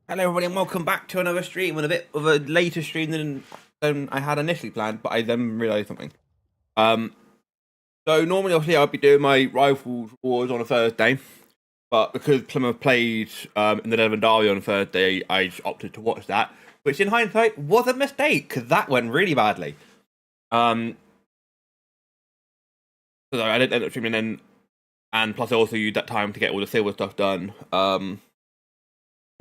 Hello, everybody, and welcome back to another stream. And a bit of a later stream than I had initially planned, but I then realised something. Um, so normally, obviously, I'd be doing my rifles wars on a Thursday, but because Plymouth played in the Devon Derby on Thursday, I just opted to watch that, which in hindsight was a mistake because that went really badly. So I didn't end up streaming then, and plus I also used that time to get all the silver stuff done.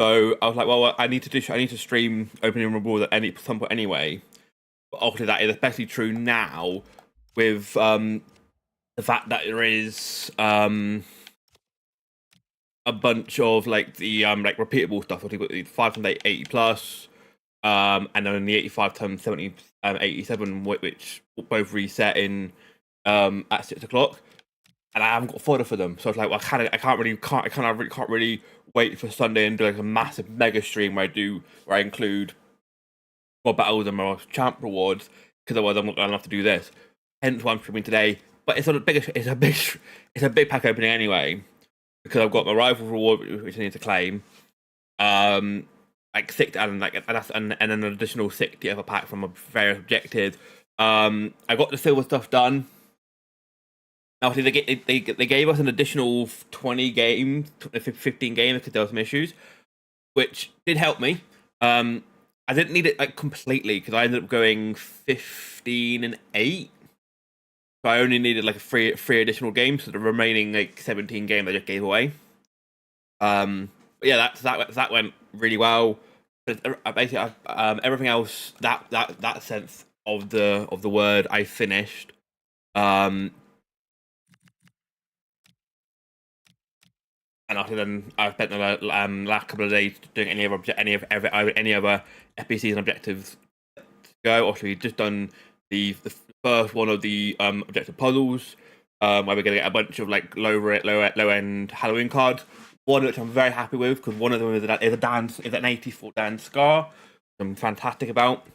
So I was like, well, I need to stream opening rewards at some point anyway. But obviously, that is especially true now with the fact that there is a bunch of like the like repeatable stuff. We've got the 5 times 80 plus, and then the 85 times 70 87, which both reset in at 6 o'clock. And I haven't got fodder for them, so it's like, well, I can't really wait for Sunday and do like a massive mega stream where I include more battles and more champ rewards, because otherwise I'm not gonna have to do this. Hence why I'm streaming today. But it's a big pack opening anyway, because I've got my rival reward which I need to claim, like 6 and an additional 60 other pack from various objectives. I got the silver stuff done. Obviously, they gave us an additional 20 games, 15 games because there were some issues, which did help me. I didn't need it like completely because I ended up going 15 and 8. So I only needed like three additional games. So the remaining like 17 games I just gave away. But yeah, that went really well. But basically, everything else that sense of the word I finished. And after then, I've spent the last couple of days doing any other SBC'S and objectives to go. Also, we've just done the first one of the objective puzzles, where we're going to get a bunch of like low end Halloween cards. One which I'm very happy with because one of them is an 84 dance scar, which I'm fantastic about.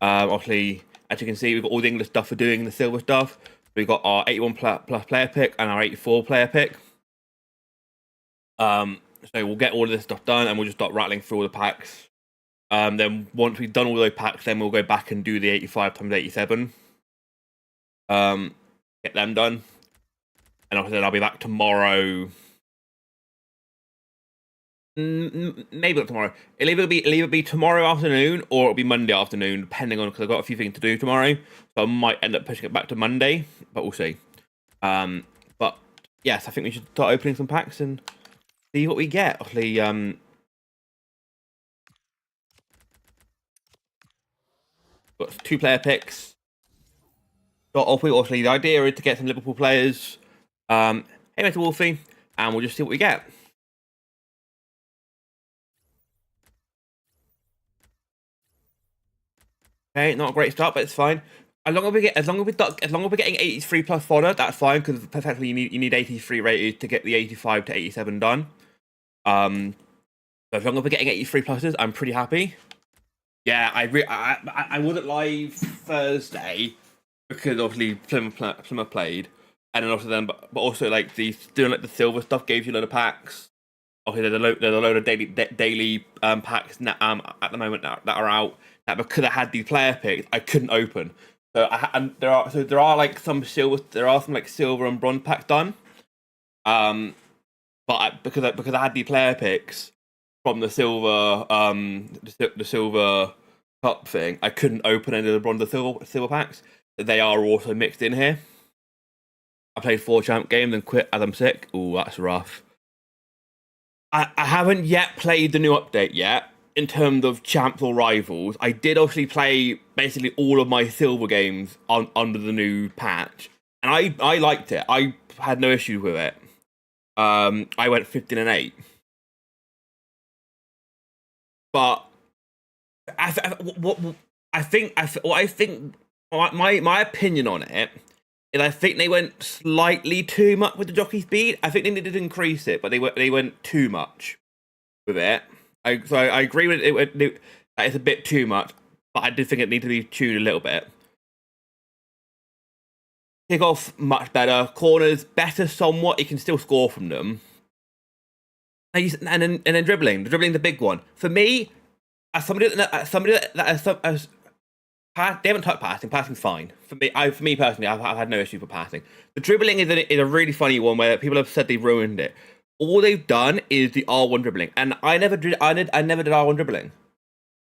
Obviously, as you can see, we've got all the English stuff for doing the silver stuff. We've got our 81 plus player pick and our 84 player pick. So we'll get all of this stuff done and we'll just start rattling through all the packs. Then once we've done all those packs, then we'll go back and do the 85 times 87. Get them done. And obviously I'll be back tomorrow. Maybe not tomorrow. It'll either be tomorrow afternoon or it'll be Monday afternoon, depending on, because I've got a few things to do tomorrow. So I might end up pushing it back to Monday, but we'll see. But yes, I think we should start opening some packs and see what we get. Obviously, got 2 player picks. Obviously, the idea is to get some Liverpool players. Hey, Mr. Wolfie, and we'll just see what we get. Okay, not a great start, but it's fine. As long as we're getting 83 plus fodder, that's fine because perfectly you need 83 rated to get the 85 to 87 done. So as long as we're getting 83 pluses, I'm pretty happy. Yeah, I wasn't live Thursday because obviously Plymouth played, and then but also like doing like the silver stuff gave you a load of packs. Obviously, there's a load of daily packs at the moment that are out. That because I had these player picks, I couldn't open. So there are like some silver and bronze packs done. But because I had the player picks from the silver the silver cup thing, I couldn't open any of the bronze silver packs. They are also mixed in here. I played 4 champ games and quit as I'm sick. Ooh, that's rough. I haven't yet played the new update yet in terms of champs or rivals. I did obviously play basically all of my silver games under the new patch, and I liked it. I had no issues with it. I went 15 and 8, but I think my opinion on it is I think they went slightly too much with the jockey speed. I think they needed to increase it, but they went too much with it. So I agree with it. That it's a bit too much, but I did think it needed to be tuned a little bit. Kickoff much better. Corners better somewhat. You can still score from them. And then dribbling the big one. For me, as somebody they haven't touched passing. Passing's fine for me. For me personally, I've had no issue with passing. The dribbling is a really funny one where people have said they ruined it. All they've done is the R1 dribbling, and I never did R1 dribbling.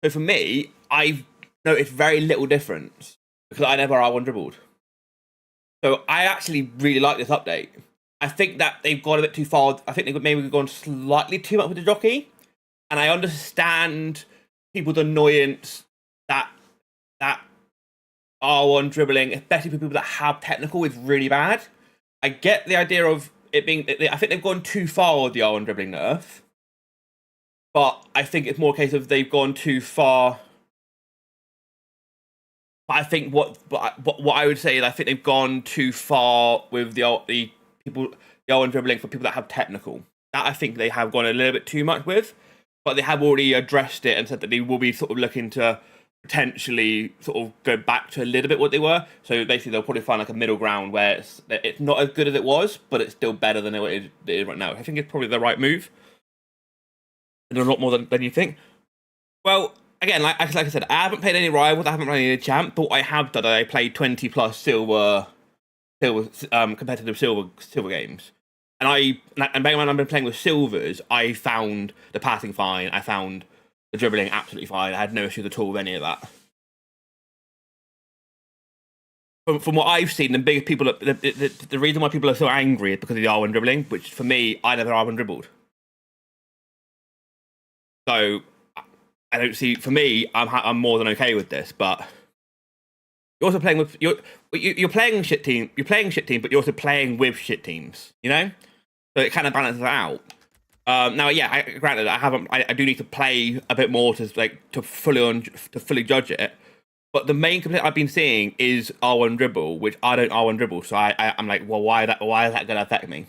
So for me, I've noticed very little difference because I never R1 dribbled. So I actually really like this update. I think that they've gone a bit too far. I think they've maybe gone slightly too much with the jockey, and I understand people's annoyance that R1 dribbling, especially for people that have technical, is really bad. I get the idea of it being. I think they've gone too far with the R1 dribbling nerf, but I think it's more a case of they've gone too far. But I think what I would say is I think they've gone too far with the people the R1 dribbling for people that have technical. That I think they have gone a little bit too much with, but they have already addressed it and said that they will be sort of looking to potentially sort of go back to a little bit what they were. So basically, they'll probably find like a middle ground where it's not as good as it was, but it's still better than it is right now. I think it's probably the right move. And a lot more than you think. Well, again, like I said, I haven't played any rivals. I haven't played any champ, but what I have done, I played 20 plus silver competitive silver games. And bearing in mind I've been playing with silvers, I found the passing fine. I found the dribbling absolutely fine. I had no issues at all with any of that. From what I've seen, the biggest people, the reason why people are so angry is because of the R1 dribbling, which for me, I never R1 dribbled. So I don't see. For me, I'm more than okay with this, but you're also playing with you're playing shit team. You're playing shit team, but you're also playing with shit teams. You know, so it kind of balances it out. Now, yeah, granted, I do need to play a bit more to fully judge it. But the main complaint I've been seeing is R1 dribble, which I don't R1 dribble. So I'm like, well, why is that going to affect me?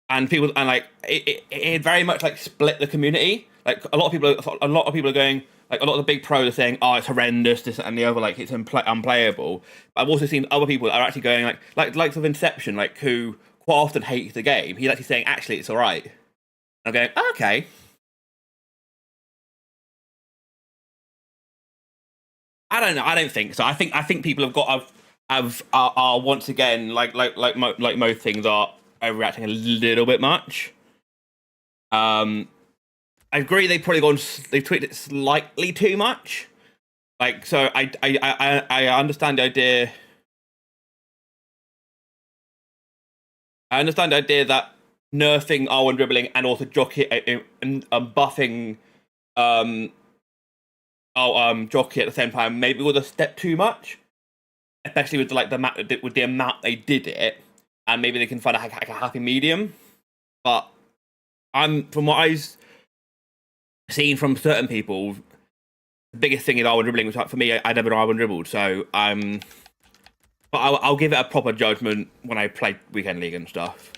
And people and like it very much like split the community. Like a lot of people are going, like a lot of the big pros are saying, oh, it's horrendous, this and the other, like it's unplayable. But I've also seen other people that are actually going like of Inception, like who quite often hates the game. He's actually saying, actually, it's all right. And I'm going, oh, okay. I don't know. I don't think so. I think people are once again like most things are overreacting a little bit much. I agree. They've tweaked it slightly too much. Like so, I understand the idea. I understand the idea that nerfing R1 dribbling and also jockey and buffing jockey at the same time maybe was a step too much, especially with the amount they did it, and maybe they can find a happy medium. But from what I've seen from certain people, the biggest thing is R1 dribbling, which for me, I never R1 dribbled. So but I'll give it a proper judgment when I play weekend league and stuff.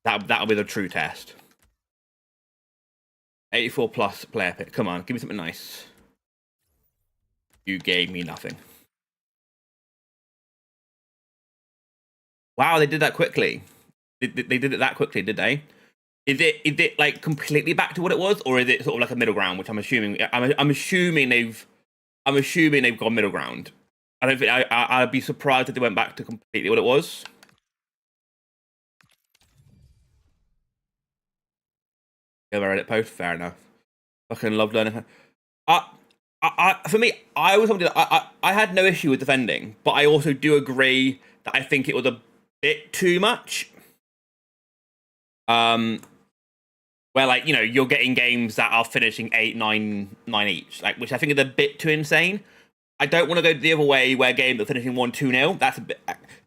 That'll be the true test. 84 plus player pick. Come on, give me something nice. You gave me nothing. Wow, they did that quickly. They did it that quickly, did they? Is it like completely back to what it was, or is it sort of like a middle ground? Which I'm assuming. I'm assuming they've gone middle ground. I don't think I'd be surprised if they went back to completely what it was. Yeah, I read it post. Fair enough. Fucking love learning. For me, I was somebody that I had no issue with defending, but I also do agree that I think it was a bit too much. Where like you're getting games that are finishing 8-9 each, like which I think is a bit too insane. I don't want to go the other way where games are finishing 1-2-0. That's a bit.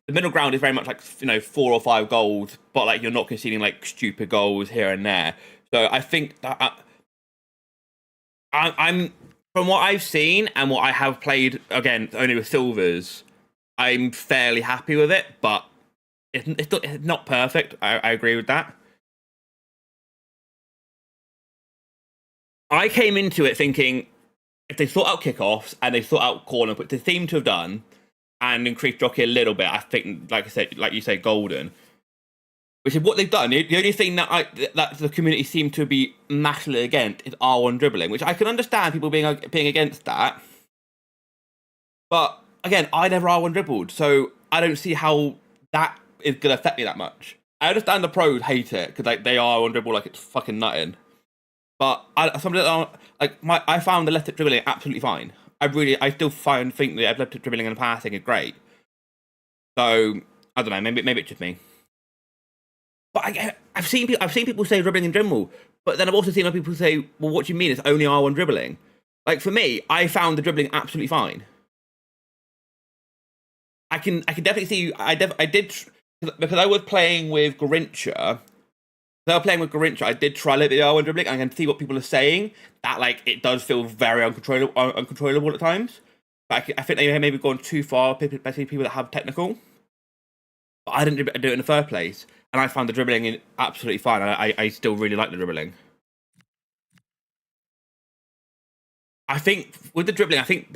The middle ground is very much like 4 or 5 goals, but like you're not conceding like stupid goals here and there. So I think that I'm from what I've seen and what I have played again only with silvers, I'm fairly happy with it, but it's not perfect. I agree with that. I came into it thinking if they sort out kickoffs and they sort out corner, which they seem to have done, and increased jockey a little bit, I think, like you say, golden. which is what they've done. The only thing that the community seem to be massively against is R1 dribbling, which I can understand people being against that. But again, I never R1 dribbled, so I don't see how that is gonna affect me that much. I understand the pros hate it because like they R1 dribble like it's fucking nutting. But I found the left dribbling absolutely fine. I still think the left dribbling and passing are great. So I don't know, maybe it's just me. But I've seen people say dribbling in general, but then I've also seen other people say, well, what do you mean it's only R1 dribbling? Like for me, I found the dribbling absolutely fine. I can definitely see I did because I was playing with Garincha. I did try a little bit of R1 dribbling, and I can see what people are saying. That like it does feel very uncontrollable at times. But I think they maybe gone too far, especially people that have technical. But I didn't do it in the first place, and I found the dribbling absolutely fine. I still really like the dribbling. I think with the dribbling, I think,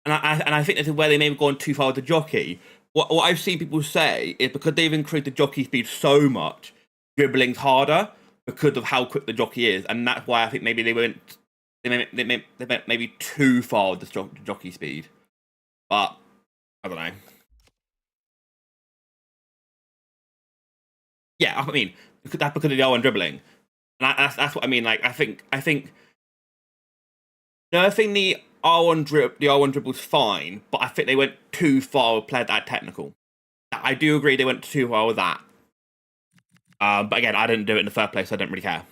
and I think this is where they may have gone too far with the jockey. What I've seen people say is because they've increased the jockey speed so much, dribbling's harder because of how quick the jockey is, and that's why I think maybe they went maybe too far with the jockey speed. But I don't know. Yeah, I mean that's because of the R1 dribbling, and that's what I mean. Like I think nerfing the R1 dribble's fine, but I think they went too far with playing that technical. I do agree they went too far with that. But again, I didn't do it in the first place, so I don't really care.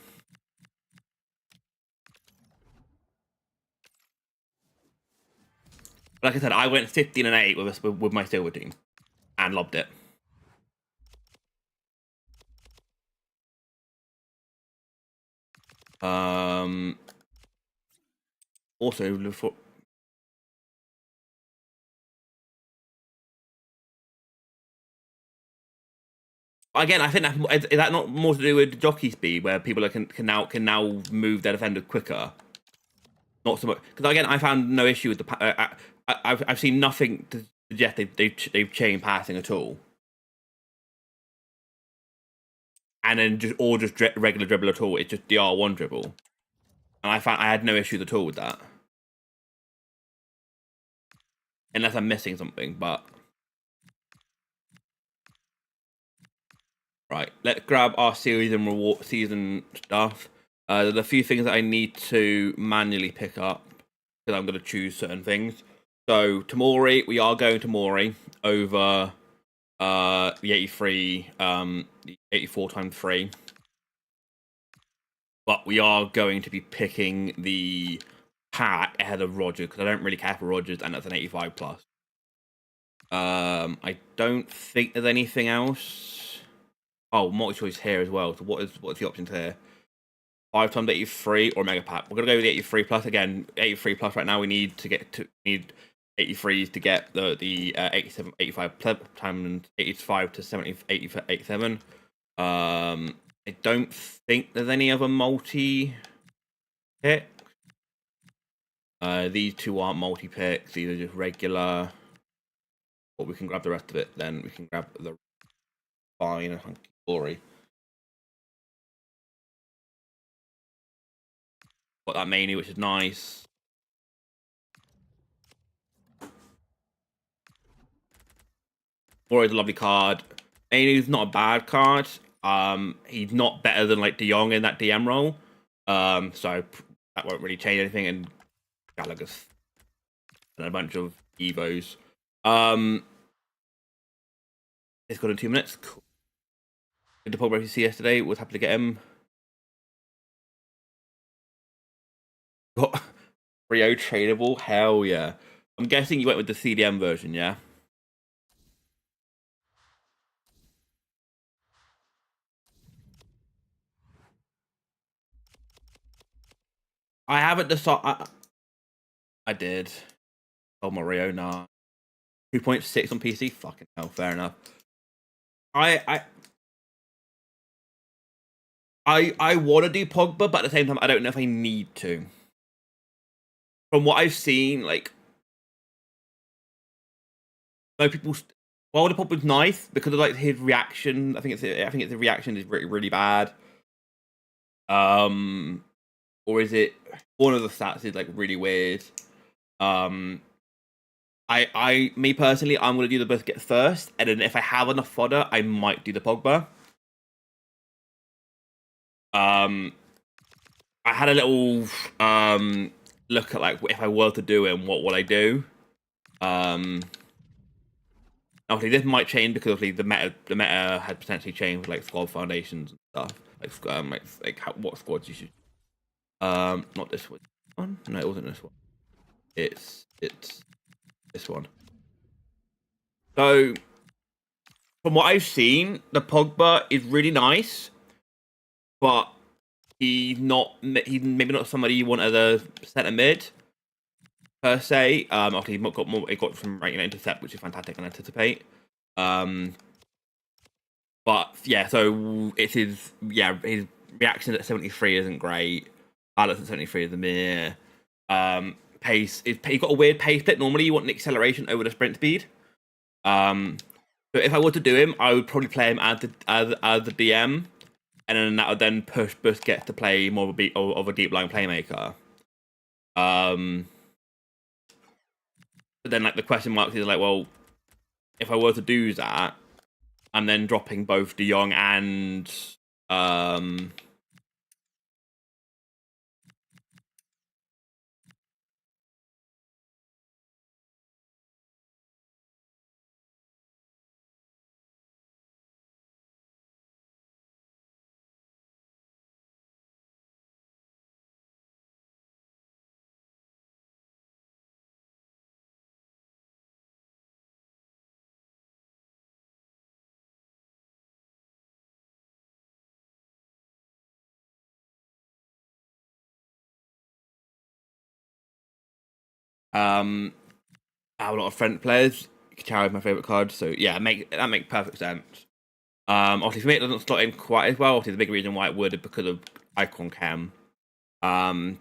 Like I said, I went 15-8 with my silver team, and lobbed it. Also, again, I think is that not more to do with jockey speed, where people can now move their defender quicker. Not so much because again, I found no issue with the. I've seen nothing to suggest they've changed passing at all. And then just regular dribble at all. It's just the R1 dribble, and I had no issues at all with that, unless I'm missing something. But right, let's grab our season stuff. There's a few things that I need to manually pick up because I'm going to choose certain things. So Tamori, we are going Tamori over the 83, the 84 times 3. But we are going to be picking the pack ahead of Rogers because I don't really care for Rogers, and that's an 85 plus. I don't think there's anything else. Oh, multi-choice here as well. So what's the options here? 5 times 83 or mega pack. We're gonna go with the 83 plus again. 83 plus right now. We need 83s to get the 87, 85 times 85 to 70, 87. I don't think there's any other multi pick. These two aren't multi picks. These are just regular. But we can grab the rest of it. Then we can grab the fine and hunky glory. Got that menu, which is nice. Glory's a lovely card. Mainu's not a bad card. He's not better than like De Jong in that DM role. So that won't really change anything. And Gallagher's and a bunch of Evos. It's got in 2 minutes. Cool. Did the Pogba see yesterday? Was happy to get him. Got Rio tradable? Hell yeah. I'm guessing you went with the CDM version, yeah? I haven't decided. I did. Oh, Mario, nah. 2.6 on PC? Fucking hell, fair enough. I want to do Pogba, but at the same time, I don't know if I need to. From what I've seen, like, most people While the pop was nice because of like his reaction, I think the reaction is really really bad. Or is it one of the stats is like really weird? Um, me personally, I'm gonna do the Busquets first, and then if I have enough fodder, I might do the Pogba. I had a little look at like if I were to do it and what would I do. Obviously this might change because obviously the meta had potentially changed with like squad foundations and stuff. What squads you should. Not this one. No, it wasn't this one. It's this one. So from what I've seen, the Pogba is really nice, but he's maybe not somebody you want as a centre mid per se. Obviously he got some right intercept, which is fantastic and anticipate. But yeah, so it's his reaction at 73 isn't great. Balance at 73 is a mere. Pace is he got a weird pace split. Normally you want an acceleration over the sprint speed. But if I were to do him, I would probably play him as the DM, and then that would then push Busquets to play more of a deep line playmaker. But then like the question marks is like, well, if I were to do that, I'm then dropping both De Jong and I have a lot of French players. Kachara is my favorite card, so yeah, that makes perfect sense. Obviously for me it doesn't slot in quite as well. Obviously the big reason why it would is because of Icon Cam. But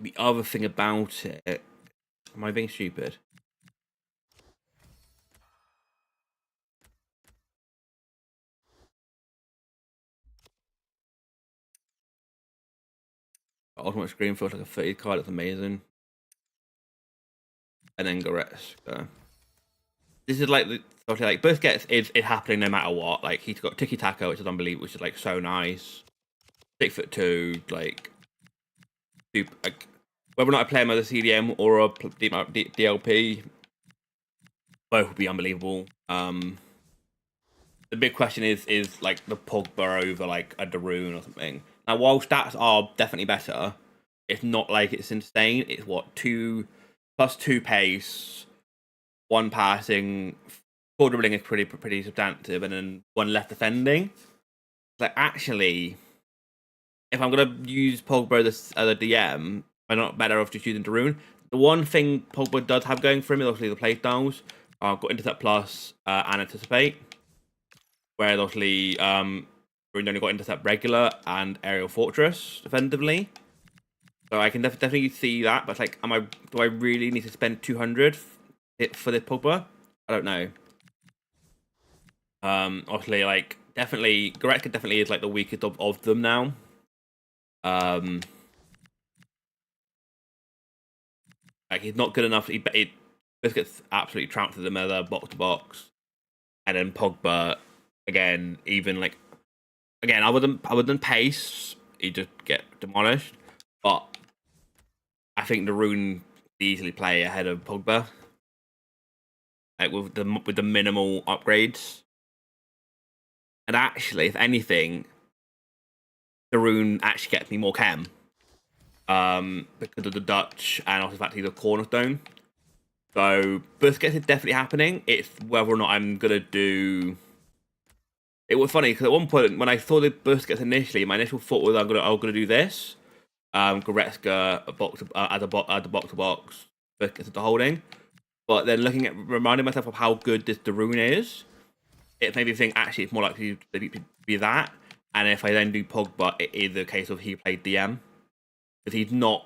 the other thing about it, am I being stupid? Ultimate Screen feels like a 30 card. It's amazing. And then Goretzka. This is like Busquets is happening no matter what. Like he's got Tiki Taka, which is unbelievable, which is like so nice. 6'2", like super. Like whether or not I play him as a CDM or a DLP, both would be unbelievable. The big question is like the Pogba over like a Darun or something. Now, while stats are definitely better, it's not like it's insane. It's what 2+2 pace, 1 passing, 4 dribbling is pretty substantive, and then 1 left defending. Like actually, if I'm gonna use Pogba as a DM, I'm not better off just using Darun. The one thing Pogba does have going for him is obviously the play styles. Got intercept plus and anticipate. Whereas obviously Darun only got intercept regular and aerial fortress defensively. So I can definitely see that, but like, do I really need to spend 200 for this Pogba? I don't know. Obviously, like, definitely Goretzka definitely is like the weakest of them now. Like he's not good enough. He just gets absolutely trounced to them as a box to box, and then Pogba again, even like again, other than pace, he just get demolished. But I think the Rune easily play ahead of Pogba, like with the minimal upgrades. And actually, if anything, the Rune actually gets me more chem, because of the Dutch and also the fact he's a cornerstone. So Busquets is definitely happening. It's whether or not I'm gonna do. It was funny because at one point when I saw the Busquets initially, my initial thought was I'm gonna do this. Goretzka as a box to box, Busquets at the holding. But then reminding myself of how good this Darun is, it made me think actually it's more likely to be that. And if I then do Pogba, it is a case of he played DM because he's not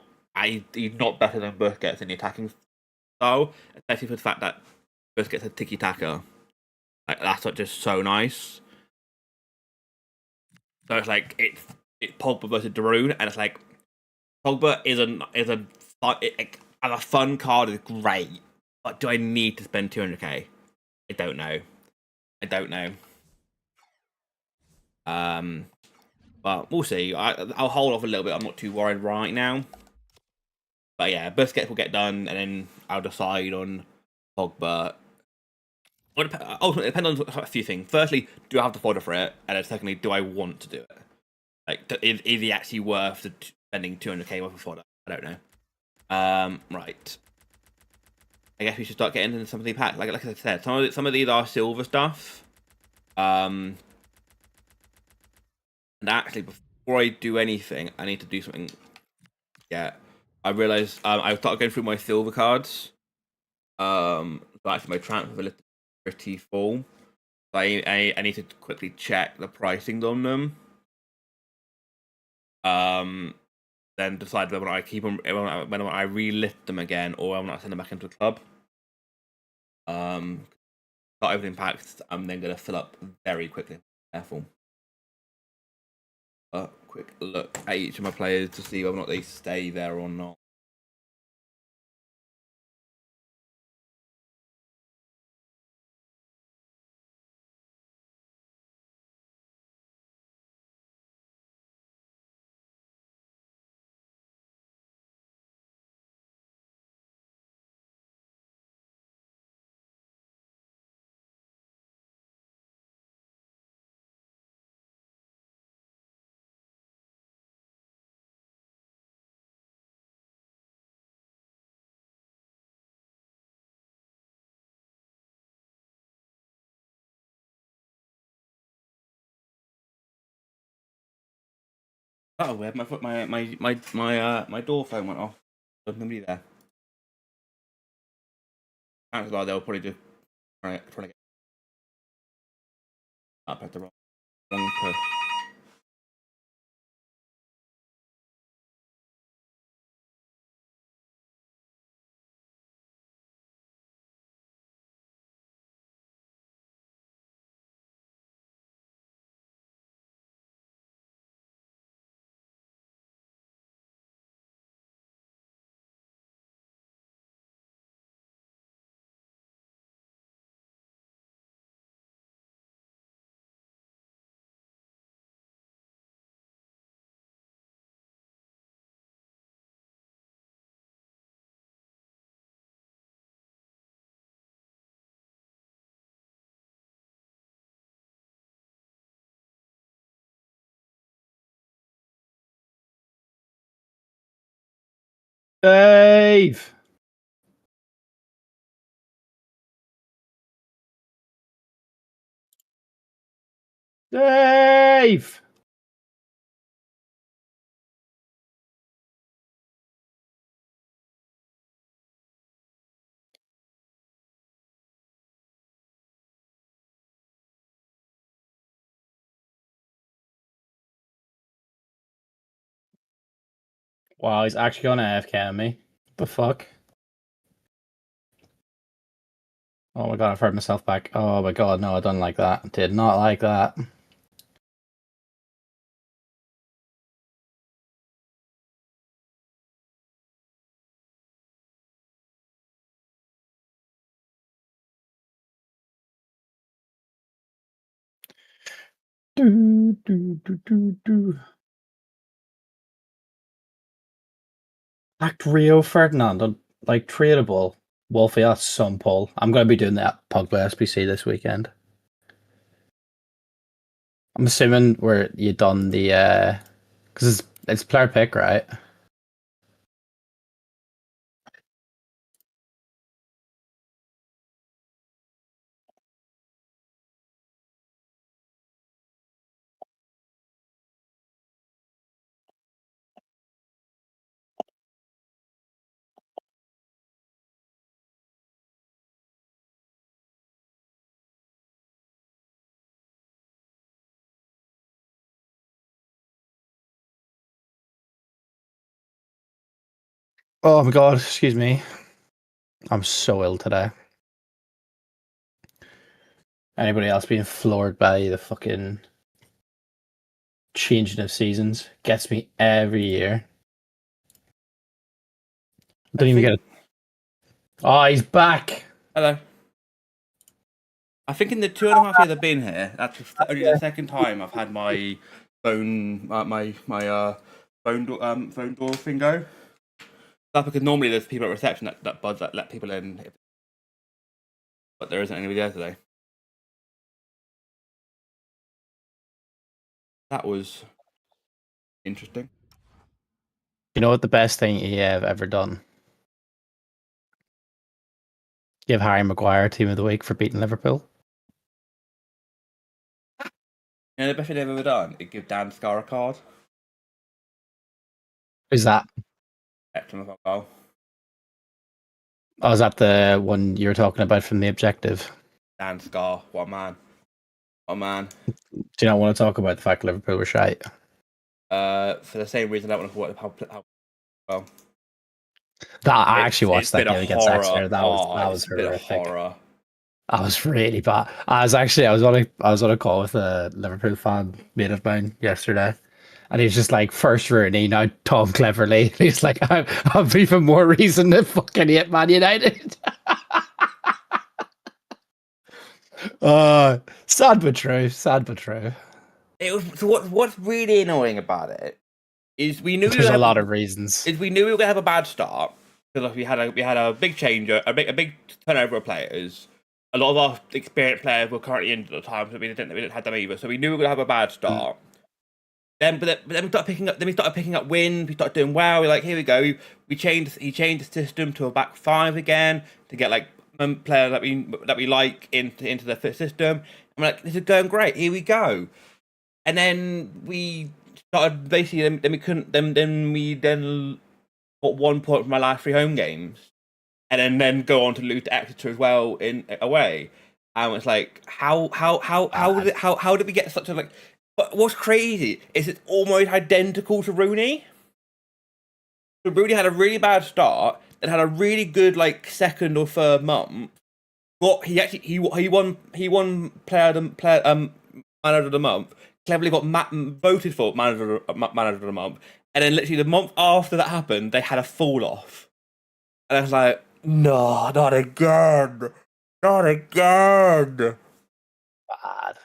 better than Busquets in the attacking style, especially for the fact that Busquets a tiki taka. Like that's like just so nice. So it's like it's Pogba versus Darun, and it's like Pogba is a fun, as a fun card is great, but do I need to spend 200k? I don't know. I don't know. Um, but we'll see. I'll hold off a little bit. I'm not too worried right now. But yeah, Busquets will get done, and then I'll decide on Pogba. Ultimately, it depends on a few things. Firstly, do I have the fodder for it? And then secondly, do I want to do it? Like, is he actually worth spending 200k worth of fodder? I don't know. Right. I guess we should start getting into some of the packs. Like I said, some of these are silver stuff. And actually, before I do anything, I need to do something. Yeah, I realized I started going through my silver cards. So actually, my transfer is pretty full. So I need to quickly check the pricings on them. Then decide whether I keep them, whether I relist them again, or whether I send them back into the club. Not everything packed. I'm then gonna fill up very quickly. Careful. A quick look at each of my players to see whether or not they stay there or not. Oh, where my door phone went off. There's nobody there. Chances are they'll probably just trying to get up at the wrong push. Dave! Dave! Wow, he's actually going to AFK on me. The fuck? Oh my god, I've heard myself back. Oh my god, no, I don't like that. Did not like that. Do, do, do, do, do. Act Rio Ferdinand, like tradable. Wolfie, that's some pull. I'm going to be doing that Pogba SBC this weekend. I'm assuming where you done the because it's player pick, right? Oh my god, excuse me. I'm so ill today. Anybody else being floored by the fucking changing of seasons? Gets me every year. Don't even get it. Oh, he's back. Hello. I think in the 2.5 years I've been here, that's only the second time I've had my phone, phone door thing go. That's because normally there's people at reception that buzz that let people in, but there isn't anybody there today. That was interesting. You know what the best thing EA have ever done? Give Harry Maguire Team of the Week for beating Liverpool. You know, the best thing they've ever done is give Dan Scar a card. Who's that? Excellent goal. Oh, is that the one you were talking about from The Objective? Dan Scar, what a man. What a man. Do you not want to talk about the fact Liverpool were shite? For the same reason I don't want to talk about how well. I actually watched that game against horror. Exeter. That was horrific. Horror. That was really bad. I was on a call with a Liverpool fan mate of mine yesterday, and he's just like, first Rooney, now Tom Cleverley. He's like, I've even more reason to fucking hate Man United. Sad but true. Sad but true. It was, so what's really annoying about it is we knew there's a lot of reasons. Is we knew we were gonna have a bad start because we had a big change, a big turnover of players. A lot of our experienced players were currently in at the time, so we didn't have them either. So we knew we were gonna have a bad start. Then we started picking up. Then we started picking up wins. We started doing well. We're like, here we go. He changed the system to a back five again to get like players that we like into the system. I'm like, this is going great. Here we go. And then we started basically. Then we couldn't. Then we got 1 point from my last 3 home games, and then go on to lose to Exeter as well in away. And it's like, how did we get such a like? But what's crazy is it's almost identical to Rooney. So Rooney had a really bad start, then had a really good like second or third month. He won manager of the month. Cleverly got voted for manager of the month, and then literally the month after that happened, they had a fall off, and I was like, no, not again, not again. Bad.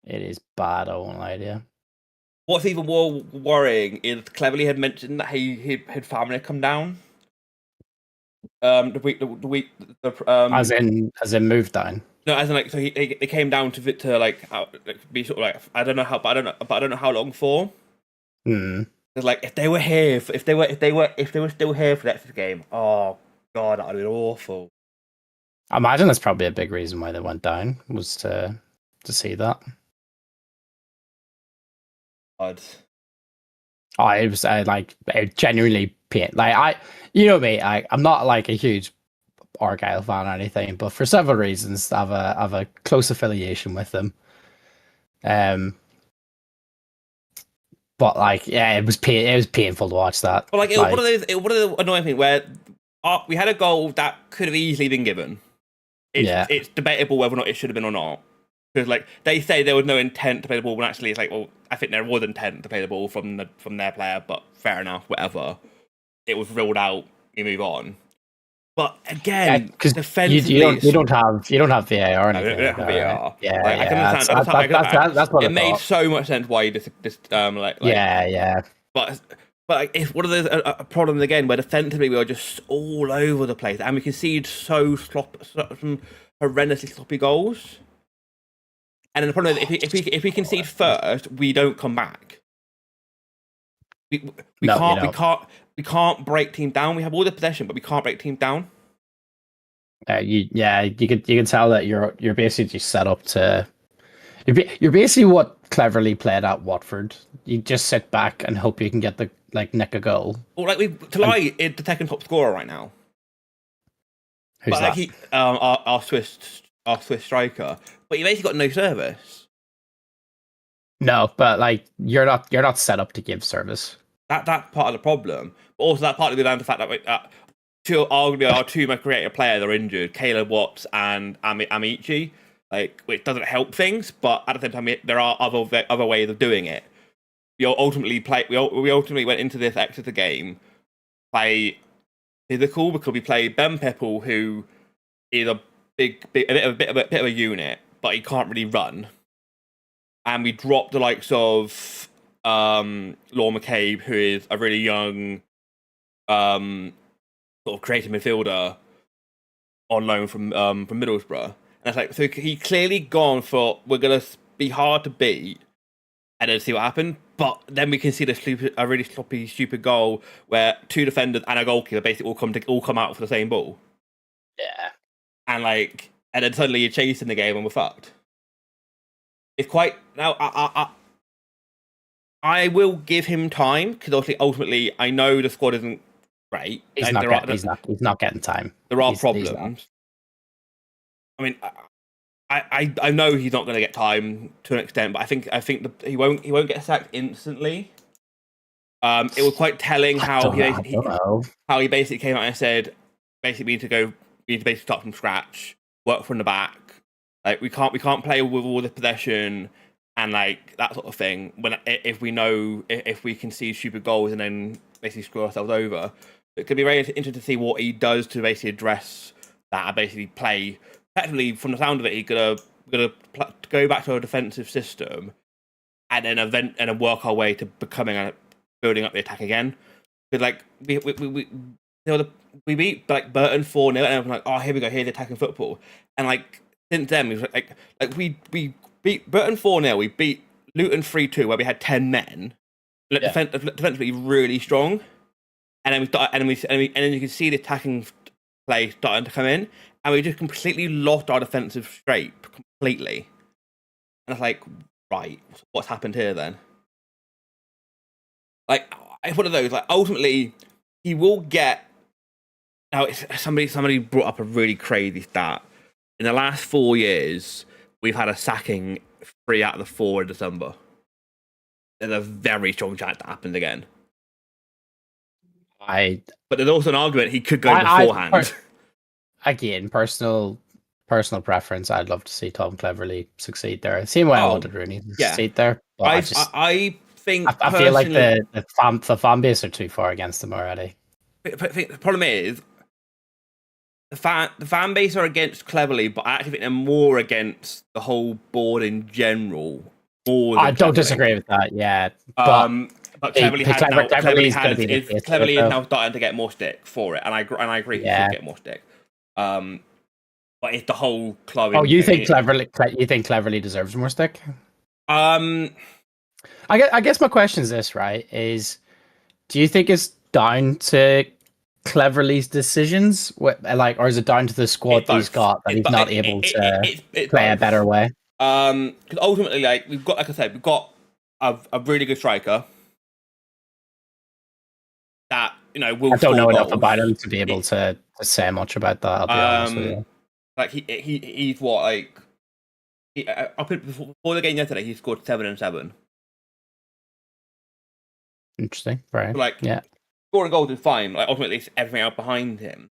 It is bad. I won't lie to you. What's even more worrying is Cleverly had mentioned that he had family come down. As in moved down. No, as in like, so they came down to like be sort of like, I don't know how long for. Because like if they were here, if they were still here for the Exeter game, oh god, that would have been awful. I imagine that's probably a big reason why they went down, was to see that. God. Oh, it was it genuinely pain. Like you know me, I'm not like a huge Argyle fan or anything, but for several reasons, I have a close affiliation with them. But like, yeah, it was painful to watch that. But like, one of the annoying things where we had a goal that could have easily been given. It's debatable whether or not it should have been or not. Because like they say there was no intent to play the ball, when actually it's like, well, I think there was intent to play the ball from their player, but fair enough, whatever. It was ruled out. You move on. But again, because defensively, you don't have VAR or anything. No, don't have VAR. Yeah, like, I can understand. That's what it made so much sense why you just yeah. But like, it's one of those problems again where defensively we are just all over the place, and we concede some horrendously sloppy goals. And then the problem is if we concede first, we don't come back. We can't break team down. We have all the possession, but we can't break team down. You can tell that you're basically just set up to. You're basically what Cleverly played at Watford. You just sit back and hope you can get the nick a goal. Well, like Talai is the second top scorer right now. Who's that? Like our Swiss striker. But you basically got no service. No, but like you're not set up to give service. That's part of the problem. But also that partly down to the fact that arguably our two most creative players are injured, Caleb Watts and Amici, like, which doesn't help things, but at the same time, there are other ways of doing it. We ultimately went into this Exeter game play physical because we played Ben Peppel, who is a bit of a unit, but he can't really run. And we dropped the likes of Law McCabe, who is a really young sort of creative midfielder on loan from Middlesbrough. And it's like, so he clearly gone for, we're gonna be hard to beat and then see what happened. But then we can see a really sloppy, stupid goal where two defenders and a goalkeeper basically all come out for the same ball. Yeah. And then suddenly you're chasing the game and we're fucked. It's quite now. I will give him time because ultimately I know the squad isn't great. He's not getting time. There are problems. I mean, I know he's not going to get time to an extent, but I think he won't get sacked instantly. It was quite telling how he basically came out and said, basically we need to basically start from scratch, work from the back. Like we can't play with all the possession and like that sort of thing. If we can see stupid goals and then basically screw ourselves over, it could be very interesting to see what he does to basically address that and basically play. Effectively, from the sound of it, he's gonna go back to a defensive system and then work our way to building up the attack again. Because like we beat like Burton 4-0 and everyone's like, oh, here we go, here's attacking football. And like since then we we beat Burton 4-0, we beat Luton 3-2 where we had 10 men. Defensively really strong. And then you can see the attacking play starting to come in, and we just completely lost our defensive shape completely. And it's like, right, what's happened here then? Like, it's one of those. Like, ultimately, he will get. Now, somebody brought up a really crazy stat. In the last 4 years, we've had a sacking 3 out of the 4 in December. There's a very strong chance that happens again. But there's also an argument he could go beforehand. Again, personal preference. I'd love to see Tom Cleverley succeed there. Same way I wanted Rooney to succeed there. But I feel like the fan base are too far against him already. The problem is the fan base are against Cleverley, but I actually think they're more against the whole board in general. I don't disagree with that. Yeah, but Cleverley is now starting to get more stick for it, and I agree he should get more stick. But it's the whole club. Oh, you think Cleverley deserves more stick? I guess my question is this, right? Do you think it's down to Cleverley's decisions, or is it down to the squad he's got that he's not able to play a better way? Because ultimately, we've got a really good striker that will. I don't know enough about him to be able to say much about that. I'll be honest with you. Like he's what before the game yesterday, he scored 7 and 7. Interesting, right? Scoring goals is fine. Like ultimately, it's everything out behind him.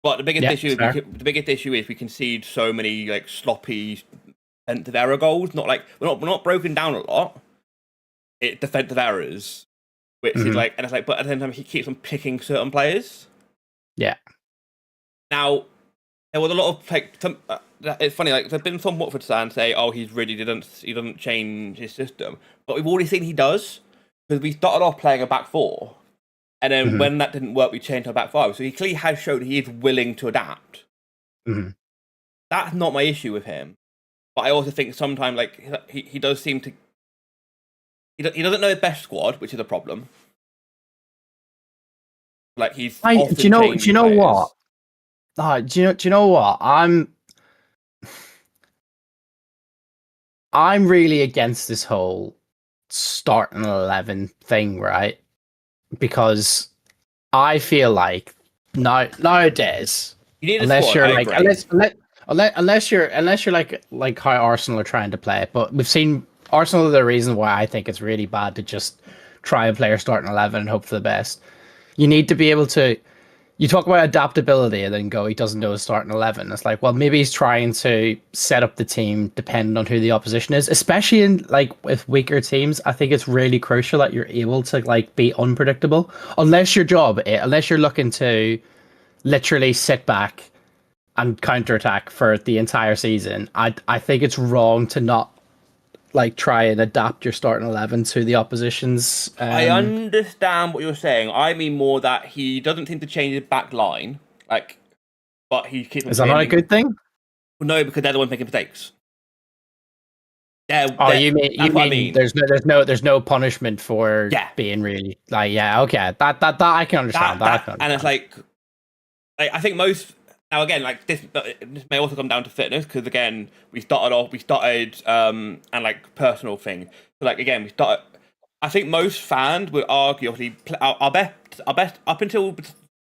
But the biggest issue is we concede so many sloppy defensive error goals. We're not broken down a lot. It's defensive errors, which is but at the same time he keeps on picking certain players. Yeah. Now there was a lot of it's funny. There's been some Watford fans say, "Oh, he doesn't change his system," but we've already seen he does because we started off playing a back 4. And then when that didn't work, we changed our back 5. So he clearly has shown he is willing to adapt. Mm-hmm. That's not my issue with him. But I also think sometimes he does seem to. He doesn't know his best squad, which is a problem. He's. Do you know what? Do you know what? I'm really against this whole starting 11 thing, right? Because I feel like nowadays, you need unless you're unless you're like how Arsenal are trying to play it. But we've seen Arsenal are the reason why I think it's really bad to just try and play your starting 11 and hope for the best. You need to be able to you talk about adaptability and then go, he doesn't know his starting 11. It's like, well, maybe he's trying to set up the team depending on who the opposition is, especially in like with weaker teams. I think it's really crucial that you're able to like be unpredictable unless unless you're looking to literally sit back and counterattack for the entire season. I think it's wrong to not like try and adapt your starting 11 to the opposition's. I understand what you're saying. I mean more that he doesn't seem to change his back line, like, but he keeps on Is that not a winning. good thing? No, because they're the ones making mistakes. Oh, you mean I mean. There's no punishment for Yeah. being really like, yeah, okay, that I can understand that. And it's like I think most now again like this may also come down to fitness because again we started and like personal thing. So like again we started. I think most fans would argue obviously our best up until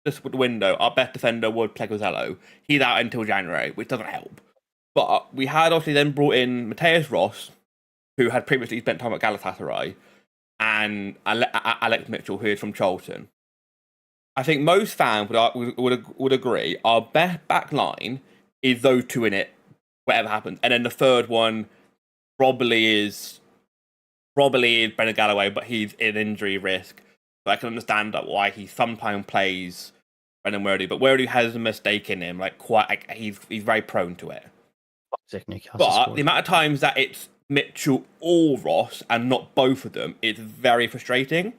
this window our best defender would play Gozzello. He's out until January, which doesn't help. But we had obviously then brought in Mateus Ross, who had previously spent time at Galatasaray, and Alex Mitchell, who is from Charlton. I think most fans would agree our best back line is those two in it, whatever happens. And then the third one probably is Brendan Galloway, but he's in injury risk. But I can understand why he sometimes plays Brendan Wordy, but Wordy has a mistake in him, he's very prone to it. But the amount of times that it's Mitchell or Ross and not both of them, it's very frustrating.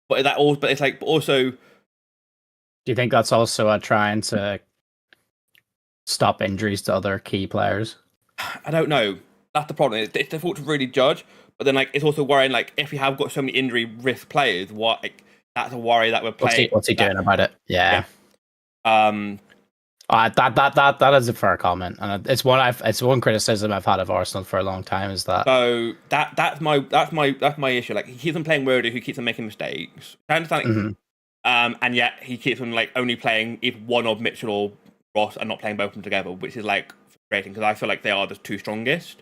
But it's like also. Do you think that's also trying to stop injuries to other key players? I don't know. That's the problem. It's difficult to really judge. But then, like, it's also worrying. Like, if we have got so many injury risk players, that's a worry that we're playing. What's he doing about it? Yeah. That is a fair comment, and it's one criticism I've had of Arsenal for a long time is that. So that's my issue. Like he keeps on playing Wordy, who keeps on making mistakes. I understand, and yet he keeps on like only playing either one of Mitchell or Ross and not playing both of them together, which is like frustrating because I feel like they are the two strongest.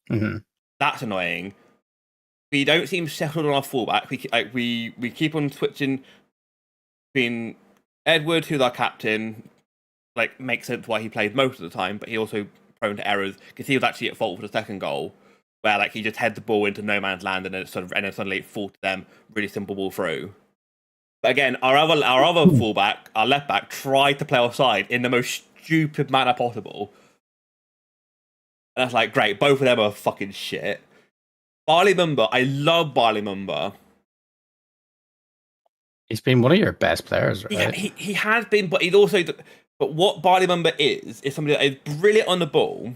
That's annoying. We don't seem settled on our fullback. We keep on switching between Edward, who's our captain. Like makes sense why he played most of the time, but he also prone to errors because he was actually at fault for the second goal, where like he just head the ball into no man's land and then suddenly it falls to them, really simple ball through. But again, our other fullback, our left back, tried to play offside in the most stupid manner possible, and that's like great. Both of them are fucking shit. Barley Mumba, I love Barley Mumba. He's been one of your best players, right? Yeah, he has been, but he's also. But what Barley Mumba is somebody that is brilliant on the ball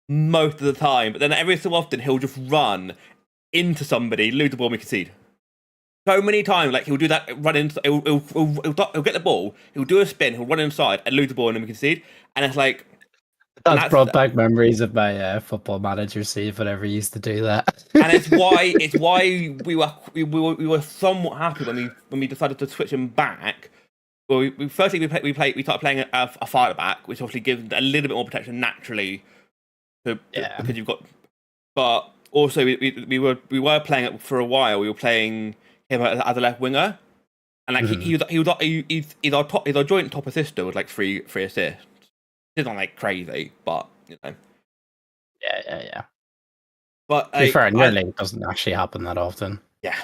most of the time, but then every so often he'll just run into somebody, lose the ball, and we concede. So many times, like he'll do that, run in, he'll get the ball, he'll do a spin, he'll run inside and lose the ball, and then we concede. And it's like that's brought back memories of my football manager Steve whenever he used to do that. And it's why we were somewhat happy when we decided to switch him back. Well, we started playing a fire back, which obviously gives a little bit more protection naturally, because you've got. But also, we were playing it for a while. We were playing him as a left winger, and like he's our joint top assister with like three assists. It's not like crazy, but you know. Yeah. But to be fair, nearly doesn't actually happen that often. Yeah,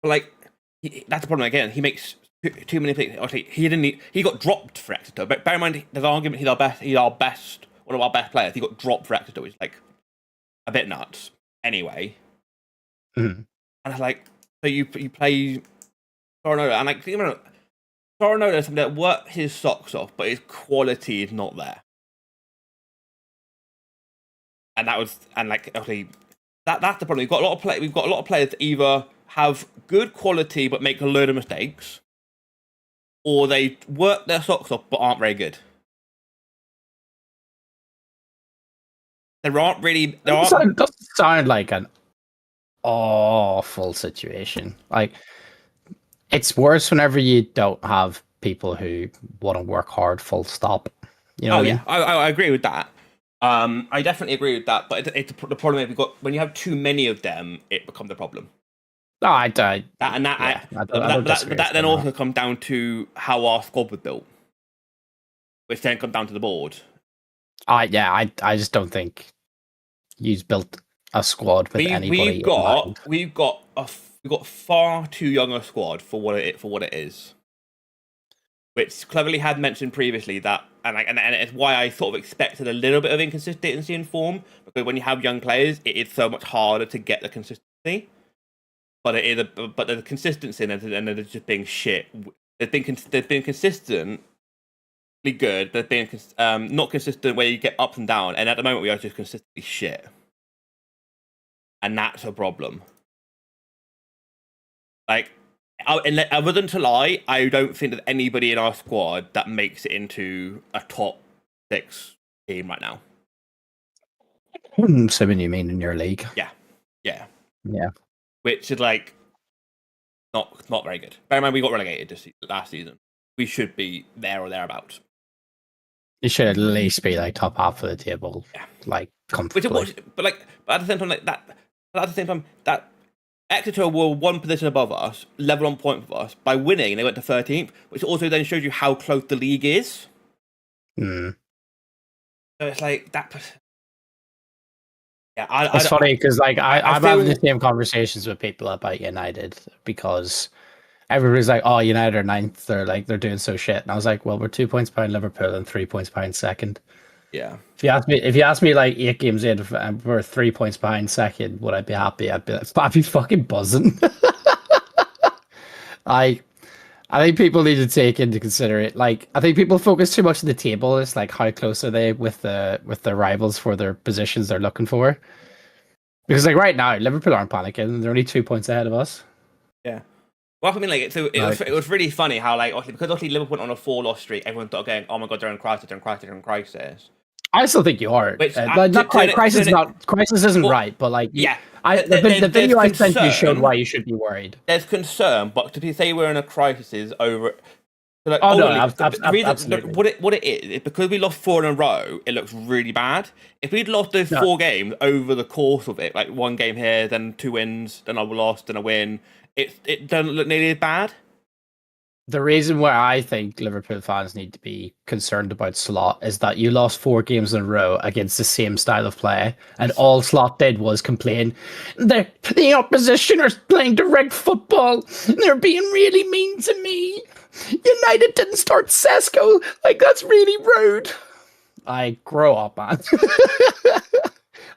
but like that's the problem again. He makes too many things. Obviously, he got dropped for Exeter. But bear in mind, there's an argument he's our best, one of our best players. He got dropped for Exeter, which is like a bit nuts. Anyway, and it's like, so you play Soranoda, and like Soranoda is something that worked his socks off, but his quality is not there. And obviously that's the problem. We've got a lot of players that either have good quality but make a load of mistakes, or they work their socks off but aren't very good. Doesn't sound like an awful situation. Like it's worse whenever you don't have people who want to work hard. Full stop. You know? I agree with that. I definitely agree with that. But it's the problem is when you have too many of them, it becomes a problem. No, I don't. That and that, Yeah, I but don't disagree with that then saying that. also comes down to how our squad was built, which then comes down to the board. I just don't think you've built a squad with anybody in mind. We've got far too young a squad for what it is. Which cleverly had mentioned previously that, and it's why I sort of expected a little bit of inconsistency in form, because when you have young players, it is so much harder to get the consistency. But but the consistency and they're just being shit. They've been consistently good. They've been not consistent where you get up and down, and at the moment we are just consistently shit, and that's a problem. Like, other than to lie, I don't think there's anybody in our squad that makes it into a top 6 team right now. So when you mean in your league? Yeah. Yeah. Which is like not very good. Bear in mind we got relegated last season. We should be there or thereabouts. You should at least be like top half of the table, like comfortably. But at the same time, that Exeter were one position above us, level on point with us. By winning, they went to 13th, which also then shows you how close the league is. Mm. So it's like that. Yeah, it's funny because like I'm having the same conversations with people about United because everybody's like, "Oh, United are 9th. They're doing so shit." And I was like, "Well, we're 2 points behind Liverpool and 3 points behind second." Yeah. If you ask me like 8 games in, if we're 3 points behind second, would I be happy? I'd be fucking buzzing. I think people need to take into consideration. Like, I think people focus too much on the table. It's like how close are they with their rivals for their positions they're looking for. Because like right now, Liverpool aren't panicking. They're only 2 points ahead of us. Yeah. Well, I mean, like, so it was really funny how, like, because Liverpool went on a 4-loss streak, everyone started going, "Oh my god, they're in crisis, they're in crisis, they're in crisis." I still think you are. Which not quite. Crisis isn't right, but like, yeah. The video I sent you showed why you should be worried. There's concern, but to say we're in a crisis is over. So like, oh no, absolutely. What it is because we lost 4 in a row, it looks really bad. If we'd lost those 4 games over the course of it, like 1 game here, then 2 wins, then I lost, then a win, it doesn't look nearly as bad. The reason why I think Liverpool fans need to be concerned about Slot is that you lost 4 games in a row against the same style of play, and all Slot did was complain. The opposition are playing direct football. They're being really mean to me. United didn't start Sesko. Like, that's really rude. I grow up, man.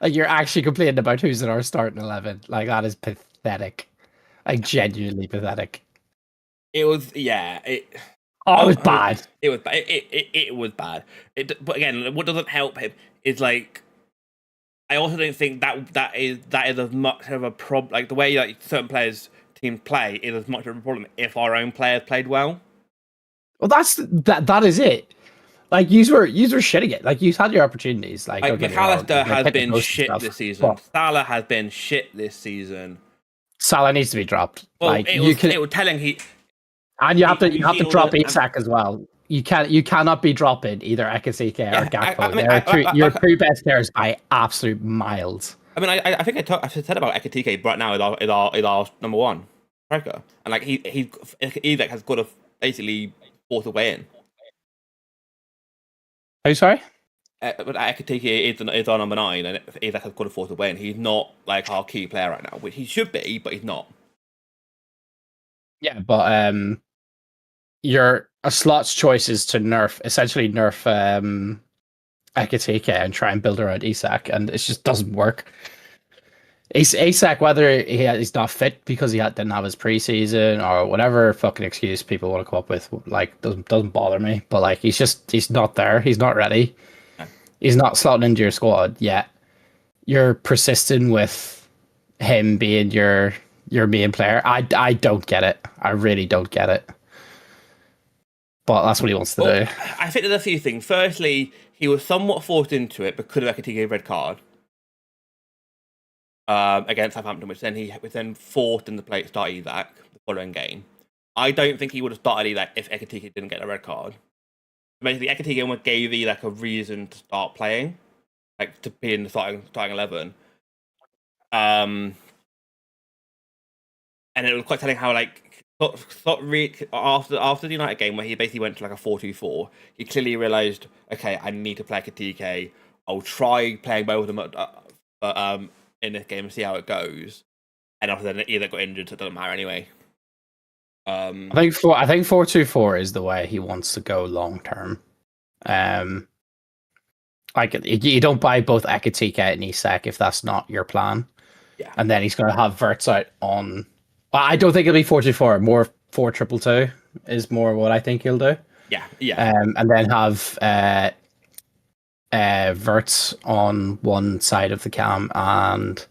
Like, you're actually complaining about who's in our starting 11. Like, that is pathetic. Like, genuinely pathetic. It was, yeah. It was bad. It was bad. It was bad. But again, what doesn't help him is like, I also don't think that is as much of a problem. Like the way like certain teams play is as much of a problem if our own players played well. Well, that is it. Like you were shitting it. Like you had your opportunities. Like McAllister has been shit this season. Salah has been shit this season. Salah needs to be dropped. Well, like it was telling he. And you have to drop Isak as well. You cannot be dropping either Ekitike or Gakpo. Your 2 best players by absolute miles. I mean, I think I said about Ekitike right now is our number 1 striker, and like Isak has got to basically force a way in. Are you sorry? But Ekitike is our number 9, and Isak has got to force a way in. He's not like our key player right now, which he should be, but he's not. Yeah, but your Slot's choice is to essentially nerf Ekitike and try and build around Isak, and it just doesn't work. Isak, whether he's not fit because he didn't have his preseason or whatever fucking excuse people want to come up with, like doesn't bother me. But like he's not there. He's not ready. No. He's not slotting into your squad yet. You're persisting with him being your main player. I don't get it. I really don't get it. But that's what he wants to do. I think there's a few things. Firstly, he was somewhat forced into it because of Ekitige's red card against Southampton, which then he was then forced in the play to start Isak the following game. I don't think he would have started Isak if Ekitike didn't get a red card. Basically, Ekitike gave Isak a reason to start playing, like to be in the starting 11. And and it was quite telling how like after the United game where he basically went to like a 4-2-4, he clearly realised, okay, I need to play like a TK. I'll try playing both of them in this game and see how it goes. And after that, either got injured, so it doesn't matter anyway. I think 4-2-4 is the way he wants to go long term. Like you don't buy both Ekatike and Isak if that's not your plan. Yeah. And then he's going to have Verts out on. I don't think it'll be 4-2-4. More 4-2-2 is more what I think he'll do. Yeah, yeah. And then have Verts on one side of the cam and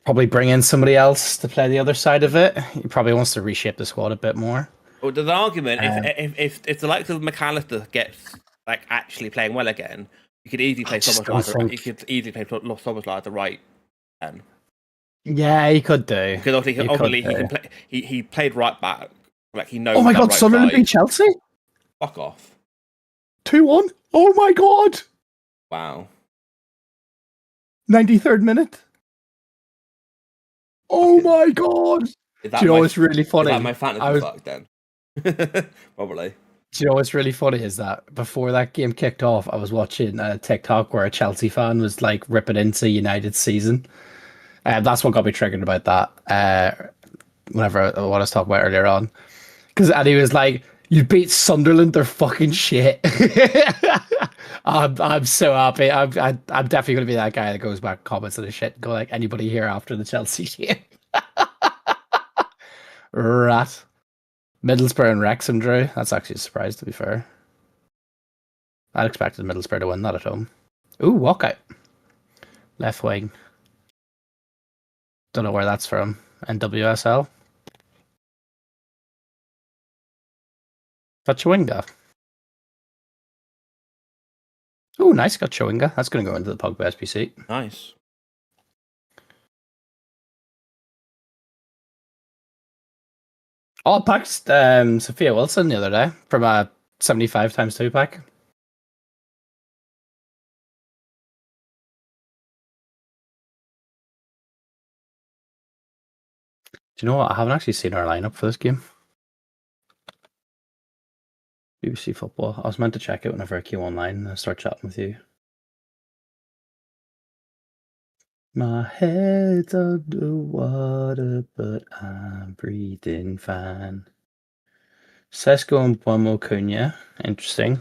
probably bring in somebody else to play the other side of it. He probably wants to reshape the squad a bit more. Well, there's an argument if the likes of McAllister gets like actually playing well again, you could easily play Soboslai. You could easily play Soboslai at the right end. Yeah, he could do. Because ultimately he can play. He played right back. Like he knows. Oh my god, right Sunderland beat Chelsea. Fuck off. 2-1. Oh my god. Wow. 93rd minute. Oh my god. Do you know what's really funny? Is that my fantasy fuck then? Probably. Do you know what's really funny is that before that game kicked off, I was watching a TikTok where a Chelsea fan was like ripping into United's season. That's what got me triggered about that. Whenever what I was talking about earlier on, and he was like, "You beat Sunderland, they're fucking shit." I'm so happy. I'm definitely gonna be that guy that goes back, comments on the shit, and go like, "Anybody here after the Chelsea game?" Rat. Middlesbrough and Wrexham drew. That's actually a surprise, to be fair. I'd expected Middlesbrough to win that at home. Ooh, walkout. Left wing. Don't know where that's from. NWSL. Is that Chewinga? Ooh, nice. Got Chewinga. That's going to go into the Pogba SBC. Nice. Oh, I packed Sophia Wilson the other day from a 75x2 pack. Do you know what? I haven't actually seen our lineup for this game. BBC Football. I was meant to check it whenever I came online and start chatting with you. My head's underwater, but I'm breathing fine. Sesko and Buemo Cunha. Interesting.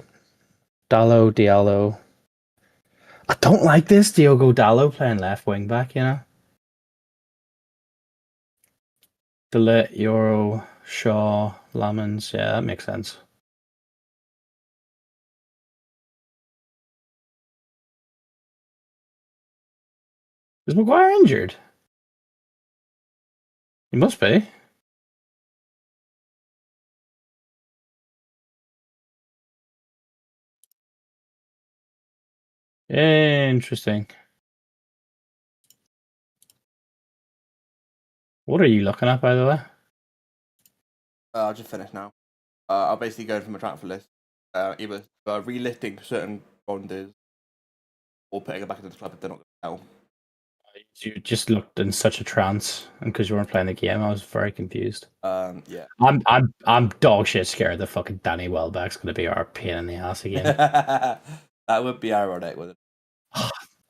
Diallo. I don't like this Diogo Dallo playing left wing back, you know? Delit, Euro, Shaw, Lamans. Yeah, that makes sense. Is Maguire injured? He must be. Interesting. What are you looking at, by the way? I'll just finish now. I'll basically go from a transfer list. Either relisting certain bonders or putting it back into the club if they're not going to sell. You just looked in such a trance, and because you weren't playing the game, I was very confused. Yeah. I'm dog shit scared that fucking Danny Welbeck's going to be our pain in the ass again. That would be ironic, wouldn't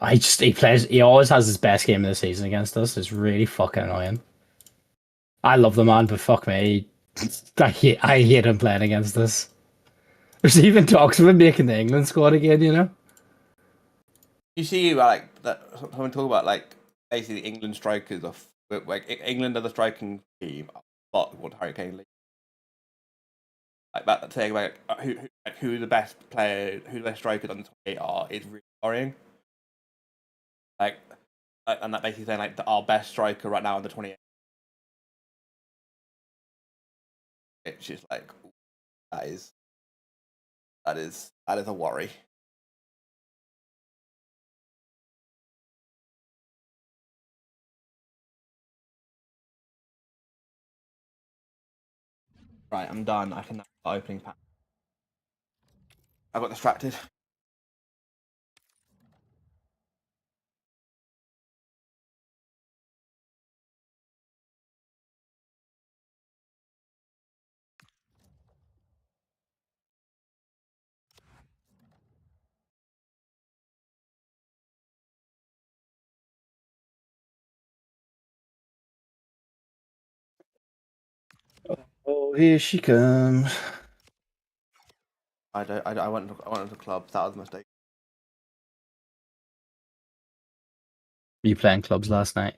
it? He always has his best game of the season against us. It's really fucking annoying. I love the man, but fuck me, I hate him playing against us. There's even talks of him making the England squad again, you know. You see, like that. Someone talk about like basically England strikers of like England are the striking team, but what Harry Kane league. Like that saying like who the best player, who the best strikers on the 28 are is really worrying. Like, and that basically saying like our best striker right now on the 28. It's just like that is a worry. Right, I'm done. I can now start opening packs. I got distracted. Oh, here she comes. I went to the club. That was a mistake. You playing clubs last night?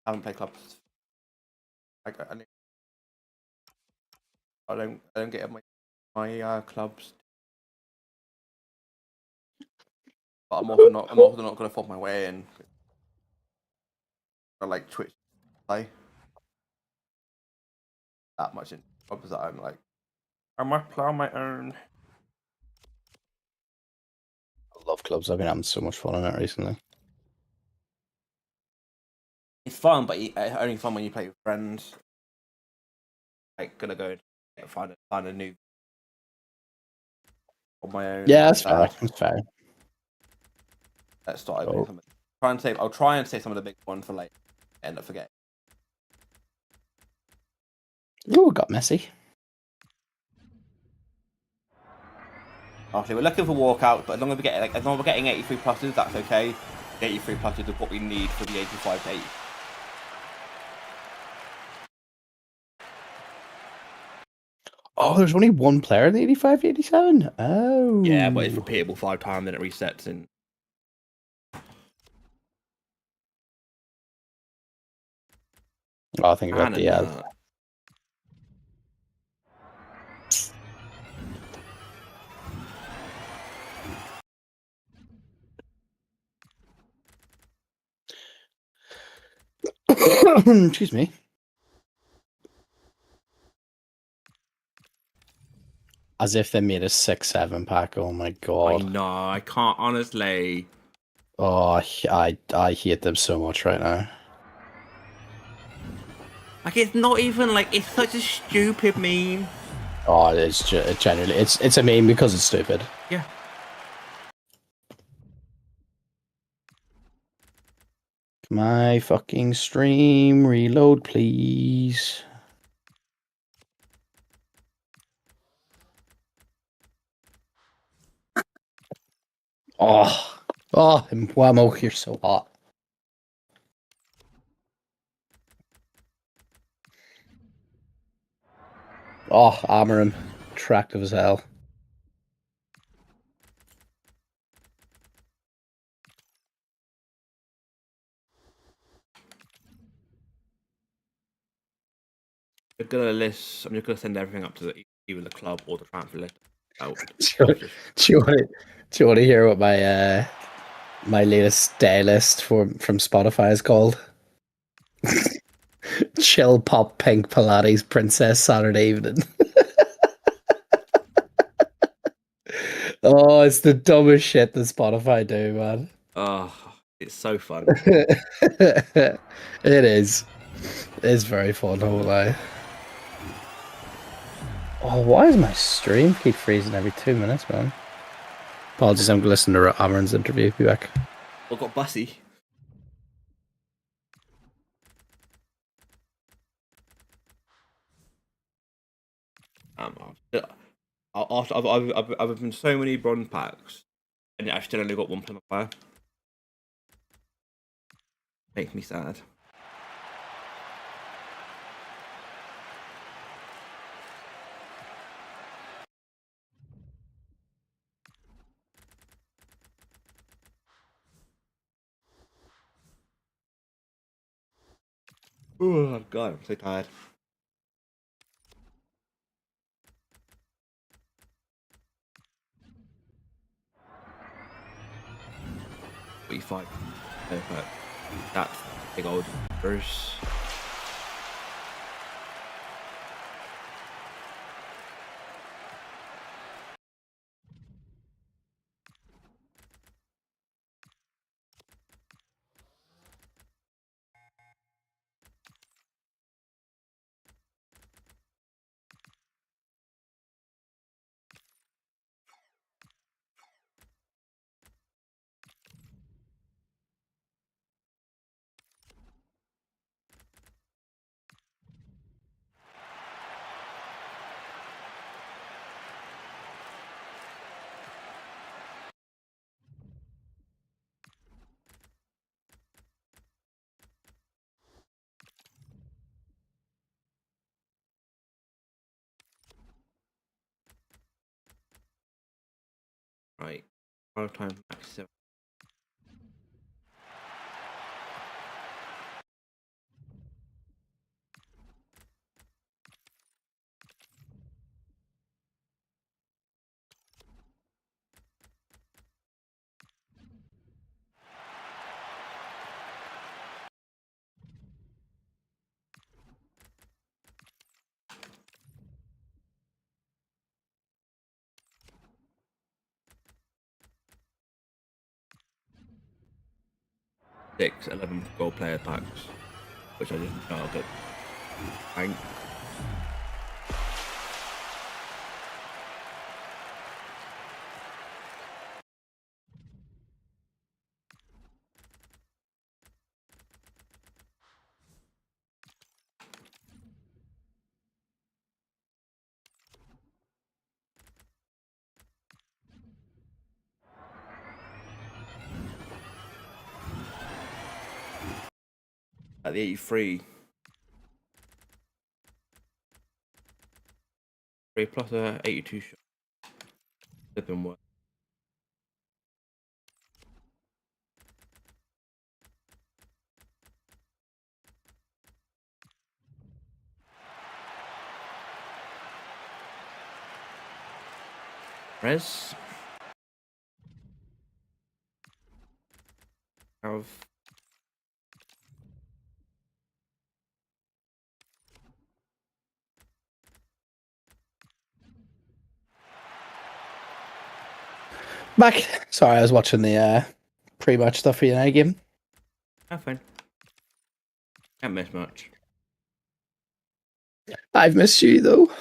I haven't played clubs. I don't get my clubs. But I'm also not gonna force my way in. I like Twitch play that much in clubs that I'm like I might play on my own. I love clubs. I've been having so much fun on it recently. It's fun, but only fun when you play with friends. Like gonna go and find a new on my own. Yeah, that's fair. That's fair. Let's start opening some. I'll try and say some of the big ones for like end up forgetting. Oh, got messy. Obviously, we're looking for walkout, but as long as we're getting 83 pluses, that's okay. 83 pluses is what we need for the 85 to 80. Oh, there's only one player in the 85 to 87? Oh. Yeah, but it's repeatable 5 times, then it resets in. Oh, I think I got the Excuse me. As if they made a 6-7 pack. Oh my god. I know, I can't honestly. Oh, I hate them so much right now. Like it's not even like it's such a stupid meme. Oh, it's generally it's a meme because it's stupid. Yeah. My fucking stream reload, please. Oh, Whammo, you're so hot. Oh, armor him. Attractive as hell. I'm just gonna send everything up to either the club or the transfer list. Do you want to hear what my my latest day list from Spotify is called? Chill pop pink Pilates princess Saturday evening. Oh, it's the dumbest shit that Spotify do, man. Oh, it's so fun. It is. It's very fun, I won't lie. Oh, why does my stream keep freezing every 2 minutes, man? Apologies, I'm going to listen to Amaran's interview. Be back. I've got Bussy. After I've opened so many bronze packs, and I've still only got one player fire. Makes me sad. Oh god, I'm so tired. We perfect. That's big old Bruce. Right. 5 times max 7. Six, 11 gold player packs, which I didn't know, but thank. At the 83. 3 plus a 82 shot. Flipping work. Res. Have. Back. Sorry, I was watching the pre-match stuff for the United game. Have fun. Can't miss much. I've missed you though.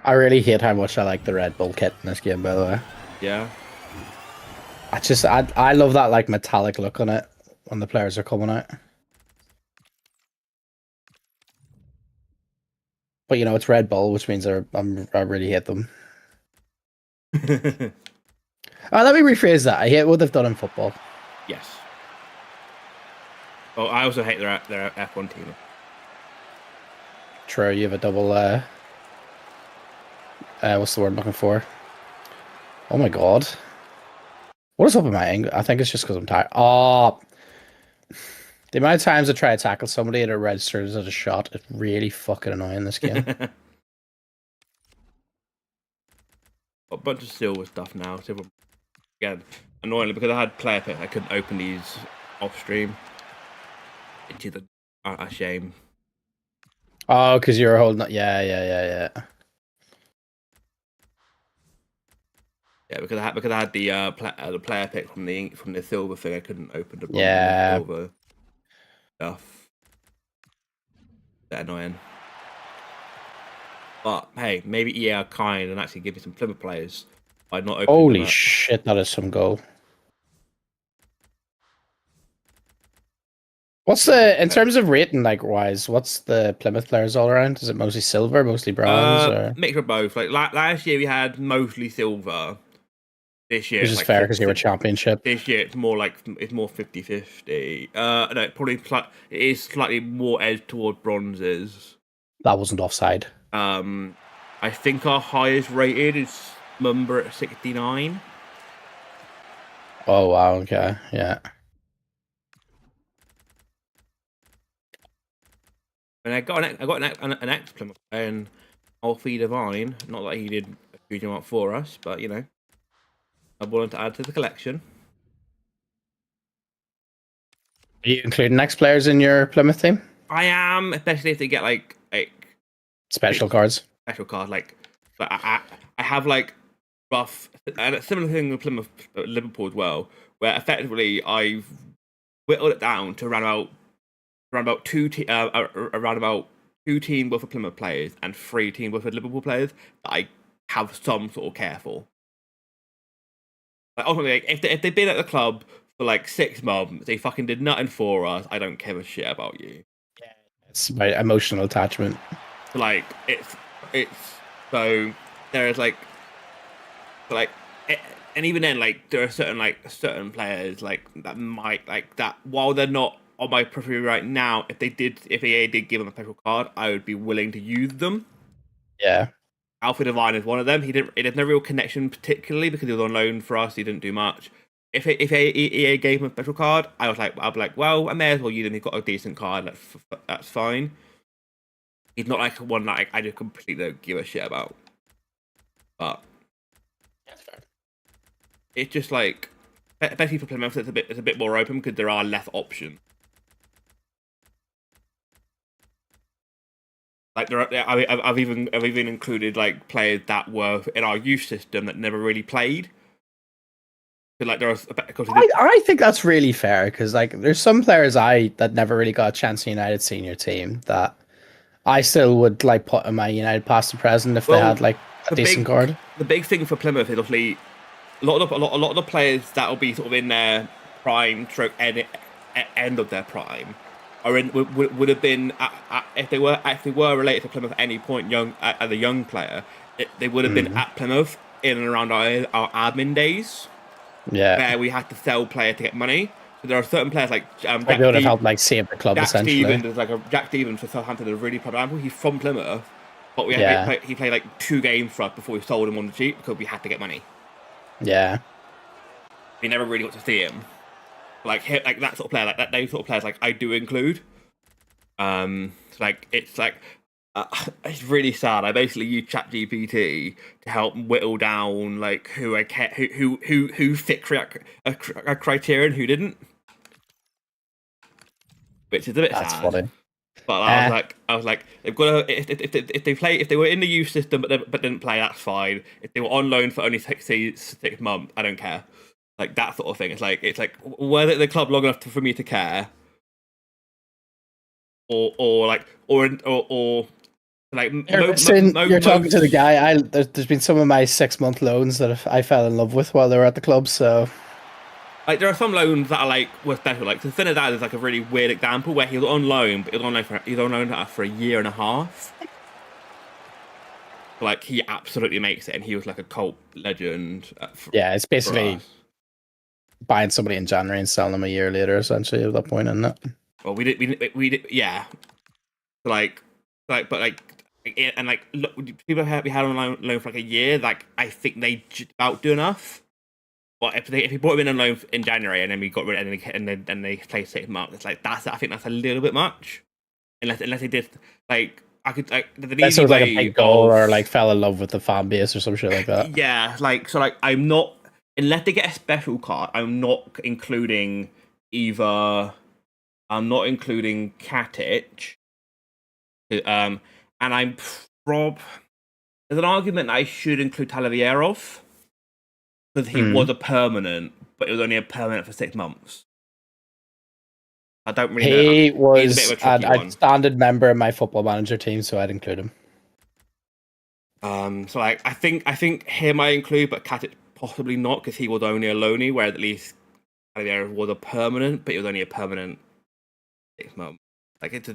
I really hate how much I like the Red Bull kit in this game, by the way. Yeah. I love that like metallic look on it when the players are coming out. But you know, it's Red Bull, which means I really hate them. Let me rephrase that. I hate what they've done in football. Yes. Oh, I also hate their F1 team. True, you have a double. What's the word I'm looking for? Oh my god. What is up with my angle? I think it's just because I'm tired. Oh, the amount of times I try to tackle somebody and it registers as a shot is really fucking annoying this game. A bunch of silver stuff now. Silver again, annoyingly because I had player pick, I couldn't open these off stream. Which is a shame. Oh, because you were holding. Yeah. Yeah, because I had the player pick from the silver thing. I couldn't open the bronze Yeah. and silver stuff. That annoying. But hey, maybe EA are kind and actually give me some Plymouth players by not opening Holy them up. shit, that is some goal. What's the in terms of rating like wise? What's the Plymouth players all around? Is it mostly silver, mostly bronze, or Mix of both. Like last year we had mostly silver. This year which it's is like fair because you were championship? this year it's more 50-50. No, probably it is slightly more edged toward bronzes. That wasn't offside. I think our highest rated is Mumber at 69. Oh wow, okay, yeah. And I got an ex Plymouth player and Alfie Divine. Not that he did a huge amount for us, but you know, I wanted to add to the collection. Are you including next players in your Plymouth team? I am, especially if they get like Special cards. special card. Like I have like rough and a similar thing with Plymouth, Liverpool as well, where effectively I've whittled it down to around about two team worth of Plymouth players and 3 team worth of Liverpool players that I have some sort of care for. Like ultimately, like, if they've been at the club for like 6 months, they fucking did nothing for us. I don't give a shit about you. It's my emotional attachment. So, like it's so there's like and even then like there are certain players like that might like that while they're not on my periphery right now, if EA did give them a special card, I would be willing to use them. Yeah. Alfie Devine is one of them. He had no real connection particularly because he was on loan for us. He didn't do much. If EA gave him a special card, I'd be like, well, I may as well use him. He's got a decent card. That's fine. He's not like one that I just completely don't give a shit about. But That's fair. it's just like, especially for Plymouth, it's a bit more open because there are less options. Like I've even included like players that were in our youth system that never really played. So, like I think that's really fair because like there's some players that never really got a chance in United senior team that I still would like put in my United past and present if they had like a decent card. The big thing for Plymouth is obviously a lot of the players that will be sort of in their prime, stroke end of their prime, would have been if they were related to Plymouth at any point as a young player, they would have been at Plymouth in and around our admin days. Yeah, where we had to sell player to get money. So there are certain players like Jack would have helped like save the club essentially. Jack Stevens for Southampton is a really prime example. He's from Plymouth, but he played like 2 games for us before we sold him on the cheap because we had to get money. Yeah, we never really got to see him. Like that sort of player, like those sort of players, like I do include. It's really sad. I basically use ChatGPT to help whittle down like who fit a criteria and who didn't, which is a bit sad. That's funny. But I was like, they've got to if they were in the youth system but didn't play, that's fine. If they were on loan for only 6 months, I don't care. Like that sort of thing. It's like were they at the club long enough for me to care, or like you're talking to the guy. There's been some of my 6-month loans that I fell in love with while they were at the club. So, like, there are some loans that are like were special. Like, Finidad is like a really weird example where he was on loan, but he was on loan for a year and a half. Like, he absolutely makes it, and he was like a cult legend. It's basically buying somebody in January and selling them a year later, essentially, at that point, isn't it? Well, we did, yeah. And like look, people we had on loan for like a year. Like I think they just about do enough. But if we brought him in on loan in January and then we got rid of and they played 6 months, it's like I think that's a little bit much. Unless they did like I could like the easy way like a big goal or like fell in love with the fan base or some shit like that. Yeah, I'm not unless they get a special card. I'm not including either. I'm not including Katic. And I'm there's an argument that I should include Talavierov because he was a permanent, but it was only a permanent for 6 months. I don't really know. He was a standard member of my Football Manager team, so I'd include him. So like I think him I include, but Katic possibly not because he was only a loanee, whereas at least Talavierov was a permanent, but it was only a permanent 6 months. Like it's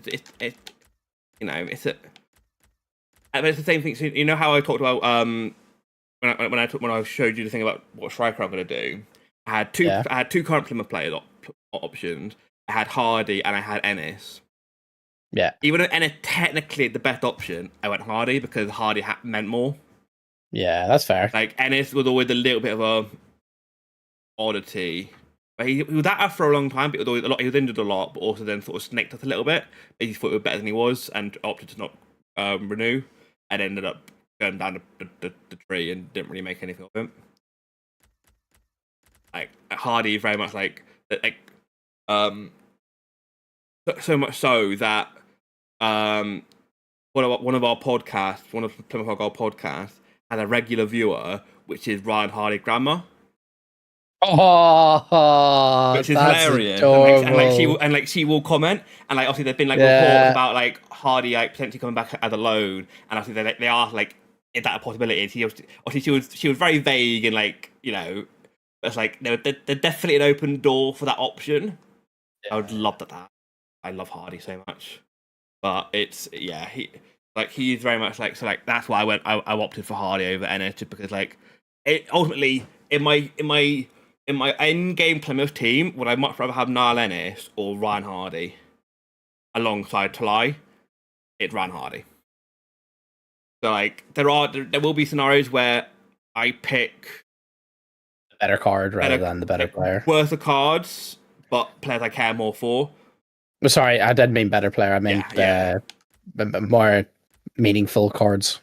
you know, it's the same thing. So you know how I talked about when I showed you the thing about what striker I'm going to do. I had two current Plymouth players options. I had Hardy and I had Ennis. Yeah. Even though Ennis technically the best option, I went Hardy because Hardy meant more. Yeah, that's fair. Like Ennis was always a little bit of a oddity. But he was at us for a long time, but he was injured a lot, but also then sort of snaked us a little bit. He thought he was better than he was and opted to not renew and ended up going down the tree and didn't really make anything of him. Like Hardy very much so much so that one of our podcasts, one of Plymouth Goal podcasts, had a regular viewer, which is Ryan Hardy Grammar. Oh, which is hilarious, and she will comment, and like obviously there's been like reports about like Hardy like potentially coming back as a loan, and obviously they are like, is that a possibility? She was very vague and like, you know, it's like they're definitely an open door for that option. Yeah. I would love that. I love Hardy so much, but it's he's very much like, so like that's why I opted for Hardy over Ennis, just because like it ultimately in my end-game Plymouth team, would I much rather have Niall Ennis or Ryan Hardy alongside Talai? It's Ryan Hardy. So like there will be scenarios where I pick The better card rather than the better player. worth of cards, but players I care more for. Sorry, I didn't mean better player. I meant more meaningful cards.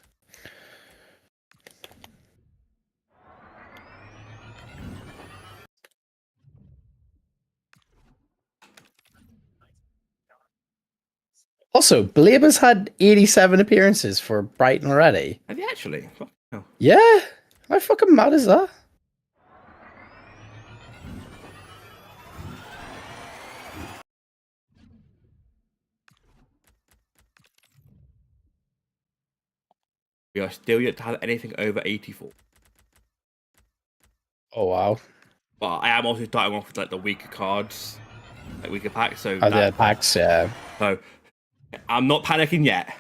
Also, Blade has had 87 appearances for Brighton already. Have you actually? Oh. Yeah, how fucking mad is that? We are still yet to have anything over 84. Oh wow! But I am also starting off with like the weaker cards, like weaker packs. So the packs, yeah. So I'm not panicking yet.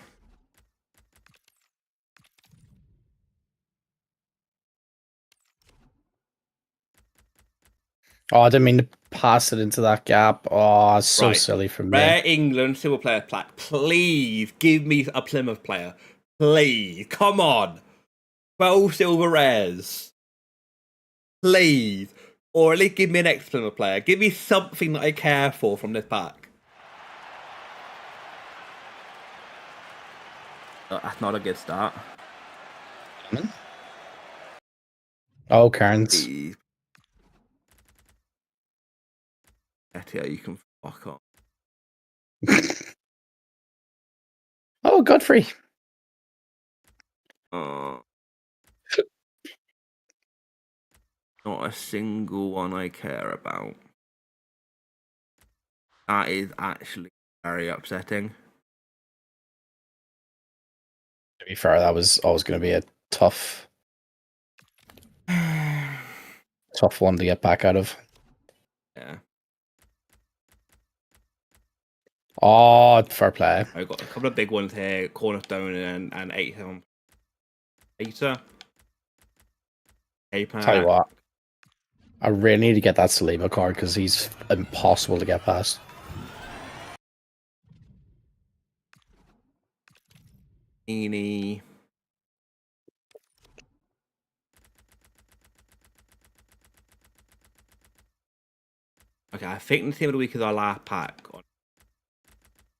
Oh, I didn't mean to pass it into that gap. Oh, it's so silly from me. Rare England silver player plaque. Please give me a Plymouth player. Please, come on. 12 silver rares. Please. Or at least give me an ex-Plymouth player. Give me something that I care for from this pack. That's not a good start. Oh, Cairns. Yeah, you can fuck off. Oh, Godfrey. Not a single one I care about. That is actually very upsetting. To be fair, that was always going to be a tough one to get back out of. Yeah. Oh, fair play. I've got a couple of big ones here, Cornerstone and 8 Peter. Tell you what, I really need to get that Saliba card because he's impossible to get past. Okay, I think the team of the week is our last pack.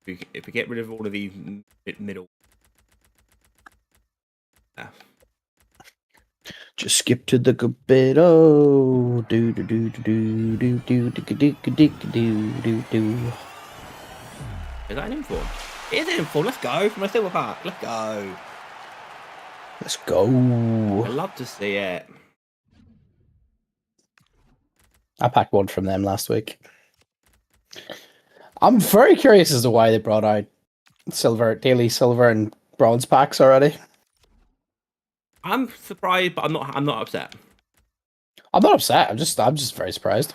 If we get rid of all of these middle. Yeah. Just skip to the good bit. Oh, do do do do do do do do do do do. Is that an inform? It is an inform. Let's go from a silver pack. Let's go. Let's go. I'd love to see it. I packed one from them last week. I'm very curious as to why they brought out daily silver and bronze packs already. I'm surprised, but I'm not upset. I'm not upset. I'm just very surprised.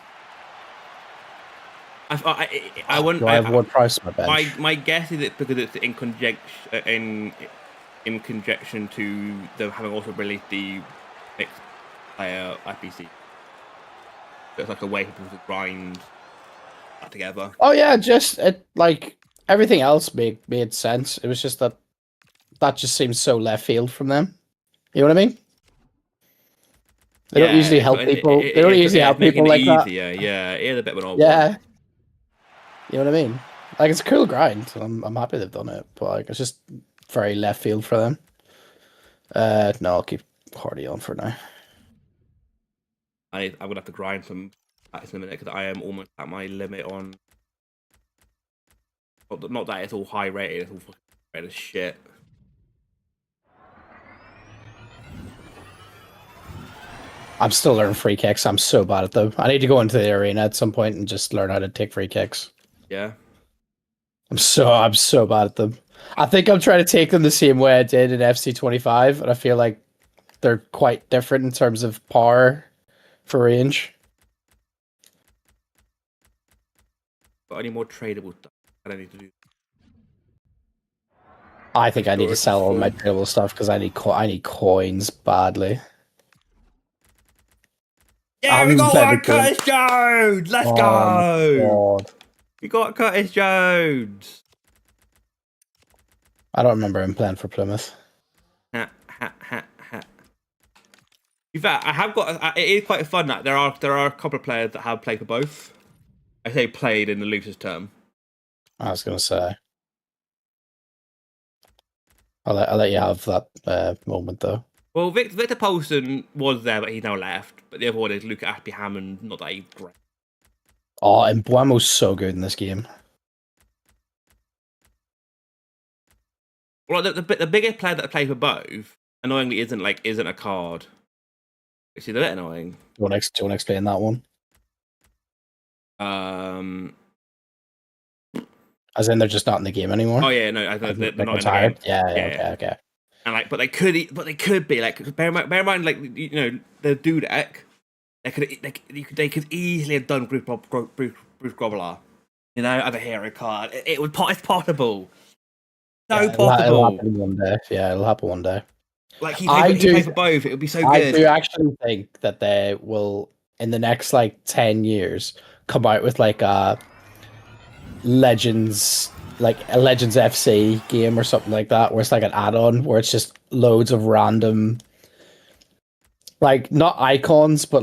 I wouldn't. Do I have one price on my bench? My guess is it's because it's in conjunction to them having also released the mixed player IPC. So it's like a way for people to grind that together. Oh yeah, just like everything else made sense. It was just that just seems so left field from them. You know what I mean? They don't usually help people. They don't usually help people like that. Yeah, it is a bit of an odd one. You know what I mean? Like, it's a cool grind. I'm happy they've done it, but like, it's just very left field for them. No, I'll keep Hardy on for now. I'm gonna have to grind some packs in a minute because I am almost at my limit on. Not that it's all high rated. It's all fucking rated as shit. I'm still learning free kicks. I'm so bad at them. I need to go into the arena at some point and just learn how to take free kicks. Yeah. I'm so bad at them. I think I'm trying to take them the same way I did in FC 25, and I feel like they're quite different in terms of power for range. Got any more tradable stuff that I need to do? I think I need to sell all my tradable stuff because I need coins badly. Yeah, we got one Curtis Jones! Let's go! We got Curtis Jones! I don't remember him playing for Plymouth. In fact, I have got. It is quite fun that there are a couple of players that have played for both. I say played in the loosest term. I was gonna say. I'll let you have that moment though. Well, Victor Poulsen was there, but he now left. But the other one is Luca Ashby Hammond. Not that he's great. Oh, and Buemo's so good in this game. Well, the biggest player that played for both, annoyingly, isn't a card. Which is a bit annoying. Do you want to explain that one? As in they're just not in the game anymore. Oh yeah, no, they're not retired. in the game. Okay. And but they could be like bear in mind like the Dudek, they could easily have done Bruce Grobbelaar, as a hero card. It's possible. Possible. It'll happen one day. Yeah, it'll happen one day. Like he played for both. It would be so good. I do actually think that they will in the next 10 years come out with a Legends FC game or something like that, where it's an add-on where it's just loads of random, not icons, but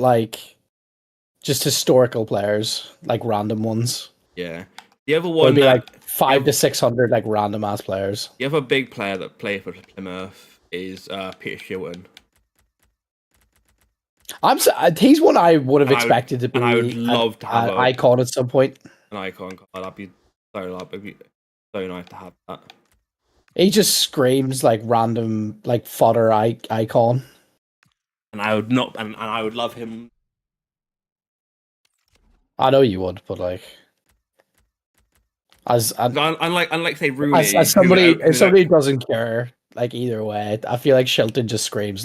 just historical players, random ones. Yeah. The other one would be 500 to 600 random ass players. The other big player that played for Plymouth is Peter Shilton. He's one I would have expected to be. And I would love to have an icon at some point. An icon card. That'd be so nice to have that. He just screams random fodder icon. And I would not, and I would love him. I know you would, but unlike say Rooney, as somebody if somebody doesn't care either way, I feel like Shilton just screams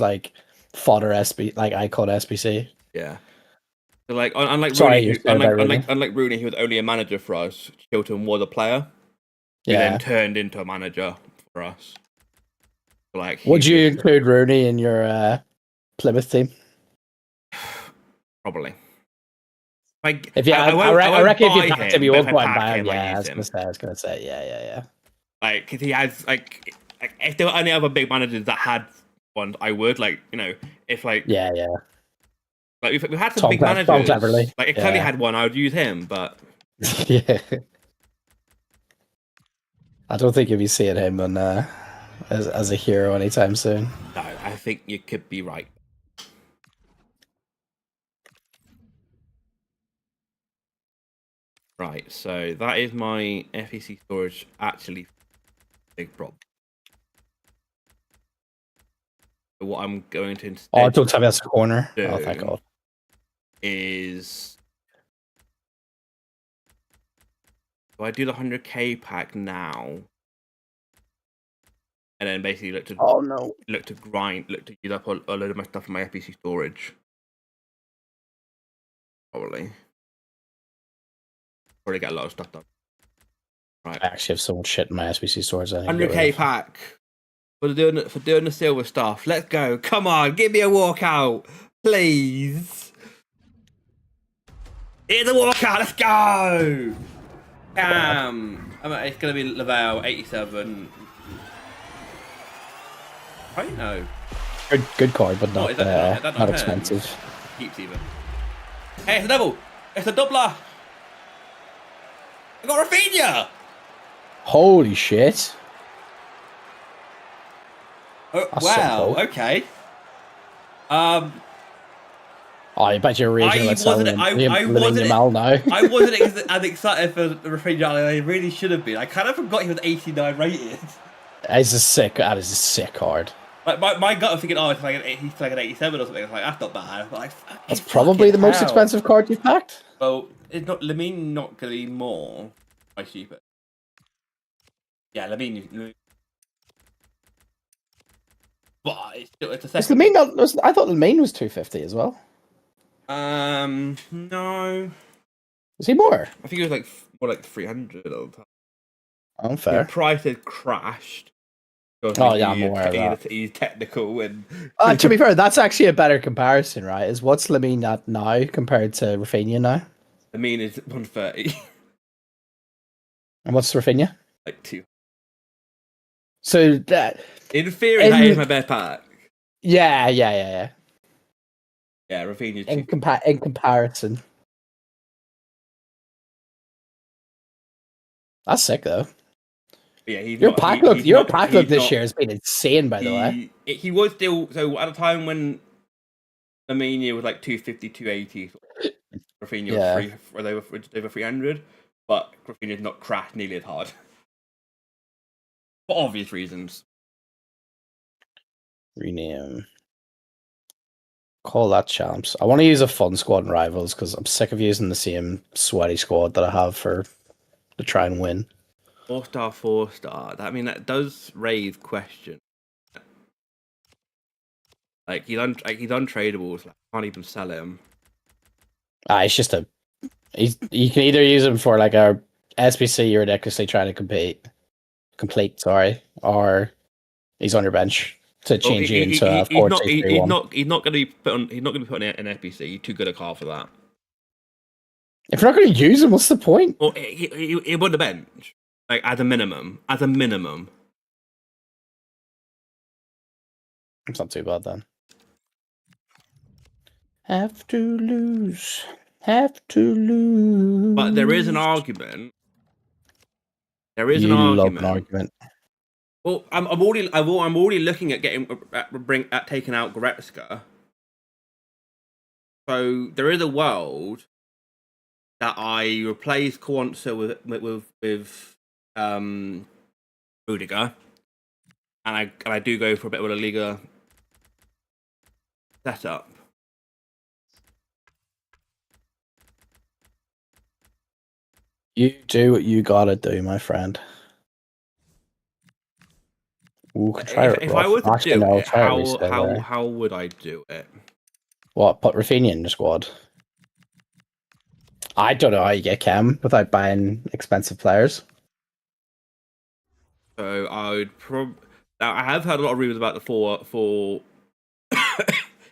fodder icon SBC. Yeah. So unlike Rooney, he was only a manager for us. Shilton was a player. He then turned into a manager for us. Would you include Rooney in your Plymouth team? Probably. I reckon if you packed him, you won't go and buy him. Yeah, I was gonna say, yeah. Because he has if there were any other big managers that had one, I would if yeah. We've had some big managers. Tom Cleverley. If Cleverley had one, I would use him. But yeah, I don't think you'll be seeing him as a hero anytime soon. No, I think you could be right. Right, so that is my FEC storage. Actually, big problem. So what I'm going to instead. Oh, don't tell me that's a corner. Oh, thank God. Is so I do the 100k pack now, and then basically look to use up a load of my stuff in my FPC storage. Probably get a lot of stuff done. Right. I actually have so much shit in my SBC storage. 100k pack for doing the silver stuff. Let's go! Come on, give me a walkout, please. Here's a walkout. Let's go! It's gonna be Lavelle 87. I don't know. Good card, but not expensive. Keeps even. Hey, it's a double. It's a doubler. I got Rafinha. Holy shit! Oh, wow. So cool. Okay. I bet you're raging. I wasn't as excited for Rafinha as I really should have been. I kind of forgot he was 89 rated. That is a sick card. My gut was thinking, he's like an 87 or something. I was like, that's not bad. That's probably the most expensive card you've packed. Well, it's not Lamine. Not gonna be more. I stupid. Yeah, Lamine. But it's a second. Lamine I thought Lamine was 250 as well. No. Was he more? I think it was more like 300 all the time. Unfair. The price had crashed. Oh yeah, I'm aware of that. He's technical and. To be fair, that's actually a better comparison, right? Is what's Lamine at now compared to Rafinha now? Lamine is 130. And what's Rafinha? Like 2. So that in theory, that is my best pack. Yeah. Yeah, Rafinha's in comparison. That's sick though. Yeah, he's Your not. pack look. He's Your not. pack look He's this not. year has been insane. By the way, He was still so at a time when Armenia was like 250, 280. Rafinha was yeah. over 300, but Rafinha's not crashed nearly as hard for obvious reasons. Rename. Call that champs. I want to use a fun squad in rivals because I'm sick of using the same sweaty squad that I have to try and win. 4-star, 4-star. I mean, that does raise questions. Like he's untradeable. So I can't even sell him. It's just you can either use him for like a SBC you're ridiculously trying to complete, or he's on your bench to change you into a 4-2-3-1. He's not going to be put on. He's not going to be put on an FBC. He's too good a car for that. If you're not going to use him, what's the point? Well, he on the bench, like as a minimum. It's not too bad then. Have to lose. But there is an argument. Love an argument. Well, I'm already looking at taking out Goretzka. So there is a world that I replace Kwanzaa with Rudiger, and I do go for a bit of a Liga setup. You do what you gotta do, my friend. Ooh, can try If I was to actually, do no, it, how would I do it? What? Put Rafinha in the squad? I don't know how you get Chem without buying expensive players. So I would now I have heard a lot of rumors about the four.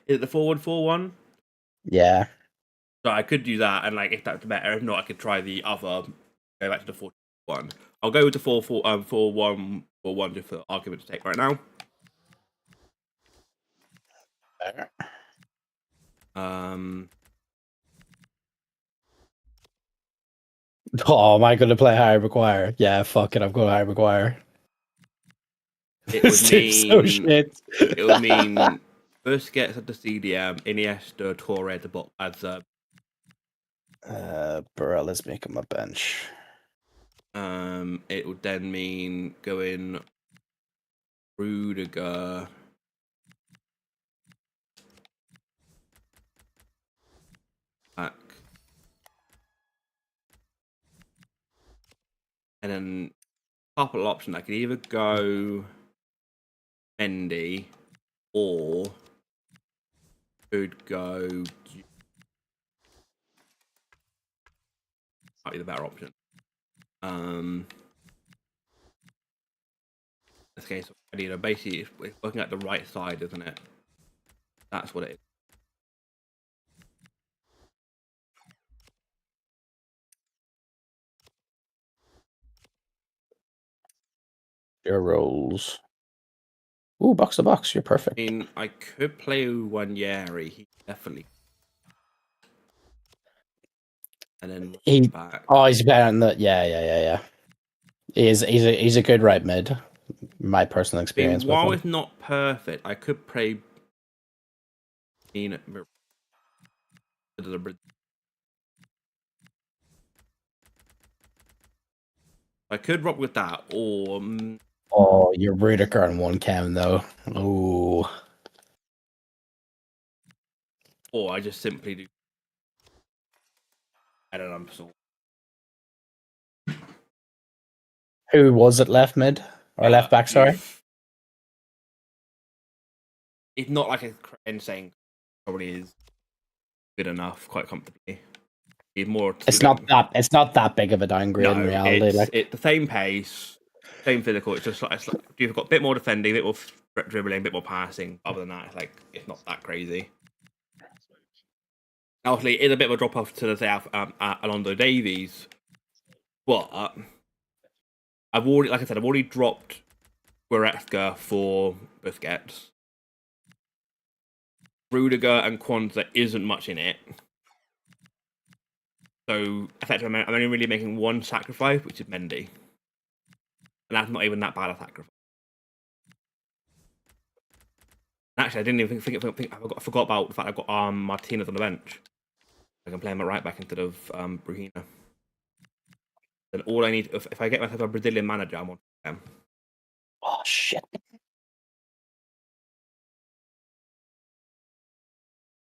Is it the 4-1-4-1? Yeah. So I could do that, and like if that's better, if not, I could try the other. Go back to the 4-1. I'll go with the 4-1-4-1 just for argument to take right now. Oh, am I going to play Harry Maguire? Yeah, fuck it, I'm going Harry Maguire. It would mean so shit. It would mean Busquets at the CDM, Iniesta, Torre at the bottom as bro, let's make him a bench. It would then mean going Rudiger. Back. And then couple options. I could either go Mendy or could go. Might be the better option. This case, basically, it's working at the right side, isn't it? That's what it is. Your rolls. Ooh, box to box. You're perfect. I mean, I could play Wanyeri. He definitely. And then back. Oh, he's better than that. Yeah. He's a good right mid. My personal experience. While it's not perfect, I could play. I could rock with that, or oh, you're Rudiger on one cam though. Ooh. Or I just simply do. I don't know. So. Who was it? Left mid or left back? Sorry. It's not like a insane. Probably is good enough, quite comfortably. He's more. It's not that big of a downgrade in reality. It's the same pace, same physical. It's just like you've got a bit more defending, a bit more dribbling, a bit more passing. Other than that, it's not that crazy. Obviously, it's a bit of a drop off to the south Alonso Davies, but I've already dropped Goretzka for Busquets. Rudiger and Kwanzaa isn't much in it. So effectively, I'm only really making one sacrifice, which is Mendy, and that's not even that bad a sacrifice. Actually, I didn't even think I forgot about the fact I've got Martinez on the bench. I can play him at right back instead of Brahina. Then all I need, if I get myself a Brazilian manager, I'm on him. Oh shit!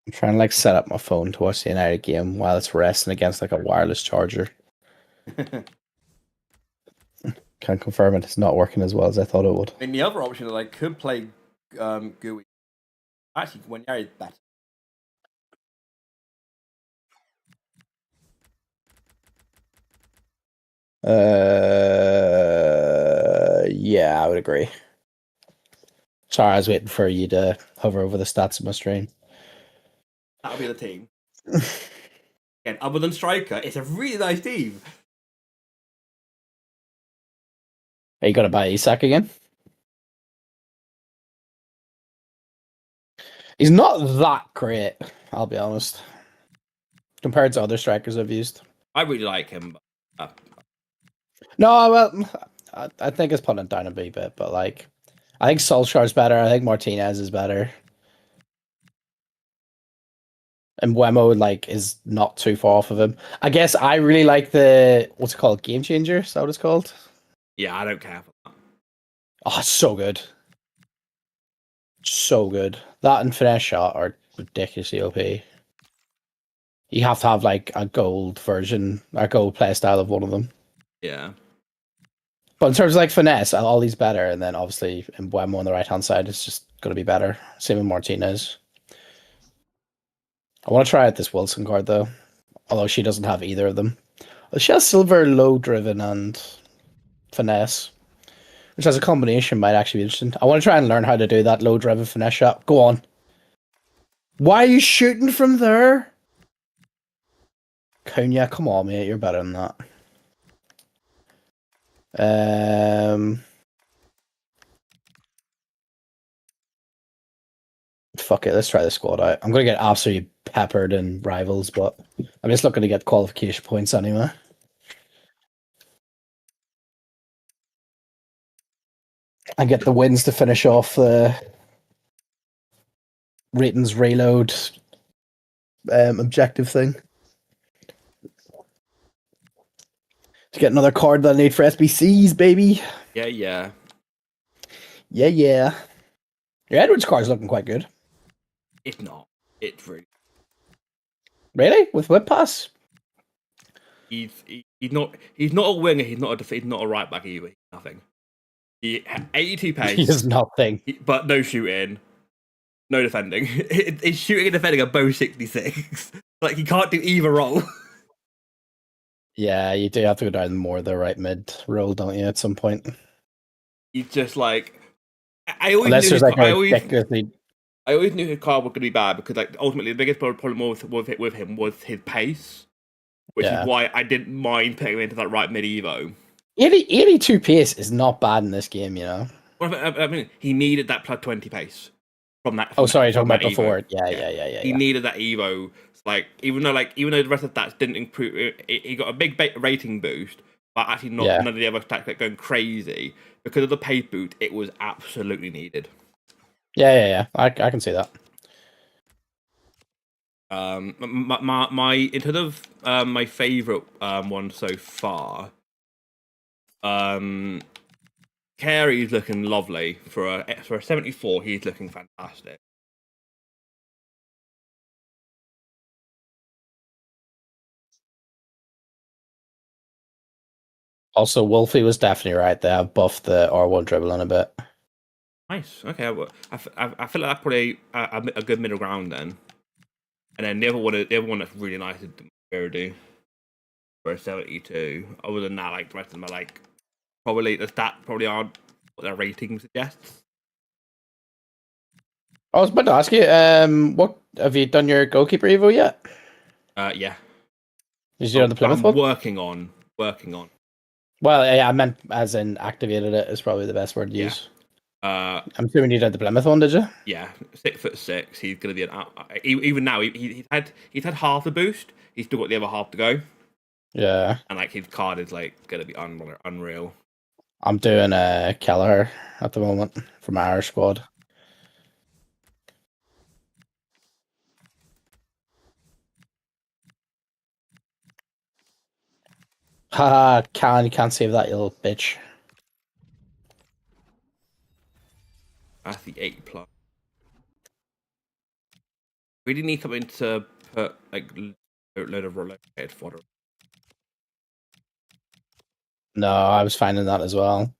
I'm trying to like set up my phone to watch the United game while it's resting against like a wireless charger. Can't confirm it's not working as well as I thought it would. And the other option is I could play GUI. Actually, when Yared's better. Yeah, I would agree. Sorry, I was waiting for you to hover over the stats of my stream. That'll be the team. Again, other than striker, it's a really nice team. Are you going to buy Isak again? He's not that great, I'll be honest. Compared to other strikers I've used. I really like him. No, well, I think it's putting it down a wee bit, but like, I think Solskjaer's better. I think Martinez is better. And Wemo, like, is not too far off of him. I guess I really like the, what's it called? Game Changer? Is that what it's called? Yeah, I don't care for that. Oh, it's so good. So good. That and Finesse Shot are ridiculously OP. You have to have, like, a gold version, a gold play style of one of them. Yeah. But in terms of, like, Finesse, Ollie's better. And then, obviously, in Wemo on the right-hand side, it's just going to be better. Same with Martinez. I want to try out this Wilson card, though. Although she doesn't have either of them. She has Silver, Low Driven, and Finesse. Which as a combination might actually be interesting. I want to try and learn how to do that Low Driven Finesse shot. Go on. Why are you shooting from there? Cunha, come on, mate. You're better than that. Fuck it, let's try the squad out. I'm going to get absolutely peppered in Rivals, but I'm just looking to get qualification points anyway. And get the wins to finish off the ratings reload objective thing. To get another card that I need for SBC'S, baby. Yeah, yeah. Yeah, yeah. Your Edwards card's looking quite good. It's not. It's really. Really? With whip pass? He's not a winger. He's not a right back either. Nothing. He 82 pace. He does nothing. But no shooting, no defending. His shooting and defending are both 66. Like he can't do either role. Yeah, you do have to go down more the right mid role, don't you? At some point. He's just like I always Unless knew there's his, like a ridiculously. I always knew his card was going to be bad because like ultimately the biggest problem with him was his pace, which is why I didn't mind putting him into that right mid Evo. 82 pace is not bad in this game, you know. Well, I mean, he needed that plus 20 pace from that. Sorry, you're talking about Evo. before. Yeah. He needed that Evo. Like even though the rest of the stats didn't improve, he got a big rating boost, but actually none of the other stats like going crazy because of the pace boost. It was absolutely needed. Yeah. I can see that. My in terms of my favorite one so far, Carey's looking lovely for a 74. He's looking fantastic. Also, Wolfie was definitely right. They have buffed the R1 dribbling a bit. Nice. Okay, I feel like that's probably a good middle ground then. And then the other one that's really nice is Verdu for a 72. Other than that, like the rest of them are like probably the stats probably aren't what their rating suggests. I was about to ask you, what have you done your goalkeeper evo yet? Yeah. Did you do the Plymouth one? Working on. Well, yeah, I meant as in activated it is probably the best word to use. I'm assuming you did the Plymouth one, did you? Yeah, 6'6". He's going to be an even now. He's had half the boost. He's still got the other half to go, Yeah. and like his card is like going to be unreal. I'm doing Kelleher at the moment from our squad. Haha, you can't save that, you little bitch. That's the 8+. We didn't need something to put like a load of relocated fodder. No, I was finding that as well.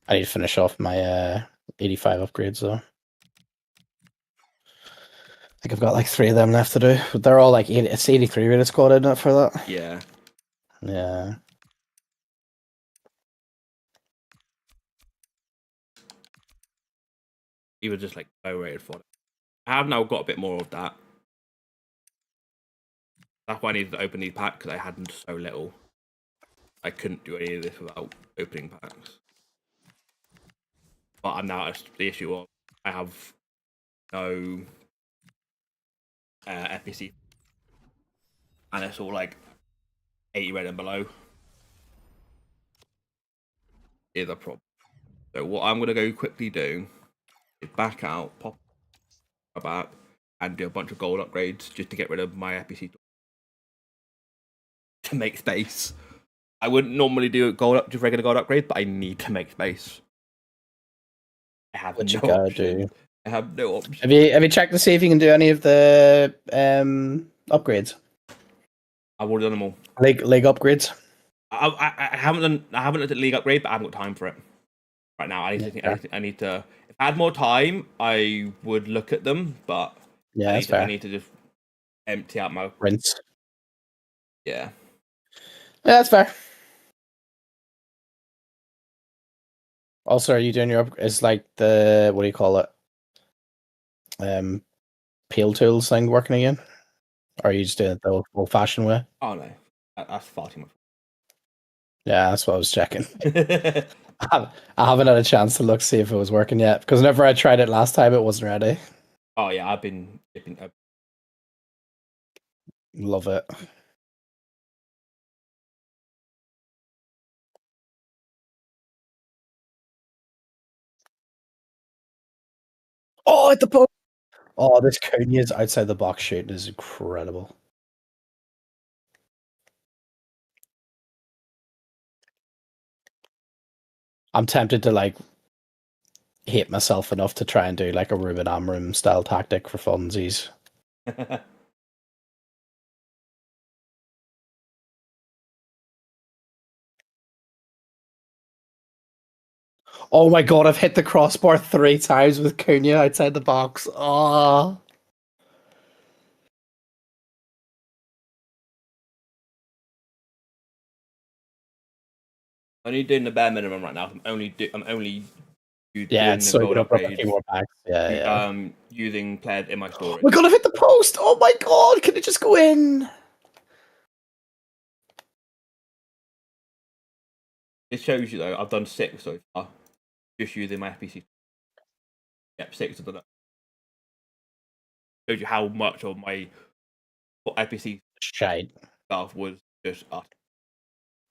I need to finish off my 85 upgrades though. I think I've got like 3 of them left to do. But they're all like it's 83 rated squad, isn't it, for that? Yeah. Yeah. He was just like low rated fodder. I have now got a bit more of that. That's why I needed to open these packs because I had so little. I couldn't do any of this without opening packs. But I'm now the issue of I have no FBC, and it's all like 80 red and below. Is a problem. So what I'm gonna go quickly do is back out, pop back, and do a bunch of gold upgrades just to get rid of my FBC to make space. I wouldn't normally do just regular gold upgrades, but I need to make space. I have What no you gotta option. do. I have no option. Have you checked to see if you can do any of the upgrades? I've already done them all. League upgrades. I haven't looked at league upgrade, but I haven't got time for it right now. I need to. If I had more time, I would look at them, but Yeah, I need to just empty out my rinse. Yeah. Yeah, that's fair. Also, are you doing your is like the what do you call it? Peel tools thing working again? Or are you just doing it the old fashioned way? Oh no, that's far too much. Yeah, that's what I was checking. I haven't had a chance to look see if it was working yet because whenever I tried it last time, it wasn't ready. Oh yeah, I've been Love it. Oh, at the post. Oh, this Cunha's outside the box shooting is incredible. I'm tempted to like hate myself enough to try and do like a Ruben Amram style tactic for funsies. Oh my god, I've hit the crossbar 3 times with Cunha outside the box. Oh. only doing the bare minimum right now. I'm only Yeah, it's so gold good up a upgrades. few more packs. Yeah. Using players in my Oh storage. my god, I've hit the post! Oh my god, can it just go in? It shows you though, I've done 6 so far. Just using my FPC. Yep, 6 of them. Shows you how much of my FPC Shite. stuff was just us.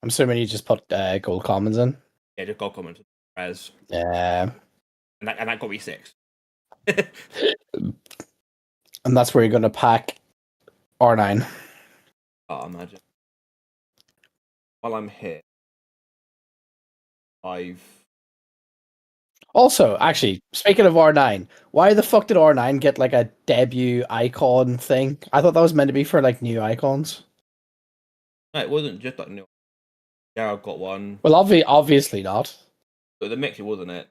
I'm assuming you just put gold commons in. Yeah, just gold comments, res. Yeah. And that got me 6. And that's where you're going to pack R9. Oh, imagine. While I'm here, Also, actually, speaking of R9, why the fuck did R9 get like a debut icon thing? I thought that was meant to be for like new icons. No, it wasn't just like new. Yeah, I've got one. Well, obviously not. But the mixture wasn't it?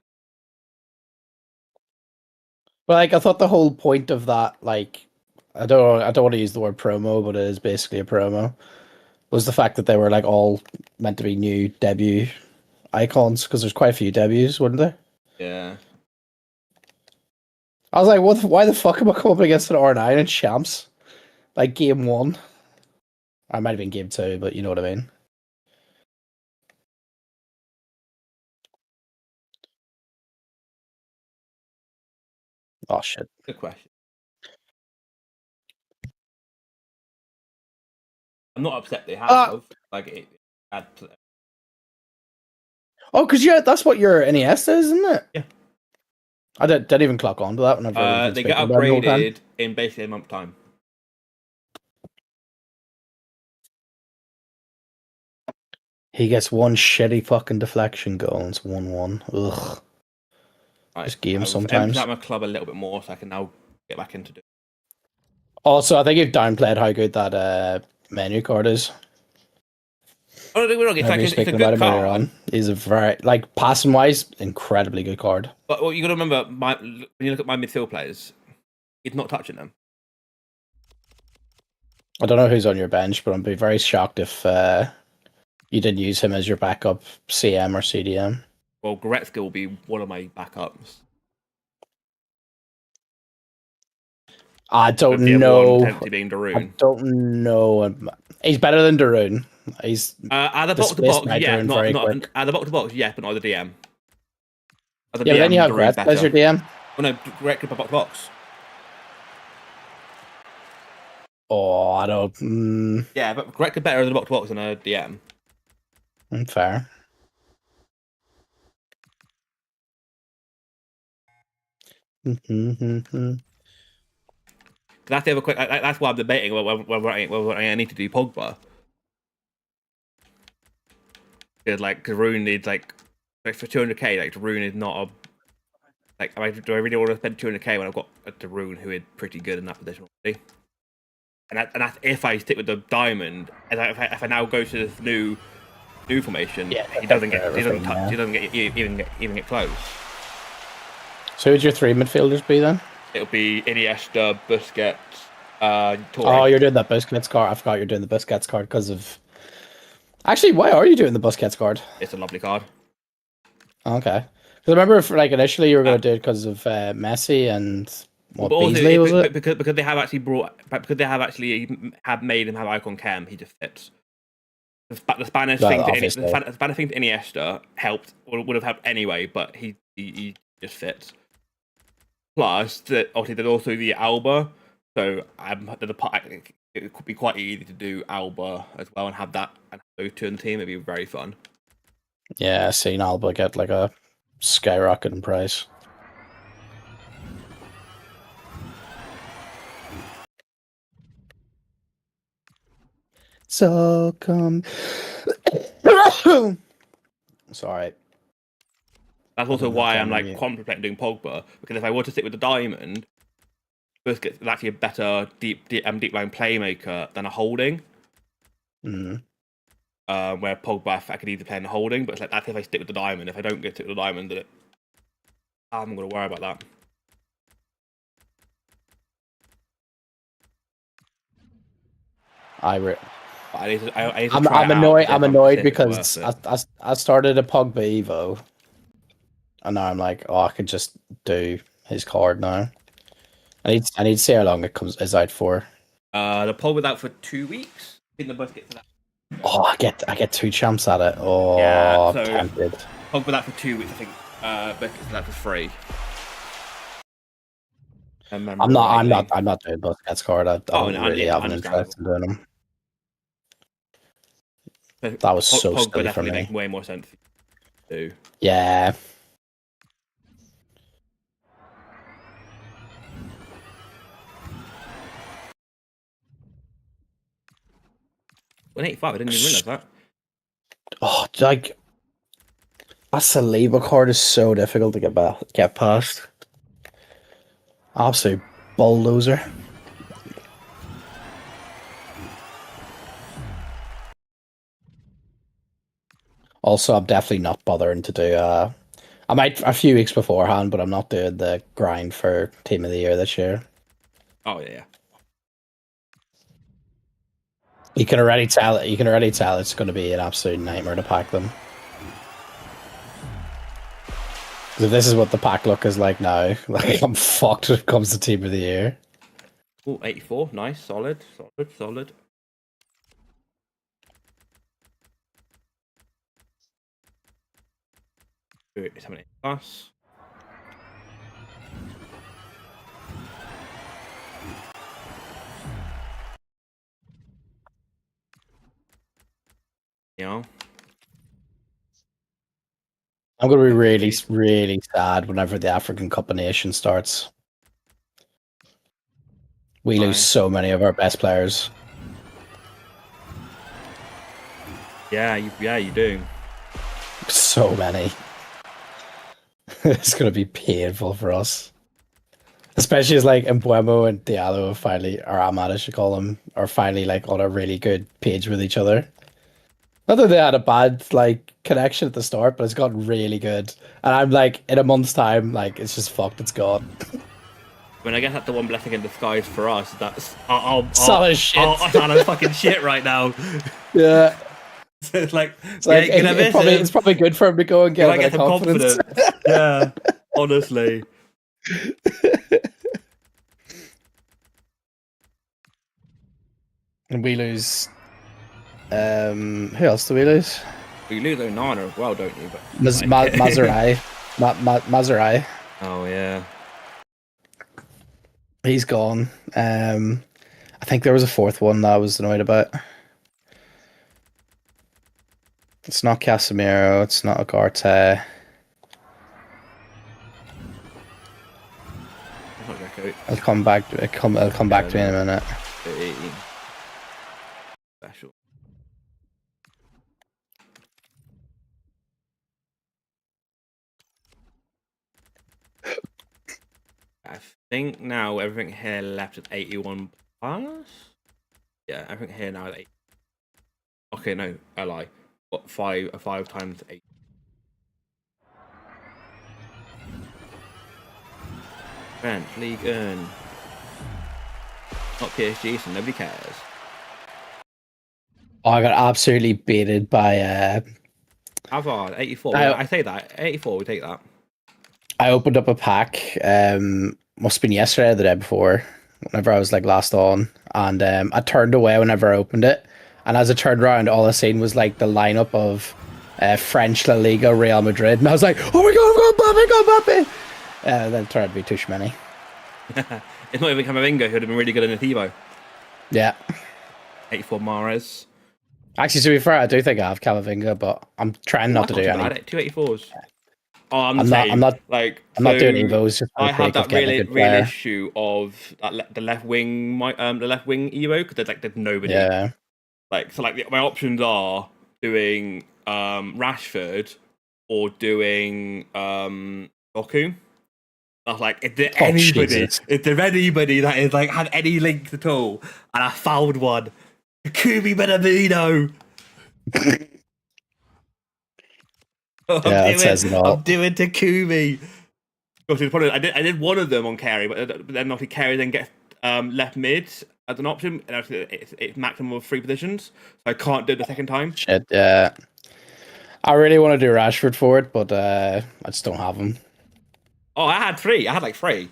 But like, I thought the whole point of that, like, I don't want to use the word promo, but it is basically a promo, was the fact that they were like all meant to be new debut icons because there's quite a few debuts, weren't there? Yeah. I was like, why the fuck am I coming up against an R9 and champs? Like game 1. I might have been game 2, but you know what I mean. Oh shit. Good question. I'm not upset they have. Like it. Oh, because that's what your NES is, isn't it? Yeah. I didn't even clock on to that whenever They get upgraded in basically a month's time. He gets one shitty fucking deflection goal. It's 1-1. Ugh. Right. This game sometimes. I'm a club a little bit more, so I can now get back into it. Also, I think you've downplayed how good that menu card is. Oh, we're not getting it's a good card. He's a very passing wise, incredibly good card. But you got to remember, when you look at my midfield players, he's not touching them. I don't know who's on your bench, but I'd be very shocked if you didn't use him as your backup CM or CDM. Well, Goretzka will be one of my backups. I don't know. Being Darun. I don't know. He's better than Darun. He's at the box to box, yeah, not at the box to box, yeah, but not the DM. Yeah, but then you have Goretzka as your DM. Oh no, Goretzka box to box. Oh, I don't. Yeah, but Goretzka better than a box to box than a DM. Fair. That's the other quick. That's why I'm debating whether I need to do Pogba. Because Darun needs for 200k. Darun is not a do I really want to spend 200k when I've got a Darun who is pretty good in that position already? And that's if I stick with the diamond. And if I now go to this new formation, yeah, he doesn't get even get close. So who'd your 3 midfielders be then? It'll be Iniesta, Busquets, Torre. Oh, you're doing that Busquets card. I forgot you're doing the Busquets card because of. Actually, why are you doing the Busquets card? It's a lovely card. Okay, because I remember initially you were going to do it because of Messi and Beasley, was it? Because they have actually made him have icon cam. He just fits. The Spanish thing to Iniesta helped, or would have helped anyway, but he just fits. Plus, obviously, there's also the Alba, so it could be quite easy to do Alba as well and have those two in the team. It'd be very fun. Yeah, seeing Alba get a skyrocket in price. So come. Sorry. That's also why I'm contemplating doing Pogba, because if I were to stick with the diamond, Busquets is actually a better deep line playmaker than a holding. Mm. Where Pogba, I could either play in the holding, but that's if I stick with the diamond. If I don't get stick with the diamond, then I'm going to worry about that. I'm annoyed because I started a Pogba Evo. And now I'm like, oh, I could just do his card now. I need to see how long is out for. The Pogba's out for 2 weeks. I think the bus gets to that. Oh, I get 2 champs at it. Oh, yeah, so tempted. Pogba out for 2 weeks. I think Busquets out for 3. I'm not doing Busquets card. I don't really have an interest in doing them. That was so silly for me. Makes way more sense to do. Yeah. 185. I didn't even realize that. Oh, that Saliba card is so difficult to get past. Absolute bulldozer. Also, I'm definitely not bothering to do. I might a few weeks beforehand, but I'm not doing the grind for Team of the Year this year. Oh yeah. You can already tell it's going to be an absolute nightmare to pack them. So this is what the pack look is like now. Like I'm fucked when it comes to team of the year. Oh, 84. Nice. Solid. Solid. Solid. Do it. 78 plus. Yeah. I'm gonna be really, really sad whenever the African Cup of Nations starts. We lose so many of our best players. Yeah, you do. So many. It's gonna be painful for us. Especially as like Mbuemo and Diallo have finally, or Ahmad I should call them, are finally like on a really good page with each other. Not that they had a bad like connection at the start, but it's gotten really good. And I'm like, in a month's time, like it's just fucked, it's gone. When I guess that's the one blessing in disguise for us. That's Solid shit. I'm fucking shit right now. Yeah. So it's like it's probably good for him to go and get a bit of confidence. Yeah, honestly. And we lose. Who else do we lose? You lose Onana as well, don't you? But Mazurai. Mazurai. Oh yeah. He's gone. I think there was a fourth one that I was annoyed about. It's not Casemiro. It's not Agarte. I'll come back. I'll come back to me in a minute. Special. I think now everything here left at 81 plus. Yeah, everything here now at 8. Okay, no, I lie. What, 5 times 8. French League Earn. Not PSG, so nobody cares. Oh, I got absolutely baited by Hazard, 84. I say that. 84, we take that. I opened up a pack, must have been yesterday or the day before, whenever I was like last on, and I turned away whenever I opened it, and as I turned around, all I seen was like the lineup of French La Liga, Real Madrid, and I was like, oh my god, Mbappe! Then it turned out to be Tushmany. It's not even Camavinga, who would have been really good in the Thibaut. Yeah. 84 Mahrez. Actually, to be fair, I do think I have Camavinga, but I'm trying not to do any. 284s. Oh, I'm not doing Evos. I have that real issue of the left wing, the left wing Evo, because there's nobody. Yeah. My options are doing Rashford or doing Doku. I was like, is there anybody that is like had any links at all? And I found one. Takumi Minamino. I'm doing Takumi. I did one of them on carry, but then obviously carry then gets left mid as an option, and it's maximum of 3 positions, so I can't do it the second time. Shit, yeah. I really want to do Rashford for it, but I just don't have him. Oh, I had 3. I had like 3.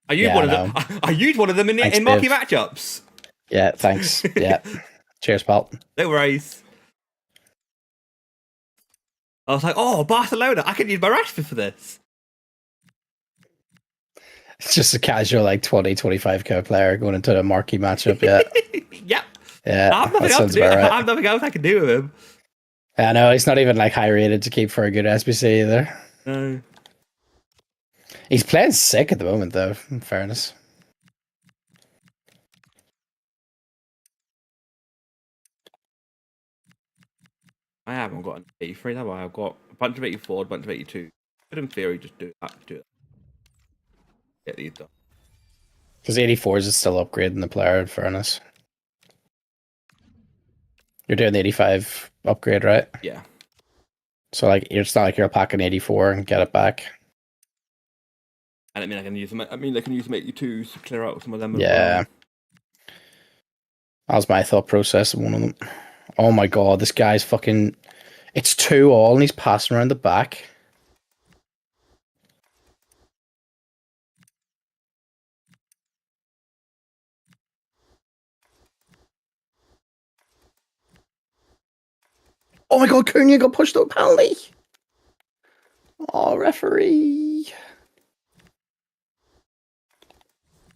I used one of them. I used one of them in marquee matchups. Yeah, thanks. Yeah. Cheers, pal. No worries. I was like, oh, Barcelona, I can use my Rashford for this. It's just a casual, like, 20, 25k player going into a marquee matchup, yeah. Yep. Yeah, I have nothing else to do. Right. I have nothing else I can do with him. I know, he's not even, like, high rated to keep for a good SBC either. No. He's playing sick at the moment, though, in fairness. I haven't got an 83, have I? I've got a bunch of 84, a bunch of 82. Could in theory just do that. Get these done. Because 84s is still upgrading the player, in fairness. You're doing the 85 upgrade, right? Yeah. So, like, it's not like you're packing 84 and get it back. And I mean, I can use them 82s to clear out some of them. Yeah. That was my thought process of one of them. Oh my god, this guy's fucking... It's 2-2 and he's passing around the back. Oh my god, Cunha got pushed to a penalty. Oh, referee.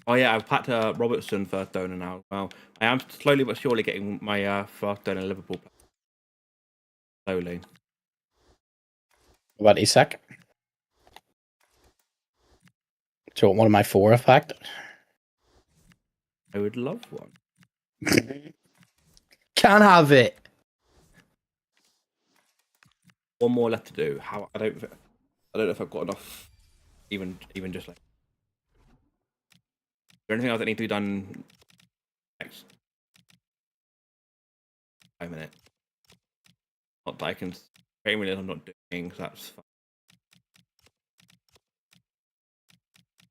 Oh yeah, I've packed Robertson first donor now. Well, I am slowly but surely getting my first donor Liverpool. Slowly. What about Isak? Do you want one of my 4 I've packed? I would love one. Can't have it. One more left to do. How I don't know if I've got enough. Even just like. Is there anything else that needs to be done next 5 minutes? Not that I can. 3 minutes I'm not doing, so that's fine.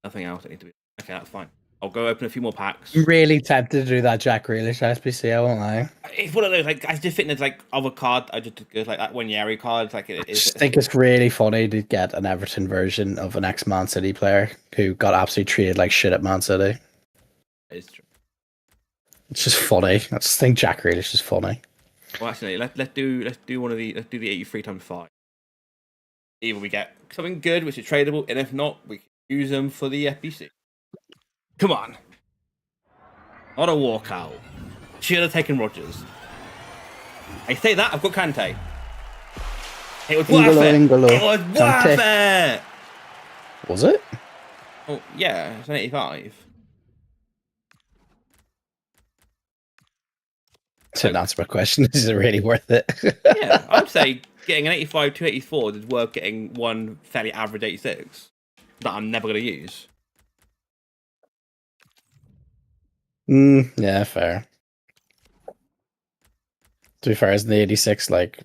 Nothing else that needs to be. Okay, that's fine. I'll go open a few more packs. I'm really tempted to do that Jack Grealish SBC, I won't lie. It's one of those, like, I just think there's, like, other card, I just, like, that one Yari card, like, I just think it's really funny to get an Everton version of an ex-Man City player who got absolutely treated like shit at Man City. It's true. It's just funny. I just think Jack Grealish is funny. Well, actually, let's do one of the, let's do the 83 times 5. Either we get something good, which is tradable, and if not, we can use them for the FBC. Come on. Not a walkout. Should have taken Rodgers. I say that, I've got Kante. It was worth it. It was worth it. Was it? Oh, yeah, it's an 85. To answer my question, is it really worth it? Yeah, I'd say getting an 85 to 84 is worth getting one fairly average 86 that I'm never going to use. Yeah, fair. To be fair, isn't the 86 like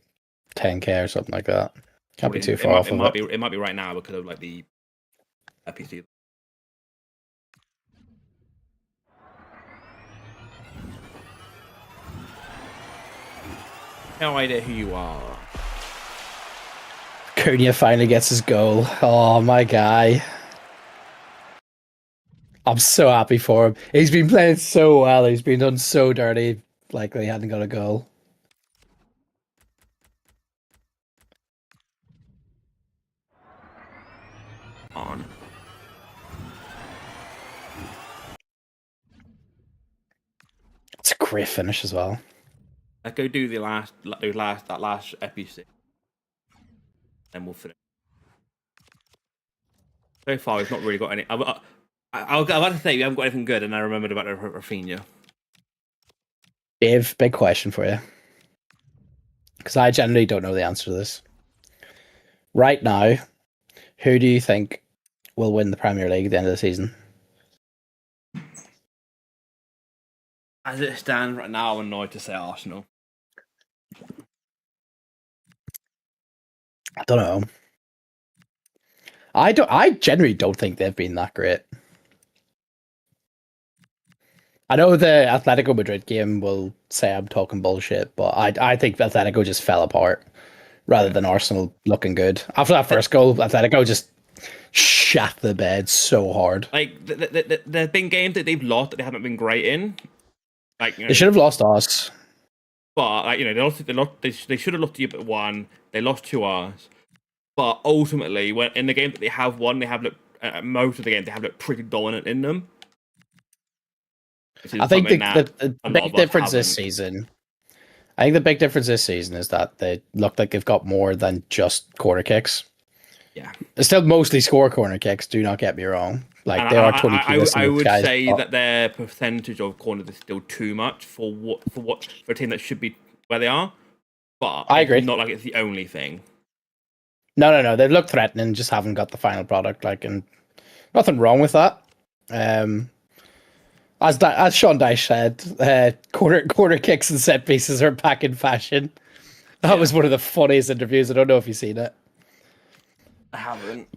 10k or something like that? Can't be too far off of it. It might be right now because of like the PC. No idea who you are. Cunha finally gets his goal. Oh, my guy. I'm so happy for him. He's been playing so well. He's been done so dirty, like he hadn't got a goal. On. It's a great finish as well. Let's go do that last episode. Then we'll finish. So far, we've not really got any. I was about to say we haven't got anything good, and I remembered about Rafinha. Dave, big question for you. Because I generally don't know the answer to this. Right now, who do you think will win the Premier League at the end of the season? As it stands right now, I'm annoyed to say Arsenal. I don't know. I generally don't think they've been that great. I know the Atletico Madrid game will say I'm talking bullshit, but I think Atletico just fell apart rather than Arsenal looking good. After that first goal, Atletico just shat the bed so hard. Like, there's been games that they've lost that they haven't been great in. Like, they should have lost us. But, like, they should have lost to you at 1. They lost to us. But ultimately, when in the games that they have won, they have looked most of the games they have looked pretty dominant in them. I think the big difference this season. I think the big difference this season is that they look like they've got more than just corner kicks. Yeah, they still mostly score corner kicks. Do not get me wrong. Like and they are 20. I would say that their percentage of corners is still too much for a team that should be where they are. But I agree. Not like it's the only thing. No. They've looked threatening, just haven't got the final product. Like, and nothing wrong with that. As Sean Dyche said, corner kicks and set pieces are back in fashion. That was one of the funniest interviews. I don't know if you've seen it. I haven't.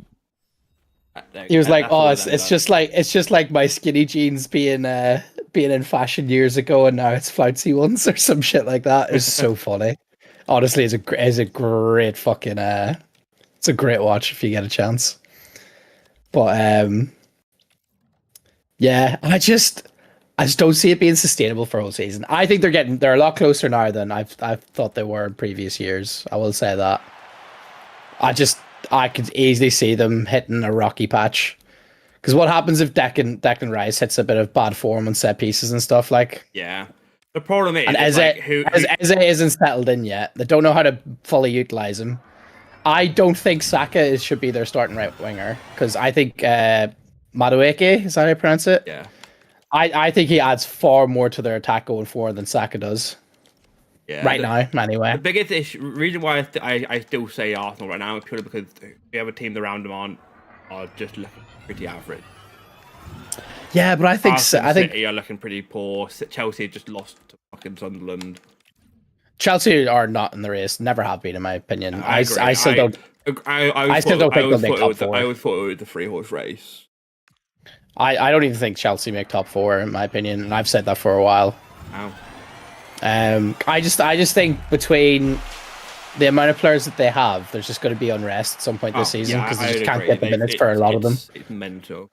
He was like, "Oh, it's just like my skinny jeans being in fashion years ago, and now it's flouncy ones or some shit like that." It's so funny. Honestly, it's a great fucking it's a great watch if you get a chance. But yeah, I just don't see it being sustainable for a whole season. I think they're a lot closer now than I've thought they were in previous years. I will say that. I could easily see them hitting a rocky patch. Because what happens if Declan Rice hits a bit of bad form on set pieces and stuff like? Yeah. The problem is, And Eze isn't settled in yet. They don't know how to fully utilize him. I don't think Saka should be their starting right winger because I think Madueke, is that how you pronounce it? Yeah. I think he adds far more to their attack going forward than Saka does. Yeah. Right now, anyway. The biggest reason why I still say Arsenal right now is purely because the other teams around them are just looking pretty average. Yeah, but I think City are looking pretty poor. Chelsea just lost to fucking Sunderland. Chelsea are not in the race. Never have been, in my opinion. I still don't. I still don't think they'll make top four. I always thought it was the 3-horse race. I don't even think Chelsea make top four, in my opinion, and I've said that for a while. Wow. I just think between the amount of players that they have, there's just going to be unrest at some point this season because they just can't get the minutes for a lot of them. It's mental.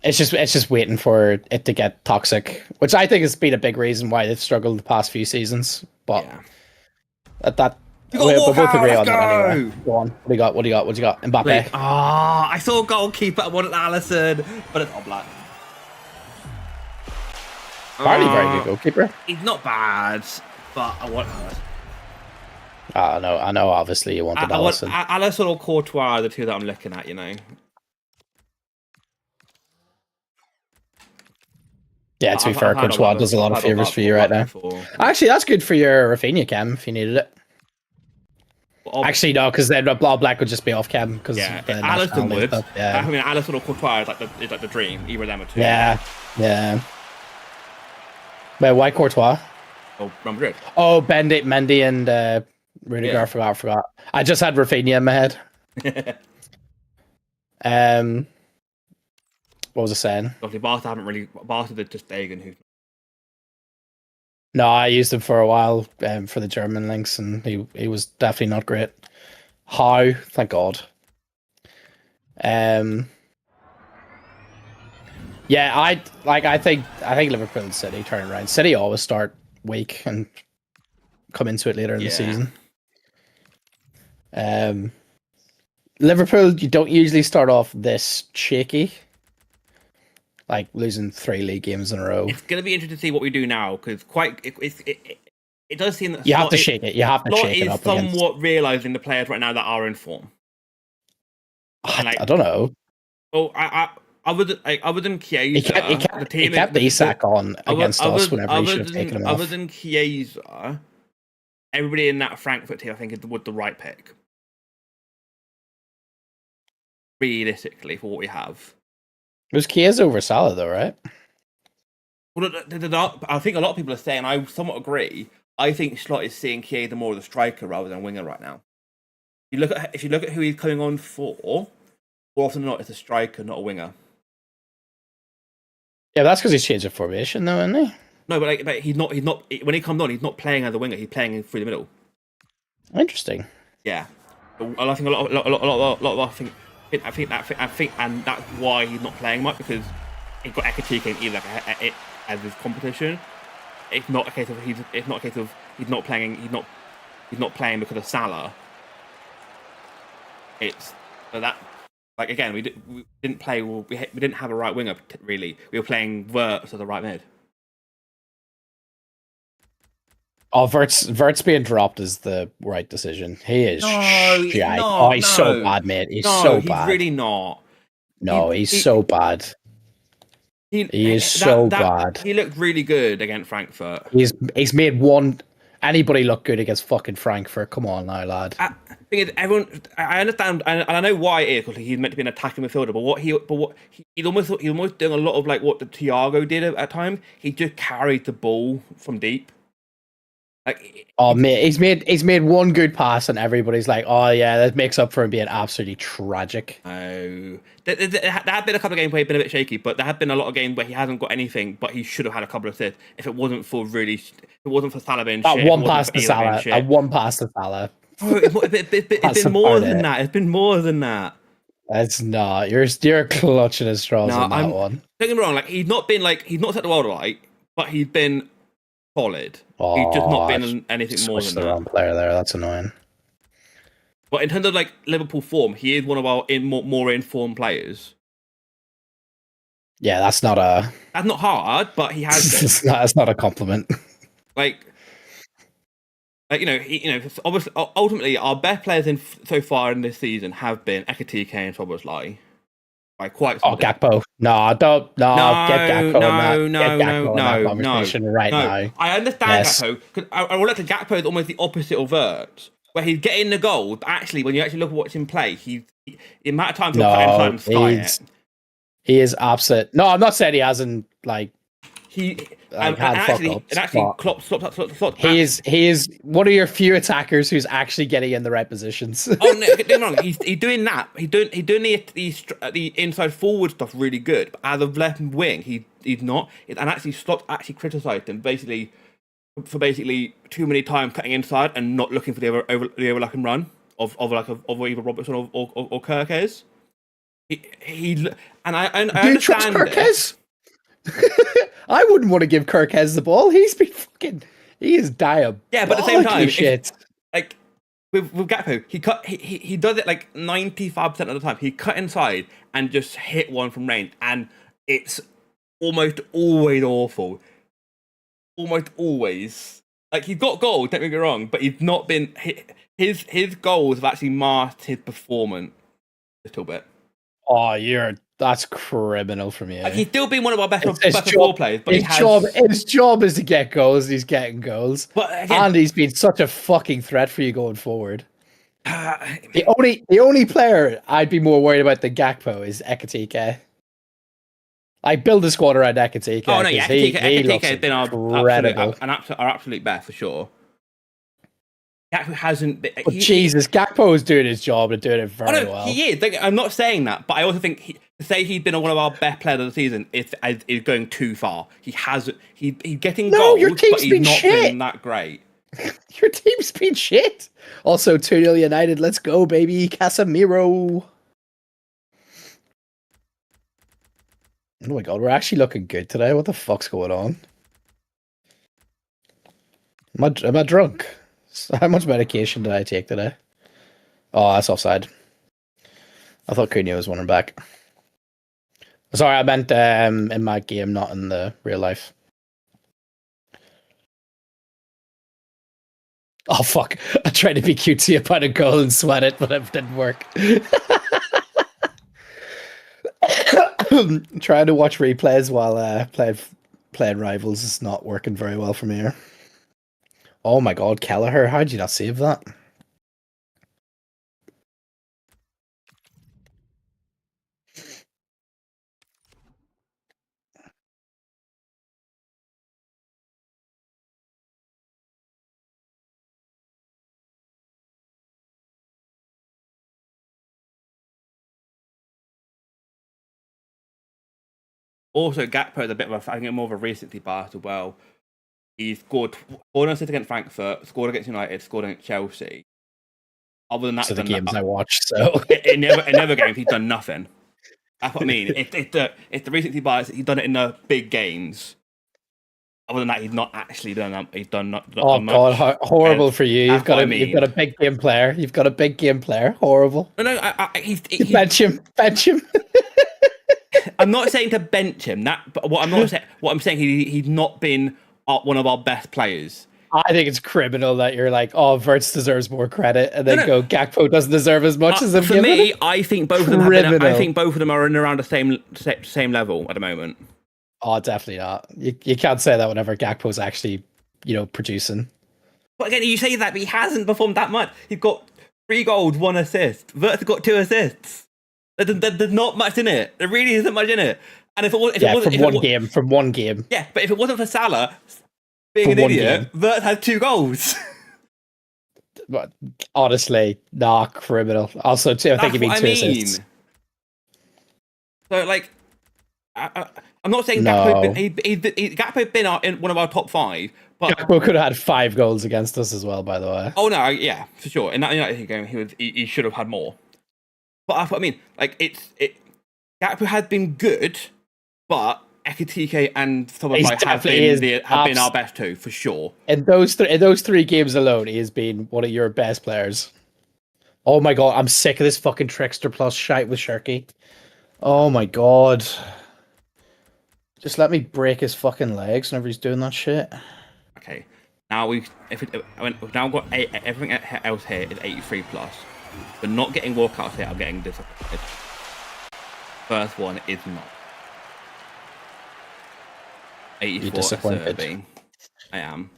It's just waiting for it to get toxic, which I think has been a big reason why they've struggled the past few seasons. But we'll both agree on that anyway. Go on. What do you got? What do you got? Mbappe. I saw a goalkeeper. I wanted Alisson, but it's Oblak. Hardly very good goalkeeper. He's not bad, but I want Alisson. I know. Obviously, you wanted Alisson. Alisson or Courtois are the two that I'm looking at. You know. Yeah, to be fair, Courtois does a lot of favours for you right now. Actually, that's good for your Rafinha cam if you needed it. Actually, no, because then Black would just be off cam. Alisson would. Stuff. Yeah. I mean, Alisson or Courtois is like the dream. Either of them or two. Yeah. Wait, why Courtois? Oh, Real Madrid. Oh, Mendy and Rudiger. Yeah. I forgot. I just had Rafinha in my head. What was I saying? Obviously, Barca did just Dagan who. No, I used him for a while for the German links, and he was definitely not great. How? Thank God. Yeah, I think Liverpool and City turn around. City always start weak and come into it later in the season. Liverpool, you don't usually start off this shaky. Like losing 3 league games in a row. It's going to be interesting to see what we do now because it does seem that you have to shake it. You have to shake it up. Somewhat realizing the players right now that are in form. I don't know. Well, other than Chiesa, he kept Isak on against us whenever he should have taken him off. Other than Chiesa, everybody in that Frankfurt team, I think, was the right pick. Realistically, for what we have. It was Chiesa over Salah, though, right? Well, I think a lot of people are saying, I somewhat agree. I think Slot is seeing Chiesa more as a striker rather than a winger right now. If you look at who he's coming on for, more often than not, it's a striker, not a winger. Yeah, that's because he's changed the formation, though, isn't he? No, but he's not. When he comes on, he's not playing as a winger. He's playing through the middle. Interesting. Yeah, I think a lot of I think, and that's why he's not playing much because he's got Ekatike and either as his competition. It's not a case of he's not playing. He's not playing because of Salah. It's that. Like again, we didn't play. We didn't have a right winger really. We were playing Wirtz as a right mid. Oh, Wirtz being dropped is the right decision. He is. He's so bad, mate. He's so bad. He's really not. No, he's so bad. He is so bad. He looked really good against Frankfurt. He's made anybody look good against fucking Frankfurt. Come on now, lad. I understand, and I know why it is because he's meant to be an attacking midfielder. But he's almost doing a lot of like what the Thiago did at times. He just carried the ball from deep. Like, mate, he's made one good pass, and everybody's like, "Oh yeah, that makes up for him being absolutely tragic." Oh, there have been a couple of games where he's been a bit shaky, but there have been a lot of games where he hasn't got anything, but he should have had a couple of assists if it wasn't for Salah being shit. One pass to Salah. Oh, it's been more than that. It's been more than that. It's not. You're clutching at straws on that one. Don't get me wrong. Like he's not set the world alight, but he's been solid. He's just Oh, not I been anything more switched than the that. wrong player there. That's annoying. But in terms of like Liverpool form, he is one of our more informed players. Yeah, that's not a. That's not hard, but he has been. That's not a compliment. Like obviously, ultimately, our best players so far in this season have been Ekatike and Szoboszlai. By quite some distance. Gakpo. No, don't. No, get Gakpo in that. Get Gakpo in that no, conversation right now. I understand Yes. Gakpo, because I will let the Gakpo is almost the opposite of Vert, where he's getting the goal, but actually, when you actually look at watch him play, the amount of times he'll cut inside and sky it. He is opposite. No, I'm not saying he hasn't like. He Like, Klopp slopped. He is one of your few attackers who's actually getting in the right positions. Oh no, get me wrong. He's doing that. He's doing the inside forward stuff really good. But as a left wing, he's not. And actually, Slot actually criticised him for too many times cutting inside and not looking for the overlapping run of either Robertson or Kirkes. I understand trust Kirkes? I wouldn't want to give Kirkes the ball. He's been he is diabolical. Yeah, but at the same time, shit. Like with Gakpo, he does it like 95% of the time. He cut inside and just hit one from range, and it's almost always awful. Almost always. Like, he's got goals, don't get me wrong, but he's not been his goals have actually masked his performance a little bit. Oh, that's criminal from you. Like, he's still been one of our best ball players, but his job is to get goals. He's getting goals, but again, and he's been such a fucking threat for you going forward. The only player I'd be more worried about than Gakpo is Ekatike. I build a squad around Ekatike. Oh no, yeah, Ekatike has been our absolute best for sure. Gakpo hasn't been. But Jesus, Gakpo is doing his job and doing it very well. He is. I'm not saying that, but I also think to say he's been one of our best players of the season is going too far. He's getting goals, but he's not been that great. Your team's been shit. Also, 2-0 United. Let's go, baby. Casemiro. Oh my god, we're actually looking good today. What the fuck's going on? Am I drunk? How much medication did I take today? Oh, that's offside. I thought Cunha was winning back. Sorry, I meant in my game, not in the real life. Oh, fuck. I tried to be cutesy about a goal and sweat it, but it didn't work. Trying to watch replays while playing Rivals is not working very well for me here. Oh my god, Kelleher, how did you not save that? Also, Gakpo is a bit of I think more of a recency bias as well. He scored an assist against Frankfurt, scored against United, scored against Chelsea. Other than that, the games I watched, so in other games he's done nothing. That's what I mean. It's the recency bias. He's done it in the big games. Other than that, he's not actually done that. He's done not. Oh much. god, horrible for you. You've got a big game player. You've got a big game player. Horrible. No, bench him. I'm not saying to bench him. But what I'm saying, he's not been one of our best players. I think it's criminal that you're like, oh, Verts deserves more credit, and then Gakpo doesn't deserve as much as him. For me, I think both of them. I think both of them are in around the same level at the moment. Oh, definitely not. You can't say that whenever Gakpo's actually, producing. But again, you say that, but he hasn't performed that much. He's got 3 goals, 1 assist. Verts has got 2 assists. There's not much in it. There really isn't much in it. And if it wasn't from one game. Yeah, but if it wasn't for Salah being an idiot, Verts had 2 goals. But honestly, criminal. Also, too, I think he made 2 assists. So, like, I'm not saying Gakpo's been in one of our top 5, but Gakpo could have had 5 goals against us as well. By the way. Oh no, yeah, for sure. In that United game, he should have had more. But that's what I mean. Like, Gakpo has been good, but Ekitike and He's Thomas have been our best two for sure. In those three games alone, he has been one of your best players. Oh my god, I'm sick of this fucking Trickster plus shite with Shirky. Oh my god. Just let me break his fucking legs whenever he's doing that shit. Okay, now we've now got everything else here is 83 plus. We're not getting walkouts here. I'm getting disappointed. First one is not 84 disappointed. I am.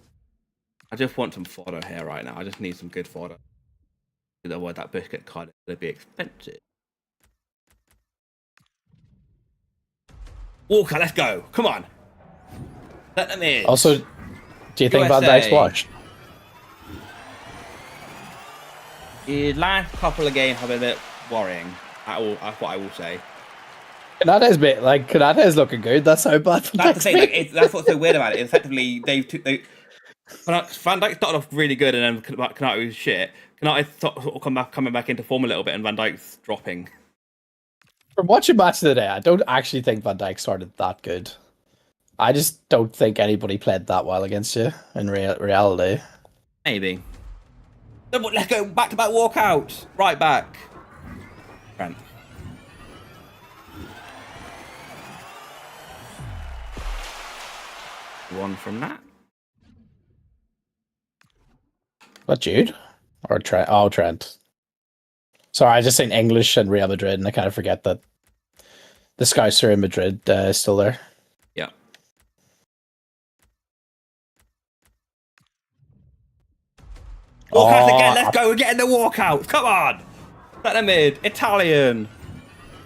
I just want some fodder here right now. I just need some good fodder. Otherwise, that biscuit card is going to be expensive. Walker, let's go. Come on. Let them in. Also, do you think Van Dijk's washed? His last couple of games have been a bit worrying. That's what I will say. Kanata's looking good. That's how bad Van Dijk's been. That's what's so weird about it. Effectively, Van Dijk started off really good, and then Kanata was shit. Kanata's sort of coming back into form a little bit, and Van Dijk's dropping. From watching Match of the Day, I don't actually think Van Dijk started that good. I just don't think anybody played that well against you in reality. Maybe. Let's go back-to-back walkouts. Right back. Trent. One from that. What, Jude? Or Trent? Oh, Trent. Sorry, I just saying English and Real Madrid, and I kind of forget that the Scouser in Madrid is still there. Yeah. Walkouts again, let's go, we're getting the walkouts, come on! Let them in, Italian.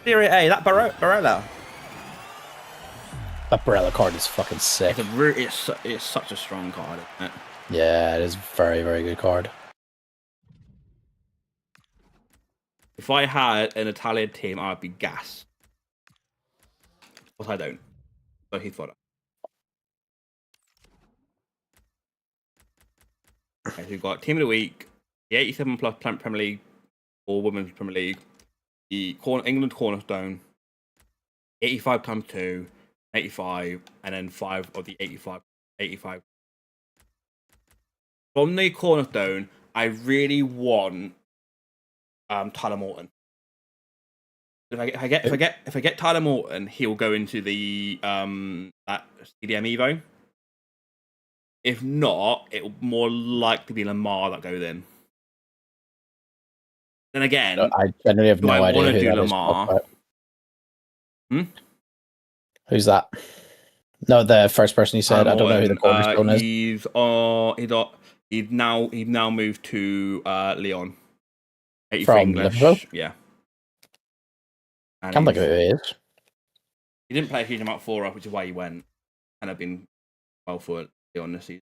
Serie A, that Barella. That Barella card is fucking sick. It's such a strong card, isn't it? Yeah, it is a very, very good card. If I had an Italian team, I'd be gassed. But I don't. So he's fodder. Okay, so we've got Team of the Week, the 87 plus Premier League, or Women's Premier League, the England Cornerstone, 85 times 2, 85, and then 5 of the 85. From the Cornerstone, I really want Tyler Morton. If I get Tyler Morton, he'll go into the that CDM Evo. If not, it will more likely be Lamar that goes in. Then again, I generally have no idea who that Lamar. Is. Who's that? No, the first person you said. I don't know who the cornerstone is. He's now moved to Lyon. From Liverpool? Yeah. And Can't think of who he is. He didn't play a huge amount for us, which is why he went. And I've been well for Lyon this season.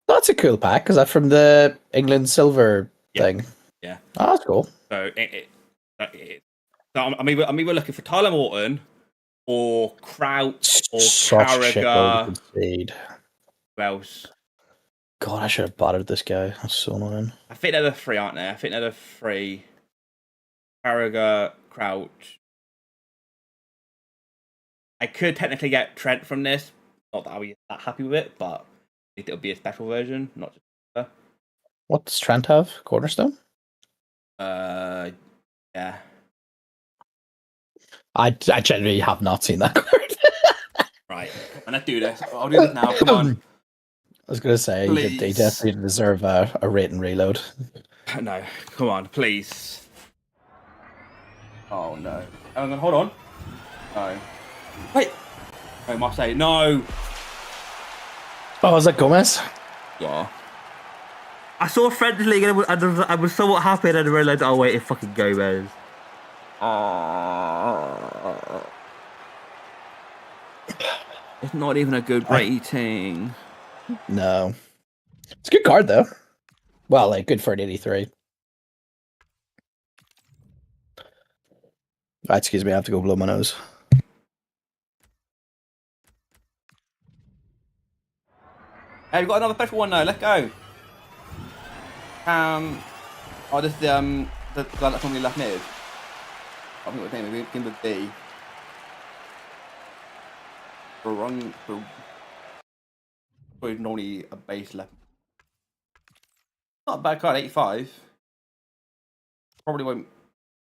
That's a cool pack. Is that from the England Silver thing? Yeah. Oh, that's cool. So I'm either looking for Tyler Morton or Crouch or Carragher. Who else? God, I should have battered this guy. That's so annoying. I think they're the three, aren't they? I think they're the three. Carragher, Crouch. I could technically get Trent from this. Not that I'll be that happy with it, but it'll be a special version, not just. What does Trent have? Cornerstone? Yeah. I generally have not seen that card. Right, and let's do this. I'll do this now. Come on. I was going to say, he definitely deserve a rate and reload. No, come on, please. Oh, no. Hang on, hold on. No. Wait. Oh, Marseille, no. Oh, was that Gomez? Yeah. I saw French League and I was somewhat happy and then I realised, oh, wait, it's fucking Gomez. It's not even a good rating. No. It's a good card, though. Well, like, good for an 83. Excuse me, I have to go blow my nose. Hey, we've got another special one now. Let's go. Oh, this is the guy that's normally left mid. I think what his name is. Begin with B. normally a base level. Not a bad card, 85. Probably won't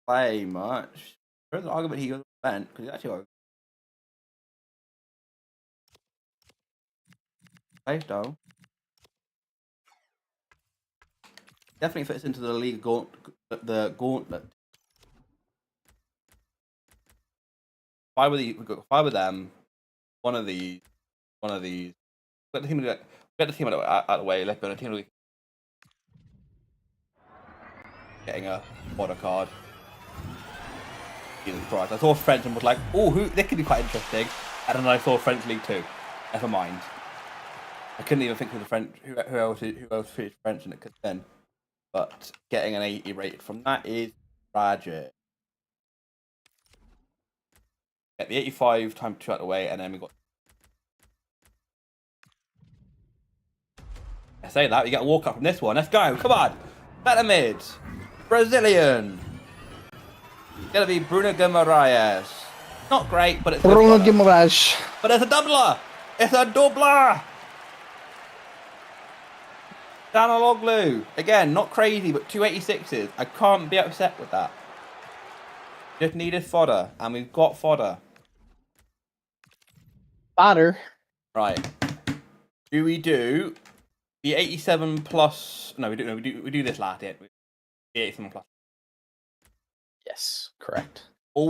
play much. There's an argument he goes bent because he actually got safe though. Definitely fits into the league the gauntlet. We've got 5 of them. One of these. Get the team out of the way. Let's go to the team. Getting a border card. Jesus Christ. I saw French and was like, oh, this could be quite interesting. And then I saw French League 2. Never mind. I couldn't even think of the French, who else finished French and it could then. But getting an 80 rated from that is tragic. Get the 85 time 2 out of the way, and then we got. I say that, we get a walk up from this one. Let's go, come on! Better mid! Brazilian! It's gonna be Bruno Guimaraes. Not great, but it's Bruno Guimaraes. But it's a doubler! It's a doubler! Daniloglu. Again, not crazy, but 286s. I can't be upset with that. Just needed fodder, and we've got fodder. Fodder. Right. Do we do the 87 plus? No, we do this last hit. The 87 plus. Yes, correct. All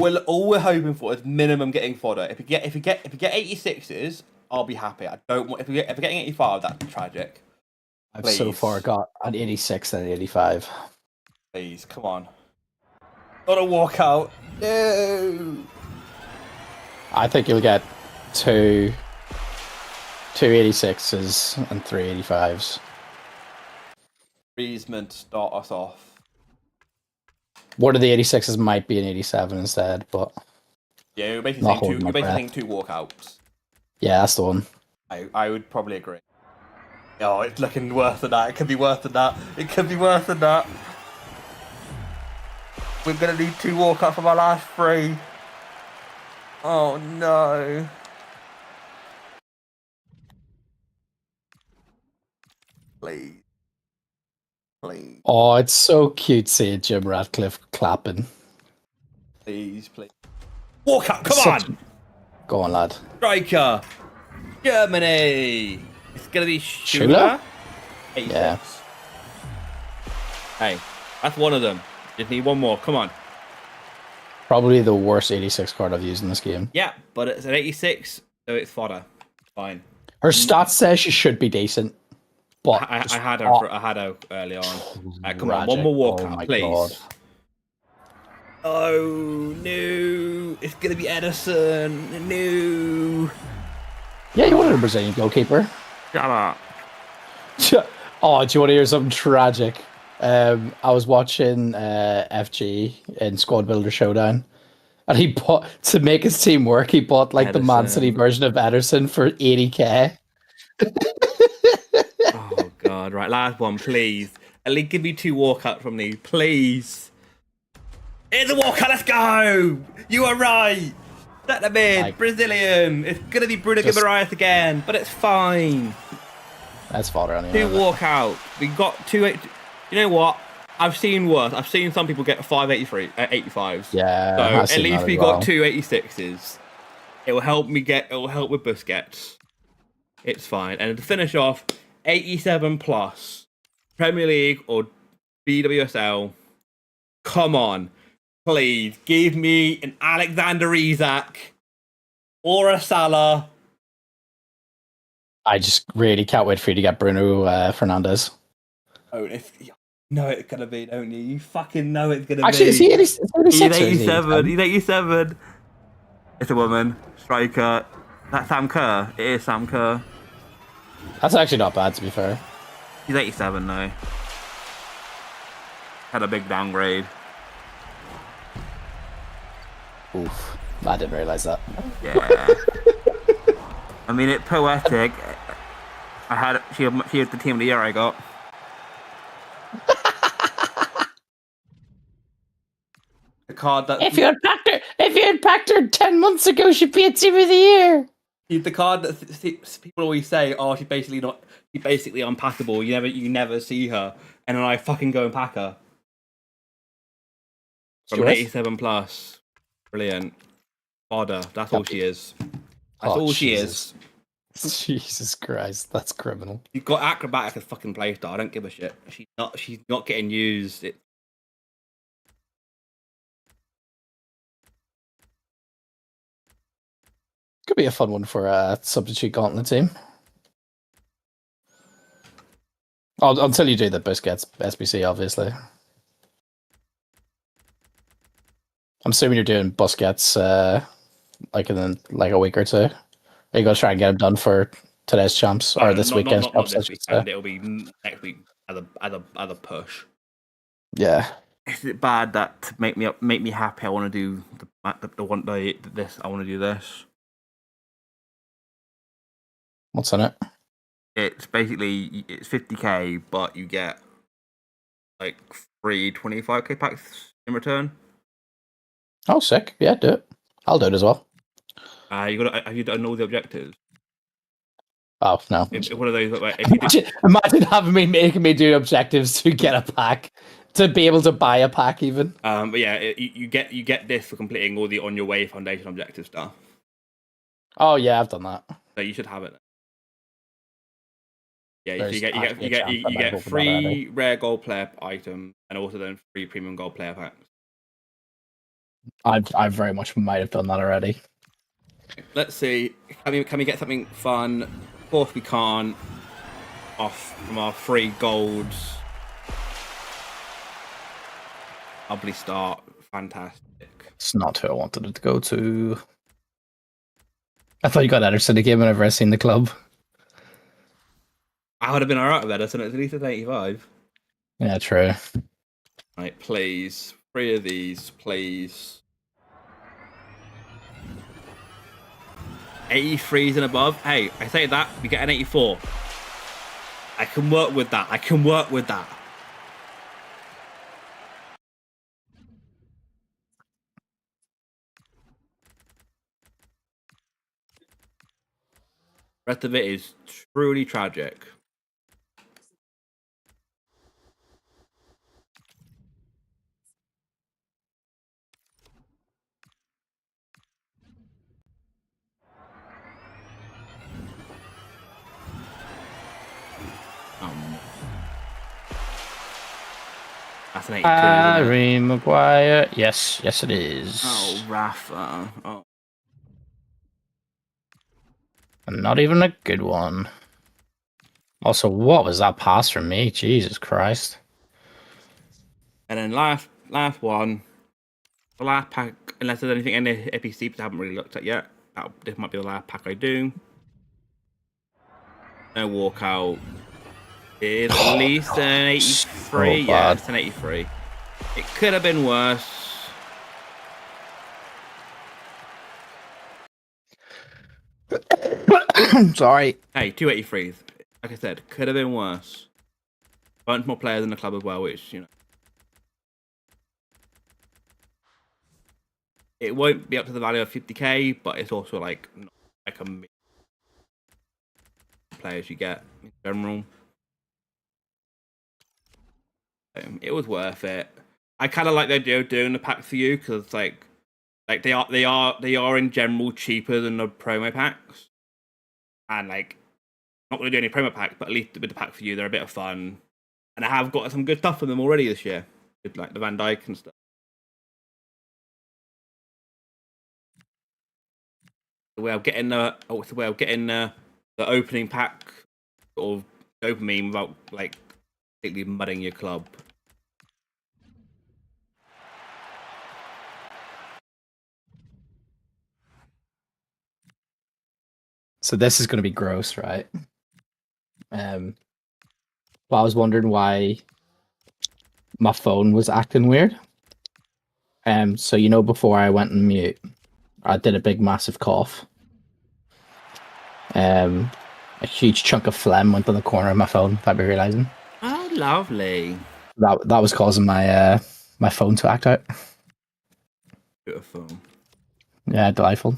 we're hoping for is minimum getting fodder. If we get 86s, I'll be happy. I don't want if we're getting 85, that's tragic. I've so far got an 86 and an 85. Please, come on. Got a walkout. No. I think you'll get two 86s and 3 85s. Griezmann to start us off. One of the 86s might be an 87 instead, but yeah, you're basically saying two walkouts. Yeah, that's the one. I would probably agree. Oh, it's looking worse than that. It could be worse than that. It could be worse than that. We're gonna need 2 walkouts from our last 3. Oh no. Please. Please. Oh, it's so cute seeing Jim Ratcliffe clapping. Please. Walkout, come on! Go on, lad. Striker. Germany. It's gonna be Schuler. Yeah. Hey, that's one of them. Just need one more. Come on. Probably the worst 86 card I've used in this game. Yeah, but it's an 86, so it's fodder. Fine. Her stats says she should be decent, but I had her early on. Come on, one more walkout, please. God. Oh no! It's gonna be Edison. No. Yeah, you wanted a Brazilian goalkeeper. Shut up. Oh, do you want to hear something tragic? I was watching FG in Squad Builder Showdown, and he bought, to make his team work, he bought like Edison. The Man City version of Ederson for 80k. Oh god! Right, last one, please. At least give me 2 walkouts from these, please. Here's a walkout. Let's go. You are right. Set the mid, Brazilian. It's gonna be Bruno Guimaraes again, but it's fine. That's fodder anyway. 2 walkout. We got 2. You know what? I've seen worse. I've seen some people get 583, 85s. Yeah. So at least we got 2 86s. It will help me get. It will help with Busquets. It's fine. And to finish off, 87 plus Premier League or BWSL. Come on. Please give me an Alexander Isak or a Salah. I just really can't wait for you to get Bruno Fernandes. Oh, you know it's gonna be, don't you? You fucking know it's gonna be. Actually, is he 86? He's 87. He's 87. It's a woman. Striker. That's Sam Kerr. It is Sam Kerr. That's actually not bad, to be fair. He's 87 though. Had a big downgrade. Oof. I didn't realise that. Yeah. I mean, it's poetic. She was the team of the year I got. The card that if you had packed her 10 months ago, she'd be a team of the year. He's the card that people always say, "Oh, she's basically unpackable. You never see her," and then I fucking go and pack her from an 87 plus. Brilliant, fodder. That's all she is. That's all she is. Jesus Christ, that's criminal. You've got acrobatic as fucking playstyle. I don't give a shit. She's not getting used. Could be a fun one for a substitute gauntlet team. Until you do the Busquets SBC, obviously. I'm assuming you're doing Busquets like in like a week or two. Are you going to try and get them done for today's champs or this weekend's champs? Not this weekend. It'll be next week as a push. Yeah. Is it bad that to make me happy? I want to do this. I want to do this. What's in it? It's basically 50k, but you get like 3 25k packs in return. Oh, sick! Yeah, do it. I'll do it as well. Have you done all the objectives? Oh no! It's one of those. Like, imagine having making me do objectives to get a pack, to be able to buy a pack even. But yeah, you get this for completing all the on your way foundation objective stuff. Oh yeah, I've done that. So you should have it. Yeah, you get 3 rare gold player items and also then 3 premium gold player packs. I very much might have done that already. Let's see. Can we get something fun? Of course we can't. Off from our 3 golds. Lovely start. Fantastic. It's not who I wanted it to go to. I thought you got Ederson again whenever I seen the club. I would have been alright with Ederson. It's at least at 85. Yeah, true. Right, please. 3 of these, please. 83s and above. Hey, I say that, we get an 84. I can work with that. Rest of it is truly tragic. That's an 82. Harry Maguire. Yes, it is. Oh, Rafa. Oh. And not even a good one. Also, what was that pass from me? Jesus Christ. And then last one. The last pack, unless there's anything in the EPC, which I haven't really looked at yet. This might be the last pack I do. No walkout. It's at least an 83. So yeah, it's an 83. It could have been worse. Sorry. Hey, 283s. Like I said, could have been worse. Bunch more players in the club as well, which, you know. It won't be up to the value of 50k, but it's also like not like a players you get in general. It was worth it. I kind of like the idea of doing the pack for you because like they are in general cheaper than the promo packs, and like not going to do any promo packs, but at least with the pack for you, they're a bit of fun, and I have got some good stuff for them already this year, with like the Van Dijk and stuff. The way of getting the opening pack sort of dopamine without like completely mudding your club. So this is going to be gross, right? Well, I was wondering why my phone was acting weird. So you know, before I went on mute, I did a big, massive cough. A huge chunk of phlegm went on the corner of my phone. If I'd be realizing. Oh, lovely. That was causing my my phone to act out. Beautiful. Yeah, delightful.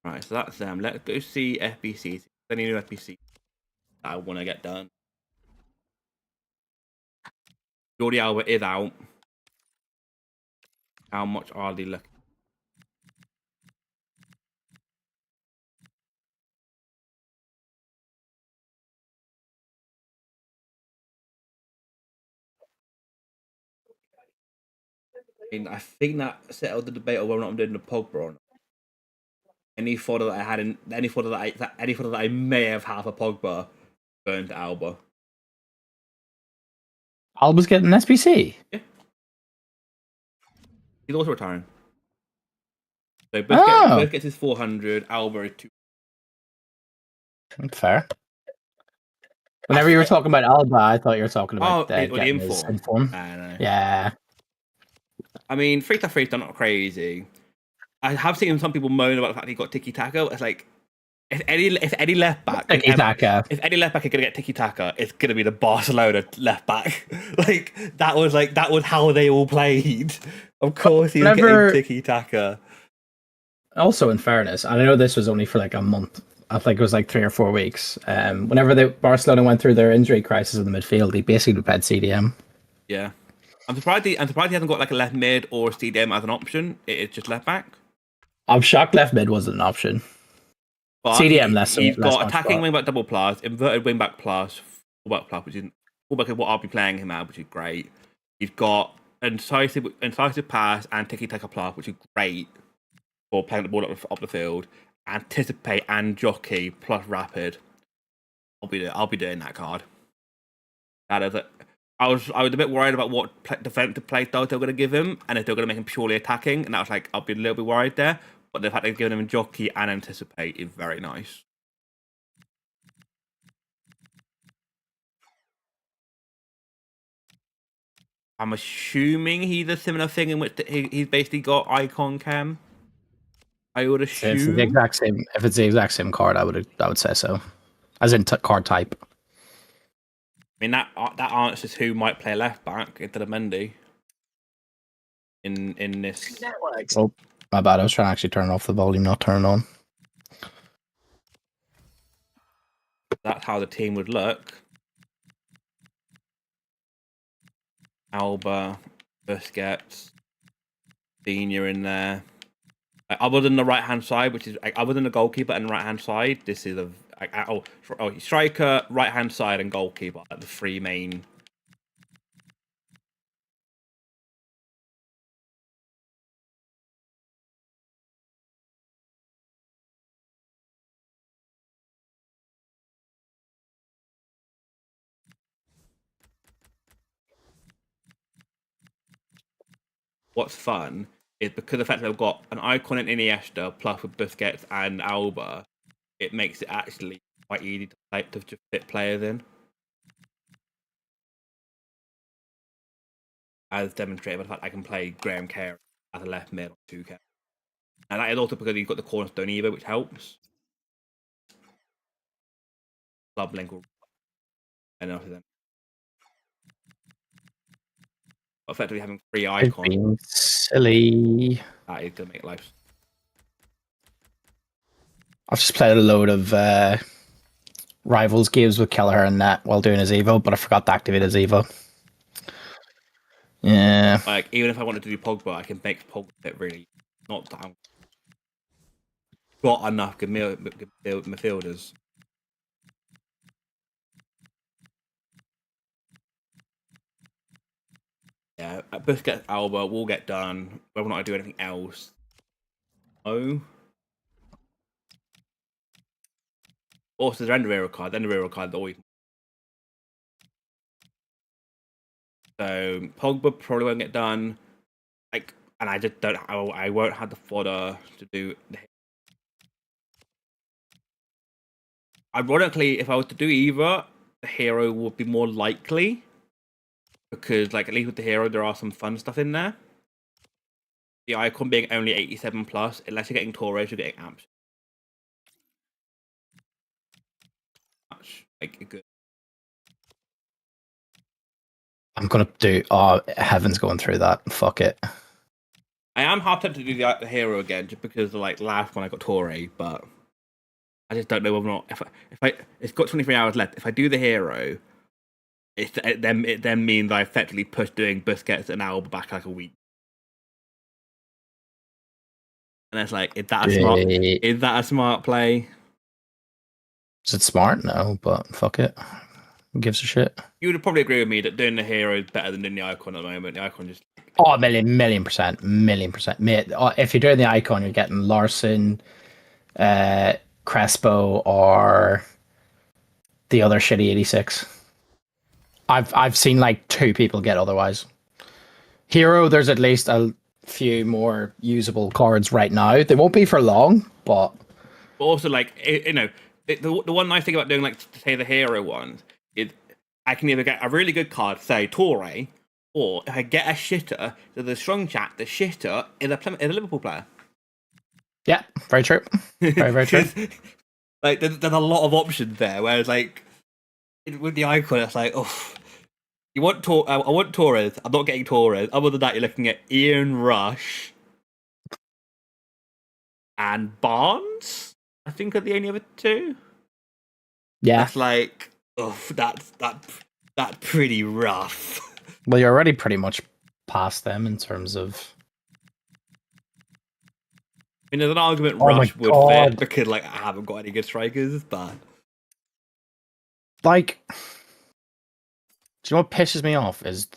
Right, so that's them. Let's go see SBCs. Any new SBCs that I want to get done. Jordi Alba is out. How much are they looking? I mean, I think that settled the debate of whether or not I'm doing the Pogba or not. Any fodder that I had in any fodder that I may have had for Pogba going to Alba. Alba's getting an SBC. Yeah. He's also retiring. So Busquets is 400, Alba is 2. Fair. Whenever you were talking about Alba, I thought you were talking about the getting his inform. inform. I know. Yeah. I mean, 3-3 is not crazy. I have seen some people moan about the fact he got tiki taka. It's like if any left back is gonna get tiki taka, it's gonna be the Barcelona left back. that was how they all played. Of course, he's getting tiki taka. Also, in fairness, and I know this was only for like a month. I think it was like 3 or 4 weeks. Whenever Barcelona went through their injury crisis in the midfield, he basically played CDM. Yeah, I'm surprised he hasn't got like a left mid or CDM as an option. It's just left back. I'm shocked left mid wasn't an option. But CDM he's got attacking wing back double plus, inverted wing back plus, fullback plus, which is fullback is what I'll be playing him at, which is great. He's got incisive pass and tiki taka plus, which is great for playing the ball up the field. Anticipate and jockey plus rapid. I'll be doing that card. That is it. I was a bit worried about what defensive play style they're going to give him, and if they're going to make him purely attacking, and that was like I'll be a little bit worried there. But the fact they've given him jockey and anticipate is very nice. I'm assuming he's a similar thing in which he's basically got icon cam. I would assume if it's the exact same card, I would say so, as in card type. I mean that answers who might play left back instead of Mendy in this. Oh, my bad. I was trying to actually turn off the volume, not turn it on. That's how the team would look. Alba, Busquets, Senior in there. Other than the right hand side, which is other than the goalkeeper and the right hand side, this is striker, right hand side, and goalkeeper, the three main. What's fun is because of the fact that they've got an icon in Iniesta plus with Busquets and Alba, it makes it actually quite easy to just fit players in. As demonstrated by the fact I can play Graham Kerr as a left mid or 2K. And that is also because he's got the cornerstone either, which helps. Club link will enough of them. Effectively having 3 icons. Silly. That is gonna make life. I've just played a load of Rivals games with Kelleher and Nat while doing his Evo, but I forgot to activate his Evo. Yeah. Like, even if I wanted to do Pogba, I can make Pogba fit really. Not that I'm got enough good midfielders. Yeah, Busquets, Alba will get done. Whether or not I do anything else. Oh. Also, the Enderero card always. So Pogba probably won't get done. Like, and I just don't. I won't have the fodder to do. Ironically, if I was to do either, the hero would be more likely because, like, at least with the hero, there are some fun stuff in there. The icon being only 87 plus, unless you're getting Torres, you're getting amps. Like, good. I'm gonna do. Oh, Heaven's going through that. Fuck it. I am half tempted to do the hero again, just because like last one I got Torre, but I just don't know whether or not if I it's got 23 hours left. If I do the hero, it then means I effectively push doing Busquets and Alba back like a week. And it's like, is that a smart play? Is it smart? No, but fuck it. Who gives a shit? You would probably agree with me that doing the hero is better than doing the icon at the moment. The icon just Oh, million percent. Mate, if you're doing the icon, you're getting Larson, Crespo, or the other shitty 86. I've seen like 2 people get otherwise. Hero, there's at least a few more usable cards right now. They won't be for long, but also like the one nice thing about doing like say the hero ones is I can either get a really good card, say Torre, or if I get a shitter, so the strong chat, the shitter is a Liverpool player. yeah, very true. Very true. Like there's a lot of options there. Whereas like with the icon, it's like, oh, I want Torres. I'm not getting Torres. Other than that, you're looking at Ian Rush and Barnes. I think are the only other 2. Yeah, that's like, oh, that's pretty rough. well, you're already pretty much past them in terms of. I mean, there's an argument Oh Rush my would God. fit because like I haven't got any good strikers, but Like, do you know what pisses me off is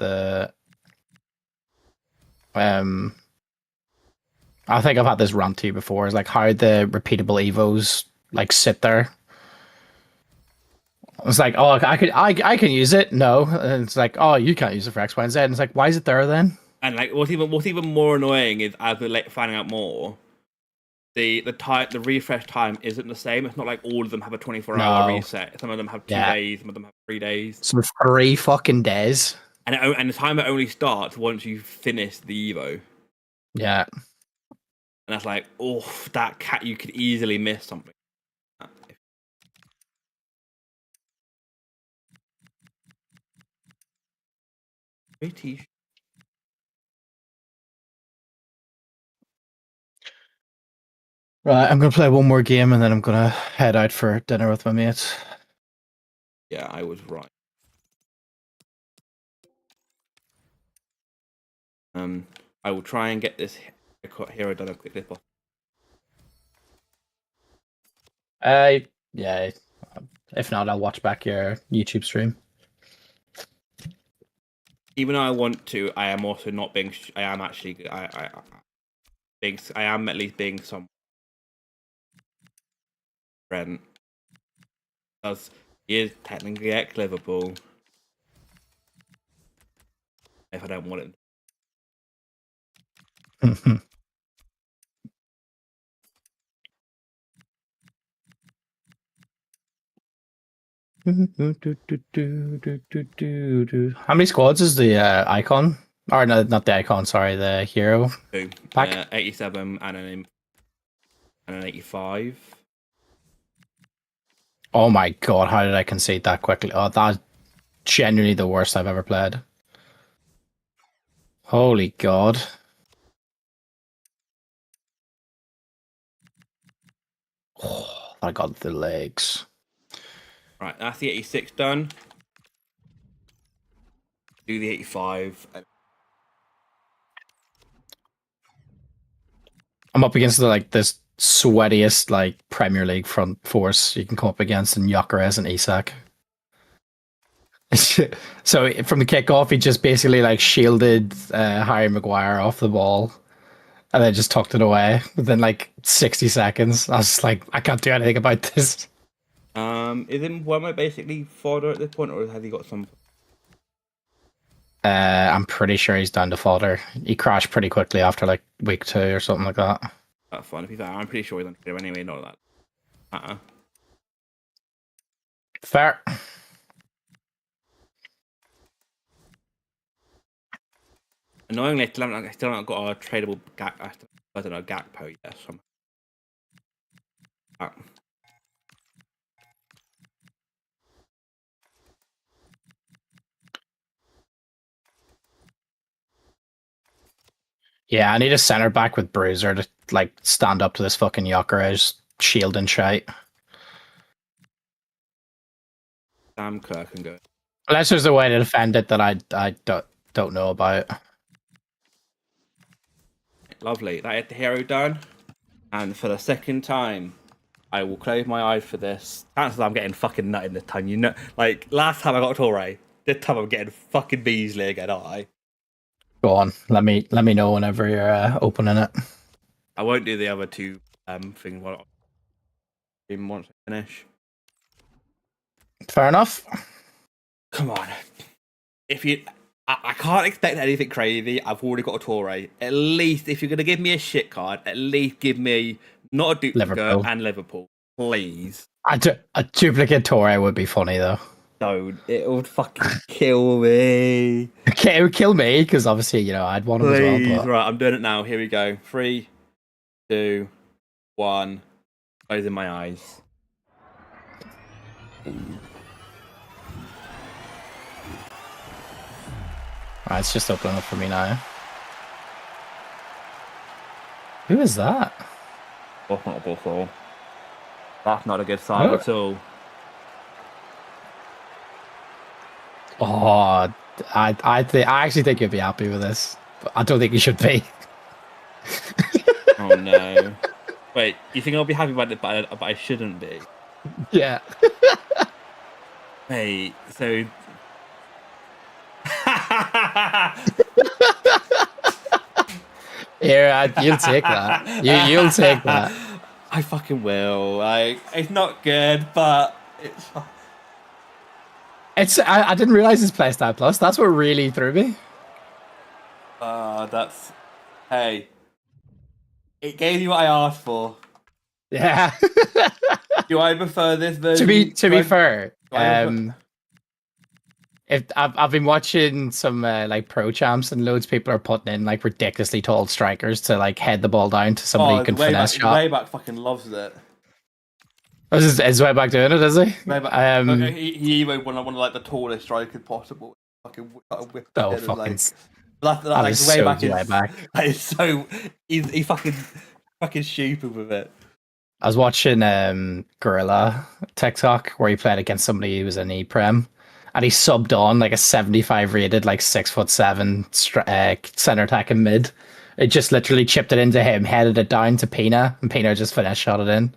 I think I've had this rant to you before, is like how the repeatable evos like sit there. It's like, oh, I can use it. No, and it's like, oh, you can't use it for X, Y, and Z. And it's like, why is it there then? and like what's even more annoying is as we're like finding out more, the refresh time isn't the same. It's not like all of them have a 24-hour reset. Some of them have 2 days. Some of them have 3 days. So 3 fucking days. And the timer only starts once you finish the Evo. Yeah. And that's like, oh, that cat, you could easily miss something. Pretty. Right, I'm gonna play one more game and then I'm gonna head out for dinner with my mates. Yeah, I was right. I will try and get this hero done as quickly as possible. Yeah. If not, I'll watch back your YouTube stream. Even though I want to, I am also not being. I am actually. I am at least being some friend. Because he is technically ex Liverpool. If I don't want it. How many squads is the icon? Or no, not the icon. Sorry, the hero pack. 87 and an 85. Oh my God! How did I concede that quickly? Oh, that's genuinely the worst I've ever played. Holy God! Oh, I got the legs. Right, that's the 86 done. Do the 85. I'm up against this sweatiest like Premier League front force you can come up against in Gyökeres and Isak. So from the kickoff, he just basically like shielded Harry Maguire off the ball, and then just tucked it away within like 60 seconds. I was just like, I can't do anything about this. Isn't Wemo basically fodder at this point, or has he got some? I'm pretty sure he's down to fodder. He crashed pretty quickly after like week 2 or something like that. That's fun. If he's I'm pretty sure he's on Twitter anyway. Not that. Fair. Annoyingly, I still haven't got a tradable I don't know, Gakpo yet. Yeah, I need a center back with Bruiser to like stand up to this fucking Jokeres shield and shite. Sam Kerr can go. Unless there's a way to defend it that I don't know about. Lovely. That is the hero done. And for the second time, I will close my eyes for this. Chances I'm getting fucking nutted this time. You know, like last time I got Torre. This time I'm getting fucking Beasley again, aren't I? Go on, let me know whenever you're opening it. I won't do the other two things once I finish. Fair enough. Come on. If you, I can't expect anything crazy. I've already got a Torre. At least if you're gonna give me a shit card, at least give me not a duplicate Liverpool. and Liverpool, please. A duplicate Torre would be funny though. Don't. It would fucking kill me. Okay, it would kill me because obviously I'd want him as well. Please. But... Right, I'm doing it now. Here we go. 3, 2, 1. Closing my eyes. Alright, it's just opening up for me now. Who is that? That's not a buffalo. That's not a good sign at all. Oh, I actually think you'd be happy with this, but I don't think you should be. Oh no! Wait, you think I'll be happy about it, but I shouldn't be? Yeah. Wait, so. Here, you'll take that. You'll take that. I fucking will. Like, it's not good, but it's. I didn't realize it's PlayStation Plus. That's what really threw me. That's. Hey, it gave you what I asked for. Yeah. Do I prefer this version? To be fair, if I've been watching some like pro champs and loads of people are putting in like ridiculously tall strikers to like head the ball down to somebody who can finesse shot. Wayback fucking loves it. Is Wayback doing it? Is he? Wayback, he even one of like the tallest strikers possible. Fucking whip. Oh fucking! Like, that like is Wayback so is Wayback. That is so he fucking stupid with it. I was watching Gorilla TikTok where he played against somebody who was in E-Prem. And he subbed on like a 75 rated, like 6'7" center attacking mid. It just literally chipped it into him, headed it down to Pina, and Pina just finesse shot it in.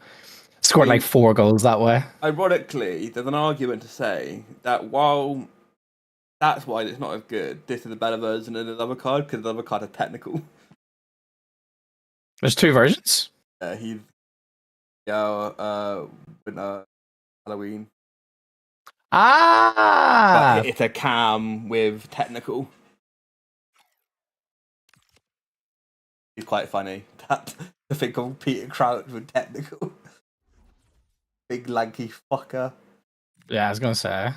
Scored like 4 goals that way. Ironically, there's an argument to say that while that's why it's not as good, this is a better version of another card because the other card is technical. There's 2 versions. He's Halloween. Ah, but it's a cam with technical. It's quite funny that to think of Peter Crouch with technical. Big lanky fucker. Yeah, I was gonna say.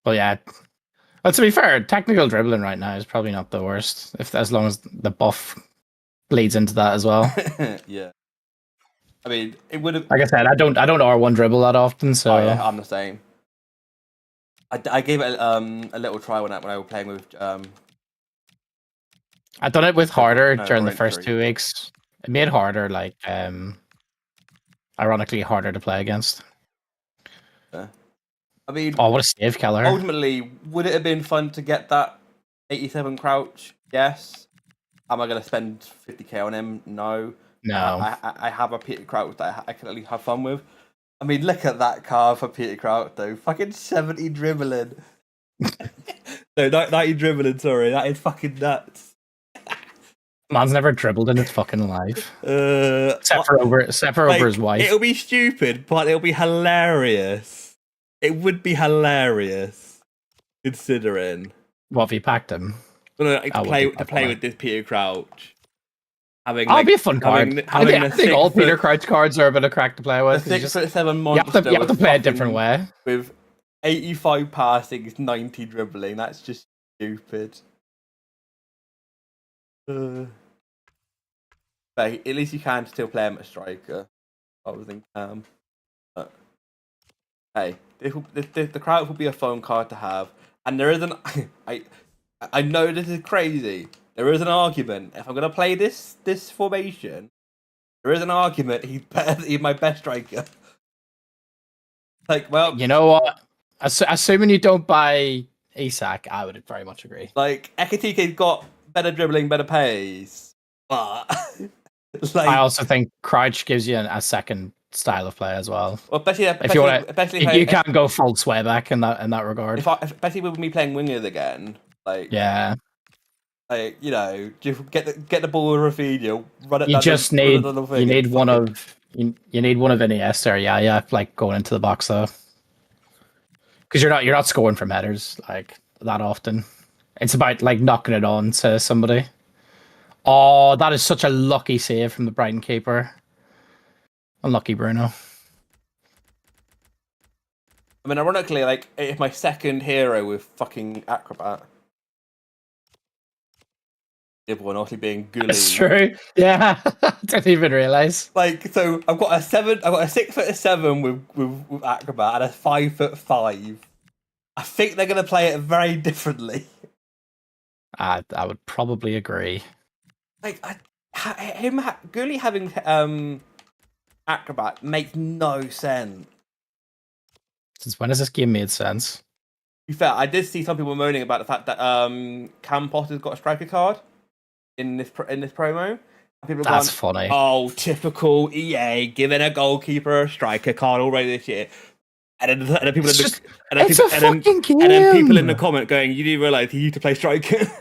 Well, yeah. But to be fair, technical dribbling right now is probably not the worst, as long as the buff bleeds into that as well. Yeah. I mean, it would have. Like I said, I don't R1 dribble that often, so yeah, I'm the same. I gave it a little try when I was playing with. I done it with harder during the first 2 weeks. It made harder, like ironically harder to play against. Yeah. I mean, oh, what a save killer! Ultimately, would it have been fun to get that 87 crouch? Yes. Am I going to spend 50k on him? No. No. I have a Peter Crouch that I can at least have fun with. I mean, look at that card for Peter Crouch, though. Fucking 70 dribbling. No, 90 dribbling, sorry. That is fucking nuts. Man's never dribbled in his fucking life. Except for over his wife. It'll be stupid, but it'll be hilarious. It would be hilarious, considering. What if he packed him? No, to play with this Peter Crouch. It'll be a fun card. I think all Peter Crouch cards are a bit of crack to play with. 6'7" monster. You have to play a different way. With 85 passing, 90 dribbling. That's just stupid. But at least you can still play him at striker. Other than Cam. But hey, the Crouch will be a fun card to have, and there isn't. I know this is crazy, there is an argument. If I'm gonna play this formation, there is an argument. He's better. He's my best striker. Like, well, You know what? Assuming you don't buy Isak, I would very much agree. like Ekitike's got better dribbling, better pace, but like, I also think Crouch gives you a second style of play as well. well, especially If you want to, especially you can't go full sway back in that regard. especially with me playing wingers again, like Yeah, like just get the ball with Rafinha, run it. you down just the, need run it down the you thing, need and one fucking- of you need one of Iniesta or yeah, like going into the box though, because you're not scoring from headers like that often. It's about like knocking it on to somebody. Oh, that is such a lucky save from the Brighton keeper. Unlucky Bruno. I mean, ironically, like it's my second hero with fucking acrobat. The other one obviously being Gully. That's true. Yeah, didn't even realize. Like, so I've got a 6'7" with acrobat and a 5'5". I think they're gonna play it very differently. I would probably agree. Like, Gully having acrobat makes no sense. Since when has this game made sense? To be fair, I did see some people moaning about the fact that Campos has got a striker card in this promo. And people have That's gone, funny. oh, typical EA giving a goalkeeper a striker card already this year. And then people in the comment going, you do realise he used to play striker.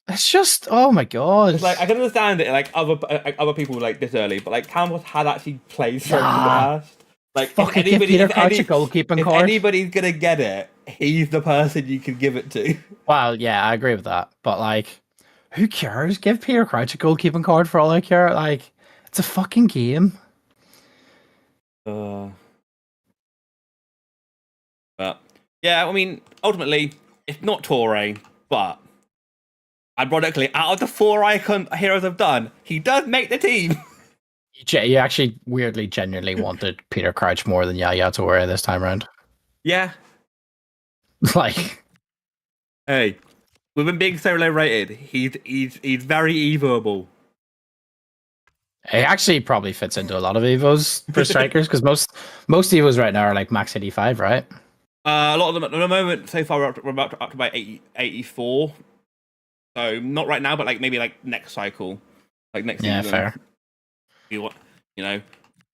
It's just, oh my god. Like, I can understand it, like other people like this early, but like Campos had actually played striker in the past. Like, fucking give Peter Crouch a goalkeeping card. If anybody's gonna get it, he's the person you can give it to. Well, yeah, I agree with that. But like, who cares? Give Peter Crouch a goalkeeping card for all I care. Like, it's a fucking game. But yeah, I mean, ultimately, it's not Torre, but ironically, out of the 4 icon heroes I've done, he does make the team. You actually weirdly, genuinely wanted Peter Crouch more than Yaya Toure this time around. Yeah. Like, Hey, with him being so low rated, he's very evoable. it actually probably fits into a lot of Evos for strikers because most Evos right now are like max 85, right? A lot of them at the moment so far we're up to about 80, 84. So not right now, but like maybe like next cycle, like next season. Yeah, fair.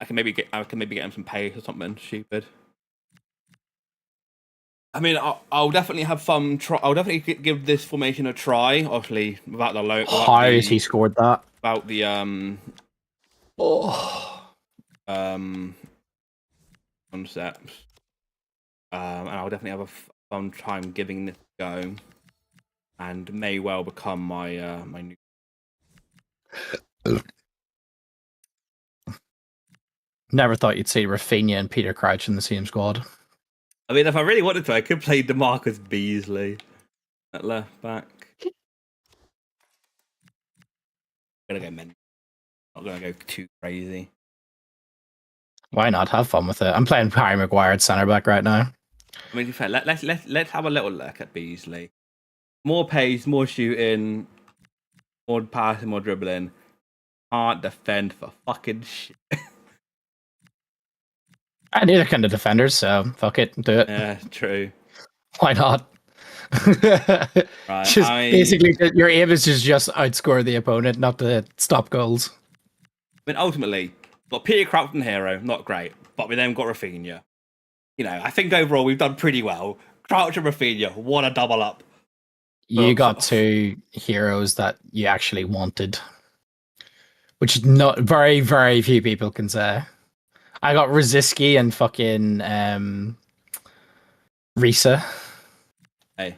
I can maybe get him some pay or something stupid. I mean, I'll definitely have fun. I'll definitely give this formation a try. Obviously, without the low. How has he scored that? About the concepts. And I'll definitely have a fun time giving this a go, and may well become my my new. Never thought you'd see Rafinha and Peter Crouch in the same squad. I mean, if I really wanted to, I could play DeMarcus Beasley at left back. I'm gonna go mental. Not gonna go too crazy. Why not? Have fun with it. I'm playing Harry Maguire at centre back right now. I mean, to be fair, let's have a little look at Beasley. More pace, more shooting, more passing, more dribbling. Can't defend for fucking shit. Neither can the defenders, so fuck it, do it. Yeah, true. Why not? Right, Just basically, your aim is to just outscore the opponent, not to stop goals. I mean, ultimately, got Peter Crouch and hero, not great, but we then got Rafinha. I think overall we've done pretty well. Crouch and Rafinha, what a double up. You got 2 heroes that you actually wanted, which not very, very few people can say. I got Rosicky and fucking Risa. Hey,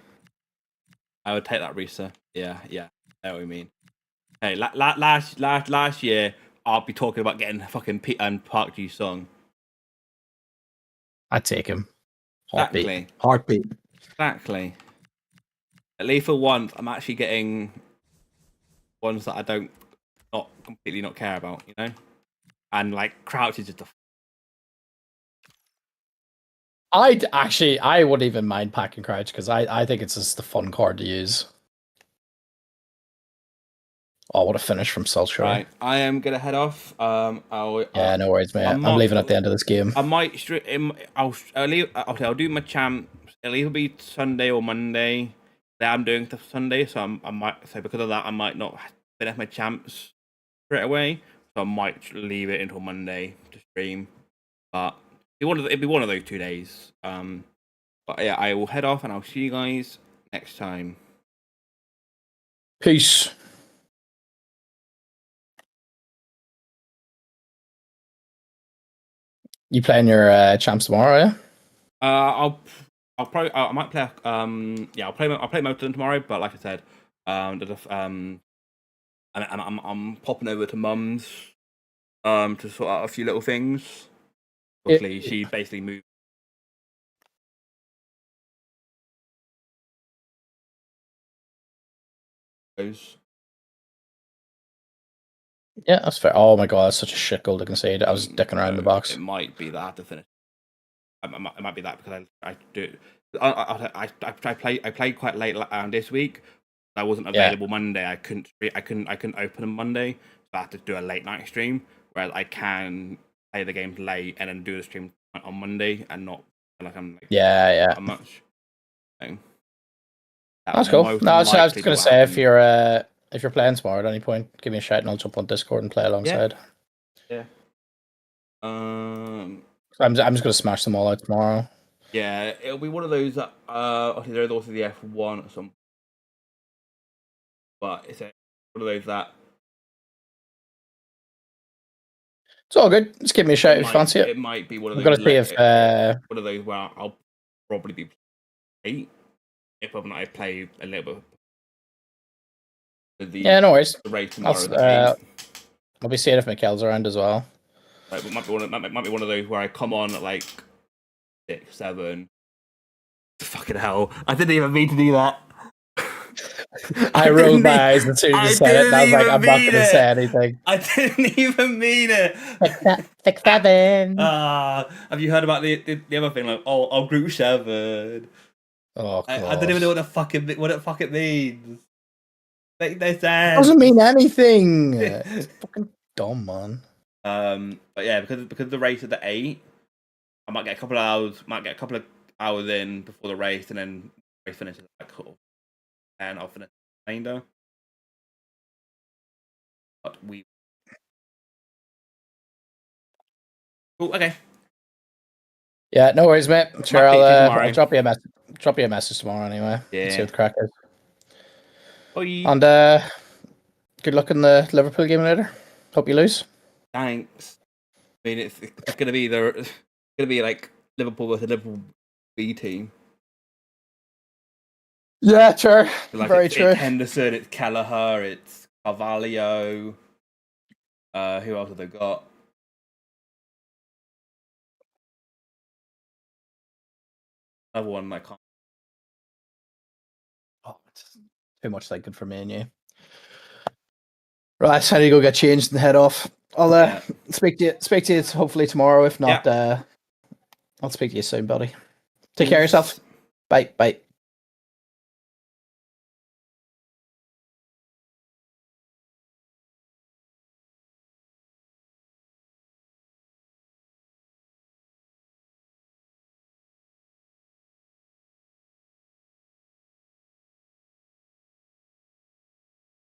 I would take that Risa. Yeah, I know what we mean. Hey, last year I'll be talking about getting a fucking Pete and Park G song. I'd take him. Heartbeat. Exactly. Heartbeat. Exactly. At least for once, I'm actually getting ones that I don't not completely not care about, And like Crouch is just a. I wouldn't even mind packing Crouch because I think it's just a fun card to use. Oh, what a finish from Sultry. Right, I am gonna head off. Yeah, no worries, mate. I'm leaving at the end of this game. I might. I'll leave. I'll do my champs. It'll either be Sunday or Monday. That I'm doing the Sunday, so I might. So because of that, I might not finish my champs straight away. So I might leave it until Monday to stream. But it'd be one of those 2 days. But yeah, I will head off, and I'll see you guys next time. Peace. You playing your champs tomorrow, yeah? I'll probably I might play yeah, I'll play most of them tomorrow, but like I said, I'm popping over to Mum's to sort out a few little things. Obviously, she basically moved. Yeah, that's fair. Oh my god, that's such a shit goal to concede. I was dicking around the box. It might be that I have to finish. It might be that because I do. I played quite late this week. I wasn't available Monday. I couldn't open on Monday, so I had to do a late night stream. Whereas I can play the games late and then do the stream on Monday and not like I'm like that much. So, that's cool. No, I was gonna say if you're playing tomorrow at any point, give me a shout and I'll jump on Discord and play alongside. Yeah. I'm just gonna smash them all out tomorrow. Yeah, it'll be one of those that there's also the F1 or something. But it's one of those that it's all good. Just give me a shout if you fancy it. It might be one of those. I'm gonna see if one of those where I'll probably be 8 if I play a little bit. Yeah, no worries. The race tomorrow. I'll be seeing if Mikkel's around as well. Right, but might be one of those where I come on at like 6, 7. Fucking hell! I didn't even mean to do that. I rolled my eyes as soon as you said it. And I was like, I'm not going to say anything. I didn't even mean it. 6, 7. Have you heard about the other thing? Like, I'll group 7. Oh, I don't even know what it fucking means. Make no sense. It doesn't mean anything. It's fucking dumb, man. But yeah, because the race is at 8, I might get a couple of hours in before the race, and then the race finishes at cool. And I'll finish the remainder. But cool, okay. Yeah, no worries, mate. Sure, I'll drop you a message. Drop you a message tomorrow anyway. Yeah. See what the crack is. Bye. And good luck in the Liverpool game later. Hope you lose. Thanks. I mean, it's gonna be like Liverpool versus Liverpool B team. Yeah, sure. Like very true. It's Henderson, it's Kelleher, it's Carvalho. Who else have they got? Another one I can't. Oh, it's too much thinking for me and you. Right, I need to go get changed and head off. I'll speak to you hopefully tomorrow. If not, I'll speak to you soon, buddy. Take care of yourself. Bye.